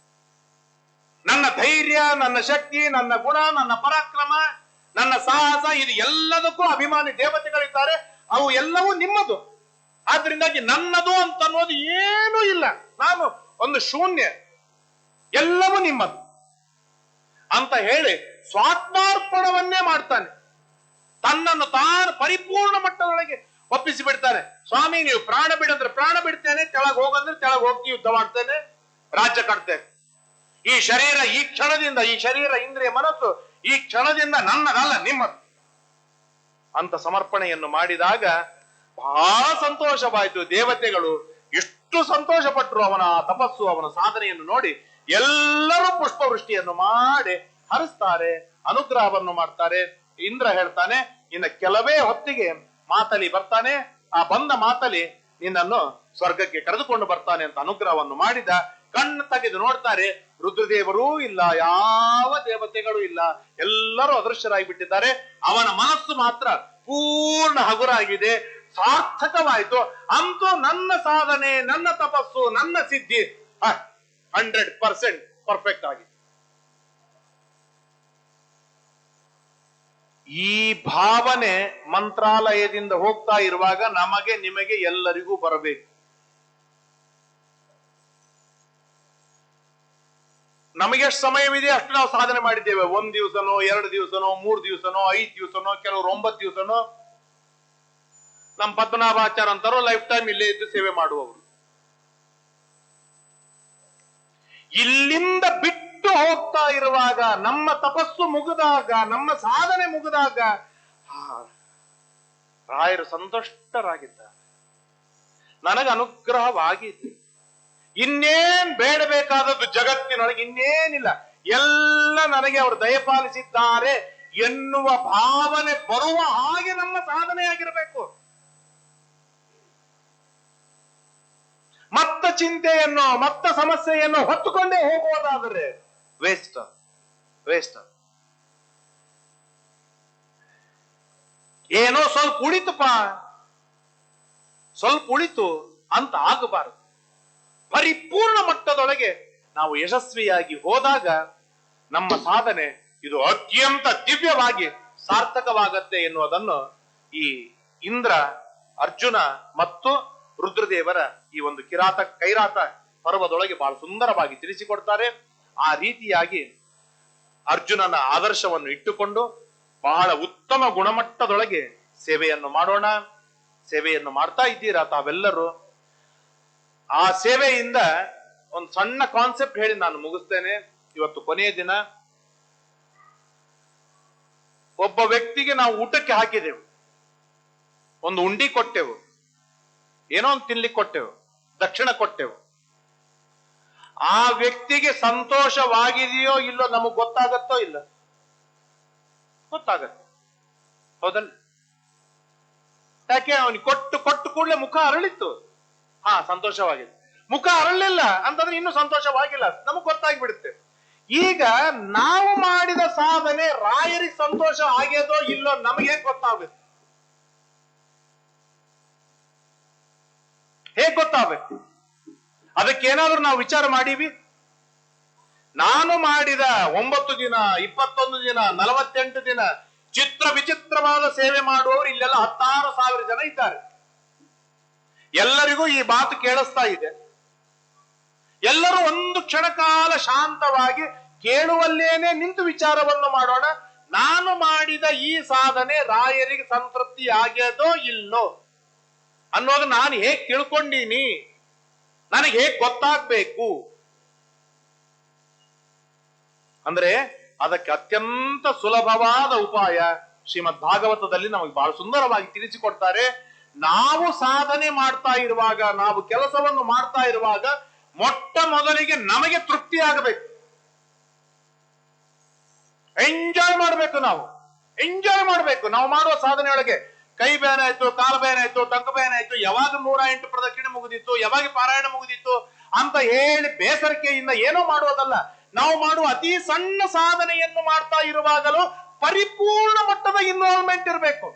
ನನ್ನ ಧೈರ್ಯ, ನನ್ನ ಶಕ್ತಿ, ನನ್ನ ಗುಣ, ನನ್ನ ಪರಾಕ್ರಮ, ನನ್ನ ಸಾಹಸ, ಇದು ಎಲ್ಲದಕ್ಕೂ ಅಭಿಮಾನಿ ದೇವತೆಗಳಿದ್ದಾರೆ. ಅವು ಎಲ್ಲವೂ ನಿಮ್ಮದು. ಆದ್ರಿಂದಾಗಿ ನನ್ನದು ಅಂತ ಅನ್ನೋದು ಏನೂ ಇಲ್ಲ. ನಾನು ಒಂದು ಶೂನ್ಯ, ಎಲ್ಲವೂ ನಿಮ್ಮದು ಅಂತ ಹೇಳಿ ಸ್ವಾತ್ಮಾರ್ಪಣವನ್ನೇ ಮಾಡ್ತಾನೆ. ತನ್ನನ್ನು ತಾನು ಪರಿಪೂರ್ಣ ಮಟ್ಟದೊಳಗೆ ಒಪ್ಪಿಸಿ ಬಿಡ್ತಾನೆ. ಸ್ವಾಮಿ, ನೀವು ಪ್ರಾಣ ಬಿಡಂದ್ರೆ ಪ್ರಾಣ ಬಿಡ್ತೇನೆ, ತೆಳಗ್ ಹೋಗಂದ್ರೆ ತೆಳಗ್ ಹೋಗಿ ಯುದ್ಧ ಮಾಡ್ತೇನೆ, ರಾಜ್ಯ ಕಟ್ತೇನೆ. ಈ ಶರೀರ ಈ ಕ್ಷಣದಿಂದ, ಈ ಶರೀರ ಇಂದ್ರಿಯ ಮನಸ್ಸು ಈ ಕ್ಷಣದಿಂದ ನನ್ನದಲ್ಲ, ನಿಮ್ಮದು ಅಂತ ಸಮರ್ಪಣೆಯನ್ನು ಮಾಡಿದಾಗ ಬಹಳ ಸಂತೋಷವಾಯಿತು. ದೇವತೆಗಳು ಎಷ್ಟು ಸಂತೋಷ ಪಟ್ಟರು. ಅವನ ತಪಸ್ಸು, ಅವನ ಸಾಧನೆಯನ್ನು ನೋಡಿ ಎಲ್ಲರೂ ಪುಷ್ಪವೃಷ್ಟಿಯನ್ನು ಮಾಡಿ ಹರಿಸ್ತಾರೆ, ಅನುಗ್ರಹವನ್ನು ಮಾಡ್ತಾರೆ. ಇಂದ್ರ ಹೇಳ್ತಾನೆ, ಇನ್ನು ಕೆಲವೇ ಹೊತ್ತಿಗೆ ಮಾತಲಿ ಬರ್ತಾನೆ. ಆ ಬಂದ ಮಾತಲಿ ನಿನ್ನನ್ನು ಸ್ವರ್ಗಕ್ಕೆ ಕರೆದುಕೊಂಡು ಬರ್ತಾನೆ ಅಂತ ಅನುಗ್ರಹವನ್ನು ಮಾಡಿದ. ಕಣ್ಣು ತೆಗೆದು ನೋಡ್ತಾರೆ, ರುದ್ರದೇವರೂ ಇಲ್ಲ, ಯಾವ ದೇವತೆಗಳು ಇಲ್ಲ, ಎಲ್ಲರೂ ಅದೃಶ್ಯರಾಗಿ ಬಿಟ್ಟಿದ್ದಾರೆ. ಅವನ ಮನಸ್ಸು ಮಾತ್ರ ಪೂರ್ಣ ಹಗುರಾಗಿದೆ, ಸಾರ್ಥಕವಾಯಿತು. ಅಂತೂ ನನ್ನ ಸಾಧನೆ, ನನ್ನ ತಪಸ್ಸು, ನನ್ನ ಸಿದ್ಧಿ 100% ಪರ್ಫೆಕ್ಟ್ ಆಗಿದೆ. ಈ ಭಾವನೆ ಮಂತ್ರಾಲಯದಿಂದ ಹೋಗ್ತಾ ಇರುವಾಗ ನಮಗೆ, ನಿಮಗೆ, ಎಲ್ಲರಿಗೂ ಬರಬೇಕು. ನಮಗೆ ಎಷ್ಟು ಸಮಯವಿದೆ ಅಷ್ಟು ನಾವು ಸಾಧನೆ ಮಾಡಿದ್ದೇವೆ. 1 ದಿವಸನೋ, 2 ದಿವಸನೋ, 3 ದಿವಸನೋ, 5 ದಿವಸನೋ, ಕೆಲವರು 9 ದಿವಸನೋ. ನಮ್ಮ ಪದ್ಮನಾಭಾಚಾರ ಅಂತಾರೋ ಲೈಫ್ ಟೈಮ್ ಇಲ್ಲೇ ಇದ್ದು ಸೇವೆ ಮಾಡುವವರು. ಇಲ್ಲಿಂದ ಬಿಟ್ಟು ಹೋಗ್ತಾ ಇರುವಾಗ, ನಮ್ಮ ತಪಸ್ಸು ಮುಗಿದಾಗ, ನಮ್ಮ ಸಾಧನೆ ಮುಗಿದಾಗ ರಾಯರು ಸಂತುಷ್ಟರಾಗಿದ್ದಾರೆ. ನನಗೆ ಅನುಗ್ರಹವಾಗಿದೆ, ಇನ್ನೇನ್ ಬೇಡಬೇಕಾದದ್ದು ಜಗತ್ತಿನೊಳಗೆ ಇನ್ನೇನಿಲ್ಲ, ಎಲ್ಲ ನನಗೆ ಅವರು ದಯಪಾಲಿಸಿದ್ದಾರೆ ಎನ್ನುವ ಭಾವನೆ ಬರುವ ಹಾಗೆ ನಮ್ಮ ಸಾಧನೆಯಾಗಿರಬೇಕು. ಮತ್ತ ಚಿಂತೆಯನ್ನು ಮತ್ತ ಸಮಸ್ಯೆಯನ್ನು ಹೊತ್ತುಕೊಂಡೇ ಹೋಗುವುದಾದರೆ ವೇಸ್ಟ್. ಏನೋ ಸ್ವಲ್ಪ ಉಳಿತಪ್ಪ, ಸ್ವಲ್ಪ ಉಳಿತು ಅಂತ ಆಗಬಾರದು. ಪರಿಪೂರ್ಣ ಮಟ್ಟದೊಳಗೆ ನಾವು ಯಶಸ್ವಿಯಾಗಿ ಹೋದಾಗ ನಮ್ಮ ಸಾಧನೆ ಇದು ಅತ್ಯಂತ ದಿವ್ಯವಾಗಿ ಸಾರ್ಥಕವಾಗತ್ತೆ ಎನ್ನುವುದನ್ನು ಈ ಇಂದ್ರ, ಅರ್ಜುನ ಮತ್ತು ರುದ್ರದೇವರ ಈ ಒಂದು ಕೈರಾತ ಪರ್ವದೊಳಗೆ ಬಹಳ ಸುಂದರವಾಗಿ ತಿಳಿಸಿಕೊಡ್ತಾರೆ. ಆ ರೀತಿಯಾಗಿ ಅರ್ಜುನನ ಆದರ್ಶವನ್ನು ಇಟ್ಟುಕೊಂಡು ಬಹಳ ಉತ್ತಮ ಗುಣಮಟ್ಟದೊಳಗೆ ಸೇವೆಯನ್ನು ಮಾಡೋಣ. ಸೇವೆಯನ್ನು ಮಾಡ್ತಾ ಇದ್ದೀರಾ ತಾವೆಲ್ಲರೂ. ಆ ಸೇವೆಯಿಂದ ಒಂದು ಸಣ್ಣ ಕಾನ್ಸೆಪ್ಟ್ ಹೇಳಿ ನಾನು ಮುಗಿಸ್ತೇನೆ. ಇವತ್ತು ಕೊನೆಯ ದಿನ. ಒಬ್ಬ ವ್ಯಕ್ತಿಗೆ ನಾವು ಊಟಕ್ಕೆ ಹಾಕಿದೆವು, ಒಂದು ಉಂಡಿ ಕೊಟ್ಟೆವು, ಏನೋ ಒಂದು ತಿನ್ಲಿಕ್ಕೆ ಕೊಟ್ಟೆವು, ದಕ್ಷಿಣ ಕೊಟ್ಟೆವು. ಆ ವ್ಯಕ್ತಿಗೆ ಸಂತೋಷವಾಗಿದೆಯೋ ಇಲ್ಲೋ ನಮಗ್ ಗೊತ್ತಾಗತ್ತೋ ಇಲ್ಲ? ಗೊತ್ತಾಗತ್ತೆ, ಹೌದಲ್ಲ? ಯಾಕೆ ಅವನಿಗೆ ಕೊಟ್ಟು ಕೂಡಲೇ ಮುಖ ಅರಳಿತ್ತು, ಹಾ ಸಂತೋಷವಾಗಿದೆ. ಮುಖ ಅರಳಿಲ್ಲ ಅಂತಂದ್ರೆ ಇನ್ನೂ ಸಂತೋಷವಾಗಿಲ್ಲ, ನಮಗ್ ಗೊತ್ತಾಗ್ಬಿಡುತ್ತೆ. ಈಗ ನಾವು ಮಾಡಿದ ಸಾಧನೆ ರಾಯರಿಗೆ ಸಂತೋಷ ಆಗ್ಯದೋ ಇಲ್ಲೋ ನಮಗೆ ಗೊತ್ತಾಗುತ್ತೆ. ಹೇಗ್ ಗೊತ್ತಾಗಬೇಕು? ಅದಕ್ಕೇನಾದ್ರೂ ನಾವು ವಿಚಾರ ಮಾಡೀವಿ? ನಾನು ಮಾಡಿದ 9 ದಿನ, 21 ದಿನ, 48 ದಿನ ಚಿತ್ರ ವಿಚಿತ್ರವಾದ ಸೇವೆ ಮಾಡುವವರು ಇಲ್ಲೆಲ್ಲ 16,000 ಜನ ಇದ್ದಾರೆ. ಎಲ್ಲರಿಗೂ ಈ ಮಾತು ಕೇಳಿಸ್ತಾ ಇದೆ. ಎಲ್ಲರೂ ಒಂದು ಕ್ಷಣ ಕಾಲ ಶಾಂತವಾಗಿ ಕೇಳುವಲ್ಲೇನೆ ನಿಂತು ವಿಚಾರವನ್ನು ಮಾಡೋಣ. ನಾನು ಮಾಡಿದ ಈ ಸಾಧನೆ ರಾಯರಿಗೆ ಸಂತೃಪ್ತಿ ಆಗ್ಯದೋ ಇಲ್ಲೋ ಅನ್ನೋದು ನಾನು ಹೇಗ್ ತಿಳ್ಕೊಂಡೀನಿ, ನನಗೆ ಹೇಗ್ ಗೊತ್ತಾಗ್ಬೇಕು ಅಂದ್ರೆ ಅದಕ್ಕೆ ಅತ್ಯಂತ ಸುಲಭವಾದ ಉಪಾಯ ಶ್ರೀಮದ್ ಭಾಗವತದಲ್ಲಿ ನಮಗೆ ಬಹಳ ಸುಂದರವಾಗಿ ತಿಳಿಸಿಕೊಡ್ತಾರೆ. ನಾವು ಸಾಧನೆ ಮಾಡ್ತಾ ಇರುವಾಗ, ನಾವು ಕೆಲಸವನ್ನು ಮಾಡ್ತಾ ಇರುವಾಗ ಮೊಟ್ಟ ಮೊದಲಿಗೆ ನಮಗೆ ತೃಪ್ತಿ ಆಗಬೇಕು. ಎಂಜಾಯ್ ಮಾಡಬೇಕು. ಎಂಜಾಯ್ ಮಾಡಬೇಕು. ನಾವು ಮಾಡುವ ಸಾಧನೆಯೊಳಗೆ ಕೈ ಬೇನೆ ಆಯ್ತು, ಕಾಲು ಬೇನೆ ಆಯ್ತು, ಟಂಕ ಬೇನೆ ಆಯ್ತು, ಯಾವಾಗ 108 ಪ್ರದಕ್ಷಿಣೆ ಮುಗಿದಿತ್ತು, ಯಾವಾಗ ಪಾರಾಯಣ ಮುಗಿದಿತ್ತು ಅಂತ ಹೇಳಿ ಬೇಸರಿಕೆಯಿಂದ ಏನೋ ಮಾಡುವುದಲ್ಲ. ನಾವು ಮಾಡುವ ಅತಿ ಸಣ್ಣ ಸಾಧನೆಯನ್ನು ಮಾಡ್ತಾ ಇರುವಾಗಲೂ ಪರಿಪೂರ್ಣ ಮಟ್ಟದ ಇನ್ವಾಲ್ವ್ಮೆಂಟ್ ಇರಬೇಕು.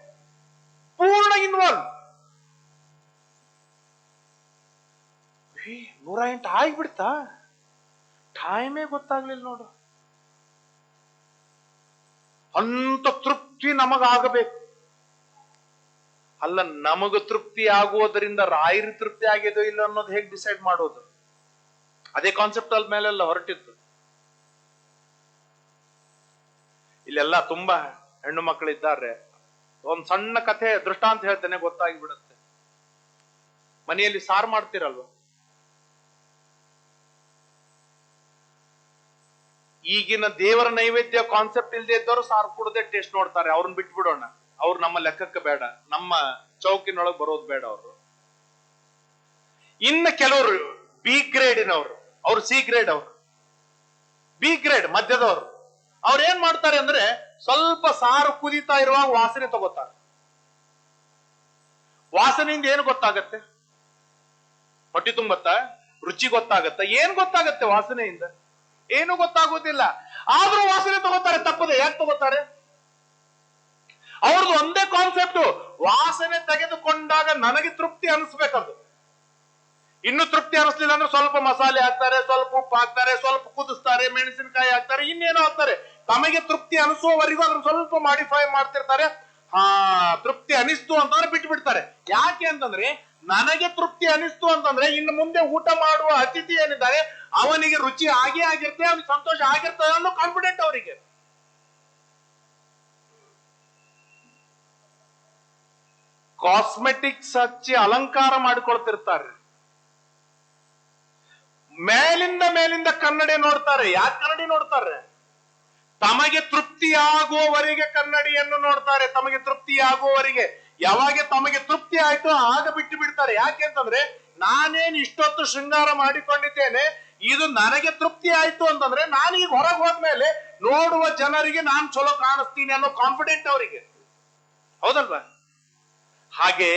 ಪೂರ್ಣ ಇನ್ವಾಲ್ವ್. 108 ಆಗ್ಬಿಡ್ತಾ? ಟೈಮೇ ಗೊತ್ತಾಗ್ಲಿಲ್ಲ ನೋಡು. ಅಂತ ತೃಪ್ತಿ ನಮಗಾಗಬೇಕು. ಅಲ್ಲ, ನಮಗ ತೃಪ್ತಿ ಆಗುವುದರಿಂದ ರಾಯರಿ ತೃಪ್ತಿ ಆಗಿದೋ ಇಲ್ಲ ಅನ್ನೋದು ಹೇಗೆ ಡಿಸೈಡ್ ಮಾಡೋದು? ಅದೇ ಕಾನ್ಸೆಪ್ಟ್ ಅಲ್ಲಿ ಮೇಲೆಲ್ಲ ಹೊರಟಿತ್ತು. ಇಲ್ಲೆಲ್ಲ ತುಂಬಾ ಹೆಣ್ಣು ಮಕ್ಕಳಿದ್ದಾರೆ. ಒಂದ್ ಸಣ್ಣ ಕಥೆ ದೃಷ್ಟಾಂತ ಹೇಳ್ತೇನೆ, ಗೊತ್ತಾಗಿ ಬಿಡುತ್ತೆ. ಮನೆಯಲ್ಲಿ ಸಾರು ಮಾಡ್ತಿರಲ್ವ, ಈಗಿನ ದೇವರ ನೈವೇದ್ಯ ಕಾನ್ಸೆಪ್ಟ್ ಇಲ್ಲದೆ ಇದ್ದವರು ಸಾರು ಕುಡದೆ ಟೇಸ್ಟ್ ನೋಡ್ತಾರೆ. ಅವ್ರನ್ನ ಬಿಟ್ಬಿಡೋಣ, ಅವ್ರು ನಮ್ಮ ಲೆಕ್ಕಕ್ಕೆ ಬೇಡ, ನಮ್ಮ ಚೌಕಿನೊಳಗೆ ಬರೋದು ಬೇಡ ಅವರು. ಇನ್ನು ಕೆಲವರು ಬಿ ಗ್ರೇಡಿನವರು, ಅವ್ರು ಸಿ ಗ್ರೇಡ್, ಅವರು ಬಿ ಗ್ರೇಡ್ ಮಧ್ಯದವರು. ಅವ್ರು ಏನ್ ಮಾಡ್ತಾರೆ ಅಂದ್ರೆ ಸ್ವಲ್ಪ ಸಾರು ಕುದೀತಾ ಇರುವಾಗ ವಾಸನೆ ತಗೋತಾರೆ. ವಾಸನೆಯಿಂದ ಏನು ಗೊತ್ತಾಗತ್ತೆ? ಹೊಟ್ಟೆ ತುಂಬತ್ತಾ? ರುಚಿ ಗೊತ್ತಾಗತ್ತ? ಏನ್ ಗೊತ್ತಾಗತ್ತೆ ವಾಸನೆಯಿಂದ? ಏನು ಗೊತ್ತಾಗುವುದಿಲ್ಲ. ಆದ್ರೂ ವಾಸನೆ ತಗೋತಾರೆ. ತಪ್ಪದೆ. ಯಾಕೆ ತಗೋತಾರೆ? ಅವ್ರದ್ದು ಒಂದೇ ಕಾನ್ಸೆಪ್ಟ್, ವಾಸನೆ ತೆಗೆದುಕೊಂಡಾಗ ನನಗೆ ತೃಪ್ತಿ ಅನಿಸ್ಬೇಕದು. ಇನ್ನು ತೃಪ್ತಿ ಅನಿಸ್ಲಿಲ್ಲ ಅಂದ್ರೆ ಸ್ವಲ್ಪ ಮಸಾಲೆ ಹಾಕ್ತಾರೆ, ಸ್ವಲ್ಪ ಉಪ್ಪು ಹಾಕ್ತಾರೆ, ಸ್ವಲ್ಪ ಕುದಿಸ್ತಾರೆ, ಮೆಣಸಿನಕಾಯಿ ಹಾಕ್ತಾರೆ, ಇನ್ನೇನೋ ಹಾಕ್ತಾರೆ. ತಮಗೆ ತೃಪ್ತಿ ಅನಿಸುವವರೆಗೂ ಅದನ್ನ ಸ್ವಲ್ಪ ಮಾಡಿಫೈ ಮಾಡ್ತಿರ್ತಾರೆ. ತೃಪ್ತಿ ಅನಿಸ್ತು ಅಂತಂದ್ರೆ ಬಿಟ್ಟು ಬಿಡ್ತಾರೆ. ಯಾಕೆ ಅಂತಂದ್ರೆ ನನಗೆ ತೃಪ್ತಿ ಅನಿಸ್ತು ಅಂತಂದ್ರೆ ಇನ್ನು ಮುಂದೆ ಊಟ ಮಾಡುವ ಅತಿಥಿ ಏನಿದ್ದಾರೆ ಅವನಿಗೆ ರುಚಿ ಆಗೇ ಆಗಿರುತ್ತೆ, ಅವನಿಗೆ ಸಂತೋಷ ಆಗಿರ್ತದೆ ಅನ್ನೋ ಕಾನ್ಫಿಡೆಂಟ್ ಅವರಿಗೆ. ಕಾಸ್ಮೆಟಿಕ್ಸ್ ಹಚ್ಚಿ ಅಲಂಕಾರ ಮಾಡಿಕೊಳ್ತಿರ್ತಾರೆ. ಮೇಲಿಂದ ಕನ್ನಡಿ ನೋಡ್ತಾರೆ. ಯಾಕೆ ಕನ್ನಡಿ ನೋಡ್ತಾರೆ? ತಮಗೆ ತೃಪ್ತಿಯಾಗುವವರೆಗೆ ಕನ್ನಡಿಯನ್ನು ನೋಡ್ತಾರೆ. ತಮಗೆ ತೃಪ್ತಿಯಾಗುವವರೆಗೆ ಯಾವಾಗ ತಮಗೆ ತೃಪ್ತಿ ಆಯ್ತು ಆಗ ಬಿಟ್ಟು ಬಿಡ್ತಾರೆ. ಯಾಕೆ ಅಂತಂದ್ರೆ ನಾನೇನ್ ಇಷ್ಟೊತ್ತು ಶೃಂಗಾರ ಮಾಡಿಕೊಂಡಿದ್ದೇನೆ, ಇದು ನನಗೆ ತೃಪ್ತಿ ಆಯ್ತು ಅಂತಂದ್ರೆ ನಾನೀಗ ಹೊರಗೆ ಹೋದ್ಮೇಲೆ ನೋಡುವ ಜನರಿಗೆ ನಾನ್ ಚಲೋ ಕಾಣಿಸ್ತೀನಿ ಅನ್ನೋ ಕಾನ್ಫಿಡೆಂಟ್ ಅವರಿಗೆ, ಹೌದಲ್ವಾ? ಹಾಗೆ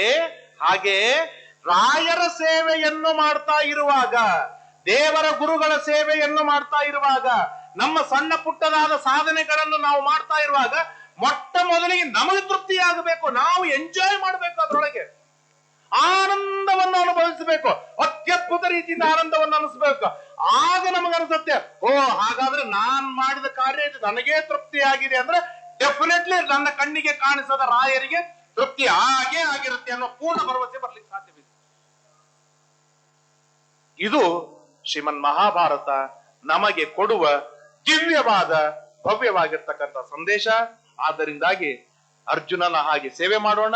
ಹಾಗೆ ರಾಯರ ಸೇವೆಯನ್ನು ಮಾಡ್ತಾ ಇರುವಾಗ, ದೇವರ ಗುರುಗಳ ಸೇವೆಯನ್ನು ಮಾಡ್ತಾ ಇರುವಾಗ, ನಮ್ಮ ಸಣ್ಣ ಪುಟ್ಟದಾದ ಸಾಧನೆಗಳನ್ನು ನಾವು ಮಾಡ್ತಾ ಇರುವಾಗ ಮೊಟ್ಟ ಮೊದಲಿಗೆ ನಮಗೆ ತೃಪ್ತಿ ಆಗಬೇಕು, ನಾವು ಎಂಜಾಯ್ ಮಾಡಬೇಕು, ಅದರೊಳಗೆ ಆನಂದವನ್ನು ಅನುಭವಿಸಬೇಕು, ಅತ್ಯದ್ಭುತ ರೀತಿಯಿಂದ ಆನಂದವನ್ನು ಅನಿಸ್ಬೇಕು. ಆಗ ನಮಗನ್ಸುತ್ತೆ, ಓ ಹಾಗಾದ್ರೆ ನಾನ್ ಮಾಡಿದ ಕಾರ್ಯ ಇದು ನನಗೇ ತೃಪ್ತಿ ಆಗಿದೆ ಅಂದ್ರೆ ಡೆಫಿನೆಟ್ಲಿ ನನ್ನ ಕಣ್ಣಿಗೆ ಕಾಣಿಸದ ರಾಯರಿಗೆ ತೃಪ್ತಿ ಆಗೇ ಆಗಿರುತ್ತೆ ಅನ್ನೋ ಪೂರ್ಣ ಭರವಸೆ ಬರ್ಲಿಕ್ಕೆ ಸಾಧ್ಯವಿದೆ. ಇದು ಶ್ರೀಮನ್ ಮಹಾಭಾರತ ನಮಗೆ ಕೊಡುವ ದಿವ್ಯವಾದ ಭವ್ಯವಾಗಿರ್ತಕ್ಕಂಥ ಸಂದೇಶ. ಆದ್ದರಿಂದಾಗಿ ಅರ್ಜುನನ ಹಾಗೆ ಸೇವೆ ಮಾಡೋಣ.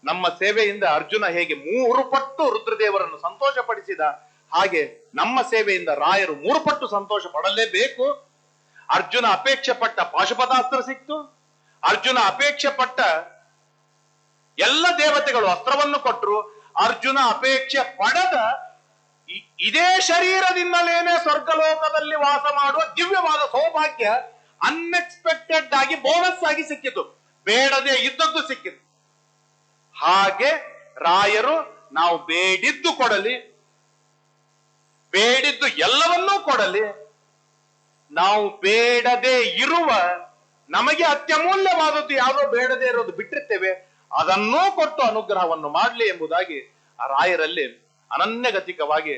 ನಮ್ಮ ಸೇವೆಯಿಂದ ಅರ್ಜುನ ಹೇಗೆ 3 ಪಟ್ಟು ರುದ್ರದೇವರನ್ನು ಸಂತೋಷಪಡಿಸಿದ, ಹಾಗೆ ನಮ್ಮ ಸೇವೆಯಿಂದ ರಾಯರು 3 ಪಟ್ಟು ಸಂತೋಷ ಪಡಲೇಬೇಕು. ಅರ್ಜುನ ಅಪೇಕ್ಷೆ ಪಟ್ಟ ಪಾಶುಪತಾಸ್ತ್ರ ಸಿಕ್ತು, ಅರ್ಜುನ ಅಪೇಕ್ಷೆ ಪಟ್ಟ ಎಲ್ಲ ದೇವತೆಗಳು ಅಸ್ತ್ರವನ್ನು ಕೊಟ್ಟರು, ಅರ್ಜುನ ಅಪೇಕ್ಷೆ ಪಡೆದ ಇದೇ ಶರೀರದಿಂದಲೇನೆ ಸ್ವರ್ಗಲೋಕದಲ್ಲಿ ವಾಸ ಮಾಡುವ ದಿವ್ಯವಾದ ಸೌಭಾಗ್ಯ ಅನ್ಎಕ್ಸ್ಪೆಕ್ಟೆಡ್ ಆಗಿ ಬೋನಸ್ ಆಗಿ ಸಿಕ್ಕಿತು, ಬೇಡದೆ ಇದ್ದದ್ದು ಸಿಕ್ಕಿತು. ಹಾಗೆ ರಾಯರು ನಾವು ಬೇಡಿದ್ದು ಕೊಡಲಿ, ಬೇಡಿದ್ದು ಎಲ್ಲವನ್ನೂ ಕೊಡಲಿ, ನಾವು ಬೇಡದೆ ಇರುವ ನಮಗೆ ಅತ್ಯಮೂಲ್ಯವಾದದ್ದು ಯಾವುದೋ ಬೇಡದೆ ಇರೋದು ಬಿಟ್ಟಿರ್ತೇವೆ, ಅದನ್ನೂ ಕೊಟ್ಟು ಅನುಗ್ರಹವನ್ನು ಮಾಡಲಿ ಎಂಬುದಾಗಿ ಆ ರಾಯರಲ್ಲಿ ಅನನ್ಯಗತಿಕವಾಗಿ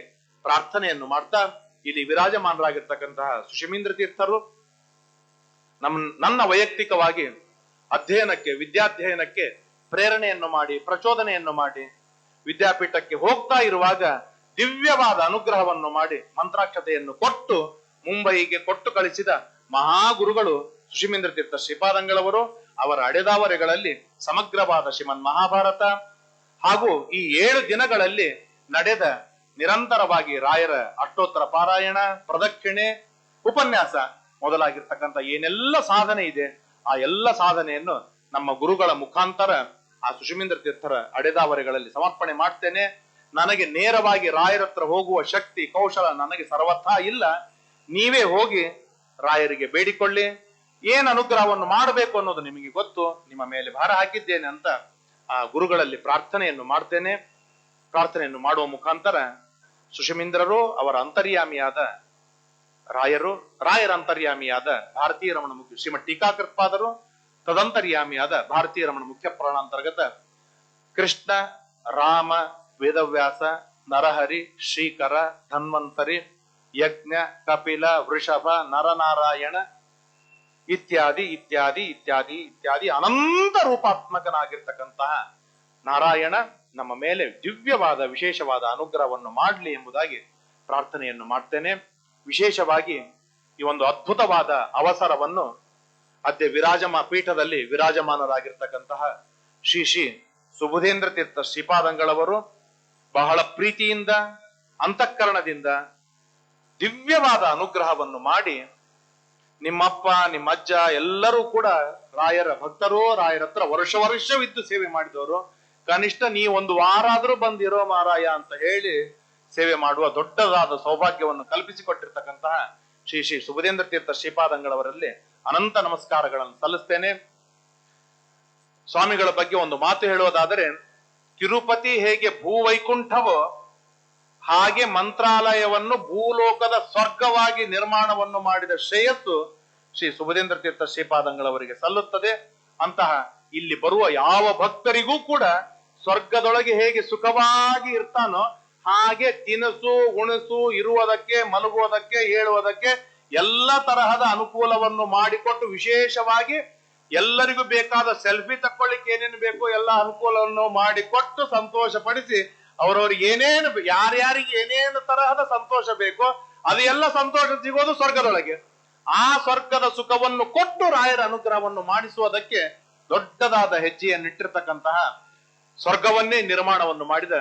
ಪ್ರಾರ್ಥನೆಯನ್ನು ಮಾಡ್ತಾ ಇಲ್ಲಿ ವಿರಾಜಮಾನರಾಗಿರ್ತಕ್ಕಂತಹ ಸುಷಿಮೀಂದ್ರ ತೀರ್ಥರು ನನ್ನ ವೈಯಕ್ತಿಕವಾಗಿ ಅಧ್ಯಯನಕ್ಕೆ, ವಿದ್ಯಾಧ್ಯಯನಕ್ಕೆ ಪ್ರೇರಣೆಯನ್ನು ಮಾಡಿ, ಪ್ರಚೋದನೆಯನ್ನು ಮಾಡಿ, ವಿದ್ಯಾಪೀಠಕ್ಕೆ ಹೋಗ್ತಾ ಇರುವಾಗ ದಿವ್ಯವಾದ ಅನುಗ್ರಹವನ್ನು ಮಾಡಿ ಮಂತ್ರಾಕ್ಷತೆಯನ್ನು ಕೊಟ್ಟು ಮುಂಬಯಿಗೆ ಕೊಟ್ಟು ಕಳಿಸಿದ ಮಹಾಗುರುಗಳು ಸುಷಿಮೀಂದ್ರ ತೀರ್ಥ ಶ್ರೀಪಾದಂಗಳವರು. ಅವರ ಅಡೆದಾವರೆಗಳಲ್ಲಿ ಸಮಗ್ರವಾದ ಶ್ರೀಮನ್ ಮಹಾಭಾರತ ಹಾಗೂ ಈ 7 ದಿನಗಳಲ್ಲಿ ನಡೆದ ನಿರಂತರವಾಗಿ ರಾಯರ ಅಷ್ಟೋತ್ತರ ಪಾರಾಯಣ, ಪ್ರದಕ್ಷಿಣೆ, ಉಪನ್ಯಾಸ ಮೊದಲಾಗಿರ್ತಕ್ಕಂಥ ಏನೆಲ್ಲ ಸಾಧನೆ ಇದೆ ಆ ಎಲ್ಲ ಸಾಧನೆಯನ್ನು ನಮ್ಮ ಗುರುಗಳ ಮುಖಾಂತರ ಆ ಸುಷಿಮೀಂದ್ರ ತೀರ್ಥರ ಅಡೆದಾವರೆಗಳಲ್ಲಿ ಸಮರ್ಪಣೆ ಮಾಡ್ತೇನೆ. ನನಗೆ ನೇರವಾಗಿ ರಾಯರ ಹತ್ರ ಹೋಗುವ ಶಕ್ತಿ, ಕೌಶಲ ನನಗೆ ಸರ್ವಥಾ ಇಲ್ಲ. ನೀವೇ ಹೋಗಿ ರಾಯರಿಗೆ ಬೇಡಿಕೊಳ್ಳಿ, ಏನ್ ಅನುಗ್ರಹವನ್ನು ಮಾಡಬೇಕು ಅನ್ನೋದು ನಿಮಗೆ ಗೊತ್ತು, ನಿಮ್ಮ ಮೇಲೆ ಭಾರ ಹಾಕಿದ್ದೇನೆ ಅಂತ ಆ ಗುರುಗಳಲ್ಲಿ ಪ್ರಾರ್ಥನೆಯನ್ನು ಮಾಡ್ತೇನೆ. ಪ್ರಾರ್ಥನೆಯನ್ನು ಮಾಡುವ ಮುಖಾಂತರ ಸುಷಿಮೀಂದ್ರರು, ಅವರ ಅಂತರ್ಯಾಮಿಯಾದ ರಾಯರು, ರಾಯರ ಅಂತರ್ಯಾಮಿಯಾದ ಭಾರತೀಯ ರಮಣ ಮುಖ್ಯ ಶ್ರೀಮಠ್ ಟೀಕಾಕೃತ್ಪಾದರು, ತದಂತರ್ಯಾಮಿಯಾದ ಭಾರತೀಯ ರಮಣ ಮುಖ್ಯ ಪ್ರಾಣಾಂತರ್ಗತ ಕೃಷ್ಣ, ರಾಮ, ವೇದವ್ಯಾಸ, ನರಹರಿ, ಶ್ರೀಕರ, ಧನ್ವಂತರಿ, ಯಜ್ಞ, ಕಪಿಲ, ವೃಷಭ, ನರನಾರಾಯಣ ಇತ್ಯಾದಿ ಇತ್ಯಾದಿ ಇತ್ಯಾದಿ ಇತ್ಯಾದಿ ಅನಂತ ರೂಪಾತ್ಮಕನಾಗಿರ್ತಕ್ಕಂತಹ ನಾರಾಯಣ ನಮ್ಮ ಮೇಲೆ ದಿವ್ಯವಾದ ವಿಶೇಷವಾದ ಅನುಗ್ರಹವನ್ನು ಮಾಡಲಿ ಎಂಬುದಾಗಿ ಪ್ರಾರ್ಥನೆಯನ್ನು ಮಾಡ್ತೇನೆ. ವಿಶೇಷವಾಗಿ ಈ ಒಂದು ಅದ್ಭುತವಾದ ಅವಸರವನ್ನು ಅದ್ಯ ಪೀಠದಲ್ಲಿ ವಿರಾಜಮಾನರಾಗಿರ್ತಕ್ಕಂತಹ ಶ್ರೀ ಸುಬುಧೇಂದ್ರ ತೀರ್ಥ ಶ್ರೀಪಾದಂಗಳವರು ಬಹಳ ಪ್ರೀತಿಯಿಂದ, ಅಂತಃಕರಣದಿಂದ ದಿವ್ಯವಾದ ಅನುಗ್ರಹವನ್ನು ಮಾಡಿ, ನಿಮ್ಮಪ್ಪ, ನಿಮ್ಮ ಅಜ್ಜ ಎಲ್ಲರೂ ಕೂಡ ರಾಯರ ಭಕ್ತರು, ರಾಯರ ಹತ್ರ ವರ್ಷವಿದ್ದು ಸೇವೆ ಮಾಡಿದವರು, ಕನಿಷ್ಠ ನೀ 1 ವಾರ ಆದ್ರೂ ಬಂದಿರೋ ಮಾರಾಯ ಅಂತ ಹೇಳಿ ಸೇವೆ ಮಾಡುವ ದೊಡ್ಡದಾದ ಸೌಭಾಗ್ಯವನ್ನು ಕಲ್ಪಿಸಿಕೊಟ್ಟಿರ್ತಕ್ಕಂತಹ ಶ್ರೀ ಸುಬುಧೇಂದ್ರ ತೀರ್ಥ ಶ್ರೀಪಾದಂಗಳವರಲ್ಲಿ ಅನಂತ ನಮಸ್ಕಾರಗಳನ್ನು ಸಲ್ಲಿಸ್ತೇನೆ. ಸ್ವಾಮಿಗಳ ಬಗ್ಗೆ ಒಂದು ಮಾತು ಹೇಳುವುದಾದರೆ, ತಿರುಪತಿ ಹೇಗೆ ಭೂವೈಕುಂಠವೋ ಹಾಗೆ ಮಂತ್ರಾಲಯವನ್ನು ಭೂಲೋಕದ ಸ್ವರ್ಗವಾಗಿ ನಿರ್ಮಾಣವನ್ನು ಮಾಡಿದ ಶ್ರೇಯಸ್ಸು ಶ್ರೀ ಸುಬುಧೇಂದ್ರ ತೀರ್ಥ ಶ್ರೀಪಾದಂಗಳವರಿಗೆ ಸಲ್ಲುತ್ತದೆ. ಅಂತಹ ಇಲ್ಲಿ ಬರುವ ಯಾವ ಭಕ್ತರಿಗೂ ಕೂಡ ಸ್ವರ್ಗದೊಳಗೆ ಹೇಗೆ ಸುಖವಾಗಿ ಇರ್ತಾನೋ ಹಾಗೆ ತಿನಿಸು, ಉಣಿಸು, ಇರುವುದಕ್ಕೆ, ಮಲಗುವುದಕ್ಕೆ, ಹೇಳುವುದಕ್ಕೆ ಎಲ್ಲ ತರಹದ ಅನುಕೂಲವನ್ನು ಮಾಡಿಕೊಟ್ಟು, ವಿಶೇಷವಾಗಿ ಎಲ್ಲರಿಗೂ ಬೇಕಾದ ಸೆಲ್ಫಿ ತಕ್ಕೊಳ್ಳಿಕ್ಕೆ ಏನೇನು ಬೇಕು ಎಲ್ಲ ಅನುಕೂಲವನ್ನು ಮಾಡಿಕೊಟ್ಟು ಸಂತೋಷ ಪಡಿಸಿ, ಅವರವ್ರಿಗೆ ಏನೇನು, ಯಾರ್ಯಾರಿಗೆ ಏನೇನು ತರಹದ ಸಂತೋಷ ಬೇಕೋ ಅದೆಲ್ಲ ಸಂತೋಷ ಸಿಗೋದು ಸ್ವರ್ಗದೊಳಗೆ. ಆ ಸ್ವರ್ಗದ ಸುಖವನ್ನು ಕೊಟ್ಟು ರಾಯರ ಅನುಗ್ರಹವನ್ನು ಮಾಡಿಸುವುದಕ್ಕೆ ದೊಡ್ಡದಾದ ಹೆಜ್ಜೆಯನ್ನಿಟ್ಟಿರ್ತಕ್ಕಂತಹ, ಸ್ವರ್ಗವನ್ನೇ ನಿರ್ಮಾಣವನ್ನು ಮಾಡಿದ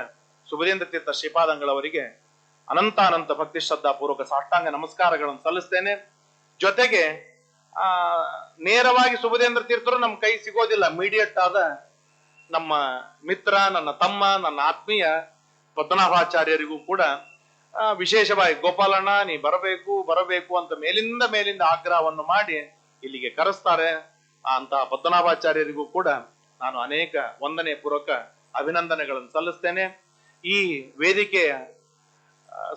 ಸುಬುಧೇಂದ್ರ ತೀರ್ಥ ಶ್ರೀಪಾದಂಗಳವರಿಗೆ ಅನಂತಾನಂತ ಭಕ್ತಿ ಶ್ರದ್ಧಾ ಪೂರ್ವಕ ಸಾಷ್ಟಾಂಗ ನಮಸ್ಕಾರಗಳನ್ನು ಸಲ್ಲಿಸ್ತೇನೆ. ಜೊತೆಗೆ ನೇರವಾಗಿ ಸುಬುಧೇಂದ್ರ ತೀರ್ಥರು ನಮ್ಮ ಕೈ ಸಿಗೋದಿಲ್ಲ, ಮೀಡಿಯೇಟ್ ಆದ ನಮ್ಮ ಮಿತ್ರ, ನನ್ನ ತಮ್ಮ, ನನ್ನ ಆತ್ಮೀಯ ಪದ್ಮನಾಭಾಚಾರ್ಯರಿಗೂ ಕೂಡ ವಿಶೇಷವಾಗಿ ಗೋಪಾಲಣ್ಣ ನೀ ಬರಬೇಕು ಬರಬೇಕು ಅಂತ ಮೇಲಿಂದ ಆಗ್ರಹವನ್ನು ಮಾಡಿ ಇಲ್ಲಿಗೆ ಕರೆಸ್ತಾರೆ. ಅಂತ ಪದ್ಮನಾಭಾಚಾರ್ಯರಿಗೂ ಕೂಡ ನಾನು ಅನೇಕ ವಂದನೆ ಪೂರ್ವಕ ಅಭಿನಂದನೆಗಳನ್ನು ಸಲ್ಲಿಸ್ತೇನೆ. ಈ ವೇದಿಕೆಯ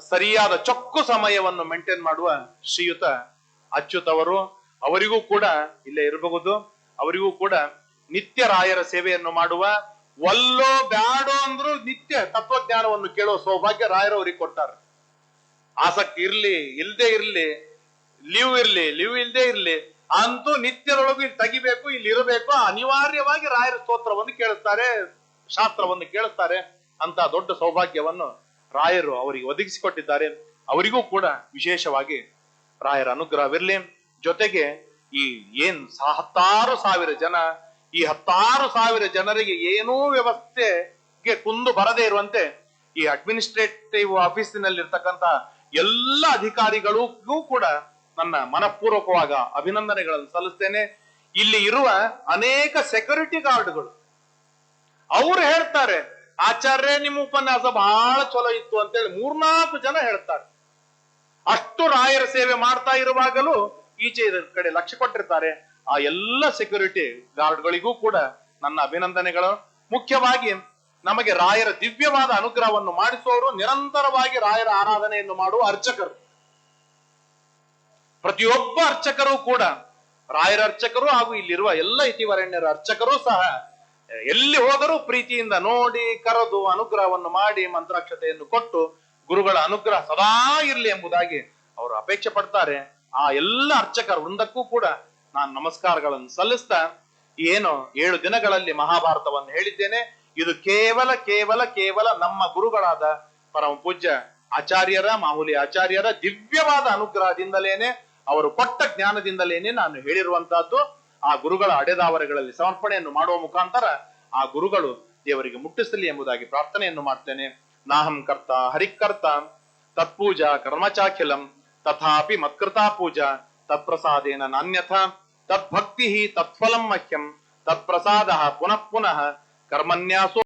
ಸರಿಯಾದ ಚೊಕ್ಕು ಸಮಯವನ್ನು ಮೇಂಟೈನ್ ಮಾಡುವ ಶ್ರೀಯುತ ಅಚ್ಯುತ್ ಅವರು, ಅವರಿಗೂ ಕೂಡ ಇಲ್ಲೇ ಇರಬಹುದು. ಅವರಿಗೂ ಕೂಡ ನಿತ್ಯ ರಾಯರ ಸೇವೆಯನ್ನು ಮಾಡುವ, ಒಲ್ಲೋ ಬ್ಯಾಡೋ ಅಂದ್ರೂ ನಿತ್ಯ ತತ್ವಜ್ಞಾನವನ್ನು ಕೇಳೋ ಸೌಭಾಗ್ಯ ರಾಯರು ಅವರಿಗೆ ಕೊಟ್ಟಾರೆ. ಆಸಕ್ತಿ ಇರ್ಲಿ ಇಲ್ದೇ ಇರ್ಲಿ, ಲೀವ್ ಇಲ್ದೇ ಇರ್ಲಿ, ಅಂತೂ ನಿತ್ಯದೊಳಗೂ ಇಲ್ಲಿ ತೆಗಿಬೇಕು, ಇಲ್ಲಿ ಇರಬೇಕು, ಅನಿವಾರ್ಯವಾಗಿ ರಾಯರ ಸ್ತೋತ್ರವನ್ನು ಕೇಳಿಸ್ತಾರೆ, ಶಾಸ್ತ್ರವನ್ನು ಕೇಳಿಸ್ತಾರೆ. ಅಂತ ದೊಡ್ಡ ಸೌಭಾಗ್ಯವನ್ನು ರಾಯರು ಅವರಿಗೆ ಒದಗಿಸಿಕೊಟ್ಟಿದ್ದಾರೆ. ಅವರಿಗೂ ಕೂಡ ವಿಶೇಷವಾಗಿ ರಾಯರ ಅನುಗ್ರಹವಿರ್ಲಿ. ಜೊತೆಗೆ ಈ ಹತ್ತಾರು ಸಾವಿರ ಜನ, ಈ 10,000 ಜನರಿಗೆ ಏನೂ ವ್ಯವಸ್ಥೆಗೆ ಕುಂದು ಬರದೇ ಇರುವಂತೆ ಈ ಅಡ್ಮಿನಿಸ್ಟ್ರೇಟಿವ್ ಆಫೀಸಿನಲ್ಲಿರ್ತಕ್ಕಂಥ ಎಲ್ಲ ಅಧಿಕಾರಿಗಳಿಗೂ ಕೂಡ ನನ್ನ ಮನಪೂರ್ವಕವಾದ ಅಭಿನಂದನೆಗಳನ್ನು ಸಲ್ಲಿಸ್ತೇನೆ. ಇಲ್ಲಿ ಇರುವ ಅನೇಕ ಸೆಕ್ಯೂರಿಟಿ ಗಾರ್ಡ್ಗಳು ಅವ್ರು ಹೇಳ್ತಾರೆ, ಆಚಾರ್ಯ ನಿಮ್ಮ ಉಪನ್ಯಾಸ ಬಹಳ ಚಲೋ ಇತ್ತು ಅಂತೇಳಿ 3-4 ಜನ ಹೇಳ್ತಾರೆ. ಅಷ್ಟು ರಾಯರ ಸೇವೆ ಮಾಡ್ತಾ ಇರುವಾಗಲೂ ಈಚೆ ಕಡೆ ಲಕ್ಷ್ಯ ಕೊಟ್ಟಿರ್ತಾರೆ. ಆ ಎಲ್ಲ ಸೆಕ್ಯೂರಿಟಿ ಗಾರ್ಡ್ಗಳಿಗೂ ಕೂಡ ನನ್ನ ಅಭಿನಂದನೆಗಳು. ಮುಖ್ಯವಾಗಿ ನಮಗೆ ರಾಯರ ದಿವ್ಯವಾದ ಅನುಗ್ರಹವನ್ನು ಮಾಡಿಸುವವರು, ನಿರಂತರವಾಗಿ ರಾಯರ ಆರಾಧನೆಯನ್ನು ಮಾಡುವ ಅರ್ಚಕರು, ಪ್ರತಿಯೊಬ್ಬ ಅರ್ಚಕರು ಕೂಡ ರಾಯರ ಅರ್ಚಕರು ಹಾಗೂ ಇಲ್ಲಿರುವ ಎಲ್ಲ ಇತಿವರಣ್ಯರ ಅರ್ಚಕರು ಸಹ ಎಲ್ಲಿ ಹೋದರೂ ಪ್ರೀತಿಯಿಂದ ನೋಡಿ ಕರೆದು ಅನುಗ್ರಹವನ್ನು ಮಾಡಿ ಮಂತ್ರಾಕ್ಷತೆಯನ್ನು ಕೊಟ್ಟು ಗುರುಗಳ ಅನುಗ್ರಹ ಸದಾ ಇರಲಿ ಎಂಬುದಾಗಿ ಅವರು ಅಪೇಕ್ಷೆ ಪಡ್ತಾರೆ. ಆ ಎಲ್ಲ ಅರ್ಚಕರ ವೃಂದಕ್ಕೂ ಕೂಡ ನಾನು ನಮಸ್ಕಾರಗಳನ್ನು ಸಲ್ಲಿಸ್ತಾ, ಏನು 7 ದಿನಗಳಲ್ಲಿ ಮಹಾಭಾರತವನ್ನು ಹೇಳಿದ್ದೇನೆ. ಇದು ಕೇವಲ ನಮ್ಮ ಗುರುಗಳಾದ ಪರಮ ಪೂಜ್ಯ ಆಚಾರ್ಯರ, ಮಾಹುಲಿ ಆಚಾರ್ಯರ ದಿವ್ಯವಾದ ಅನುಗ್ರಹದಿಂದಲೇನೆ, ಅವರು ಕೊಟ್ಟ ಜ್ಞಾನದಿಂದಲೇನೆ ನಾನು ಹೇಳಿರುವಂತಹದ್ದು. ಆ ಗುರುಗಳ ಅಡೆದಾವರೆಗಳಲ್ಲಿ ಸಮರ್ಪಣೆಯನ್ನು ಮಾಡುವ ಮುಖಾಂತರ ಆ ಗುರುಗಳು ದೇವರಿಗೆ ಮುಟ್ಟಿಸಲಿ ಎಂಬುದಾಗಿ ಪ್ರಾರ್ಥನೆಯನ್ನು ಮಾಡ್ತೇನೆ. ನಾಹಂ ಕರ್ತ ಹರಿಕರ್ತ ತತ್ಪೂಜಾ ಕರ್ಮಚಾಖಿಲಂ ತಥಾಪಿ ಮತ್ಕೃತಾ ಪೂಜಾ ತತ್ಪ್ರಸಾದೇನ ನಾನ್ಯಥ ತದ್ಭಕ್ತಿ ತತ್ಫಲಂ ಮಹ್ಯಂ ತತ್ಪ್ರಸಾದ ಪುನಃ ಪುನಃ ಕರ್ಮನ್ಯಾಸೋ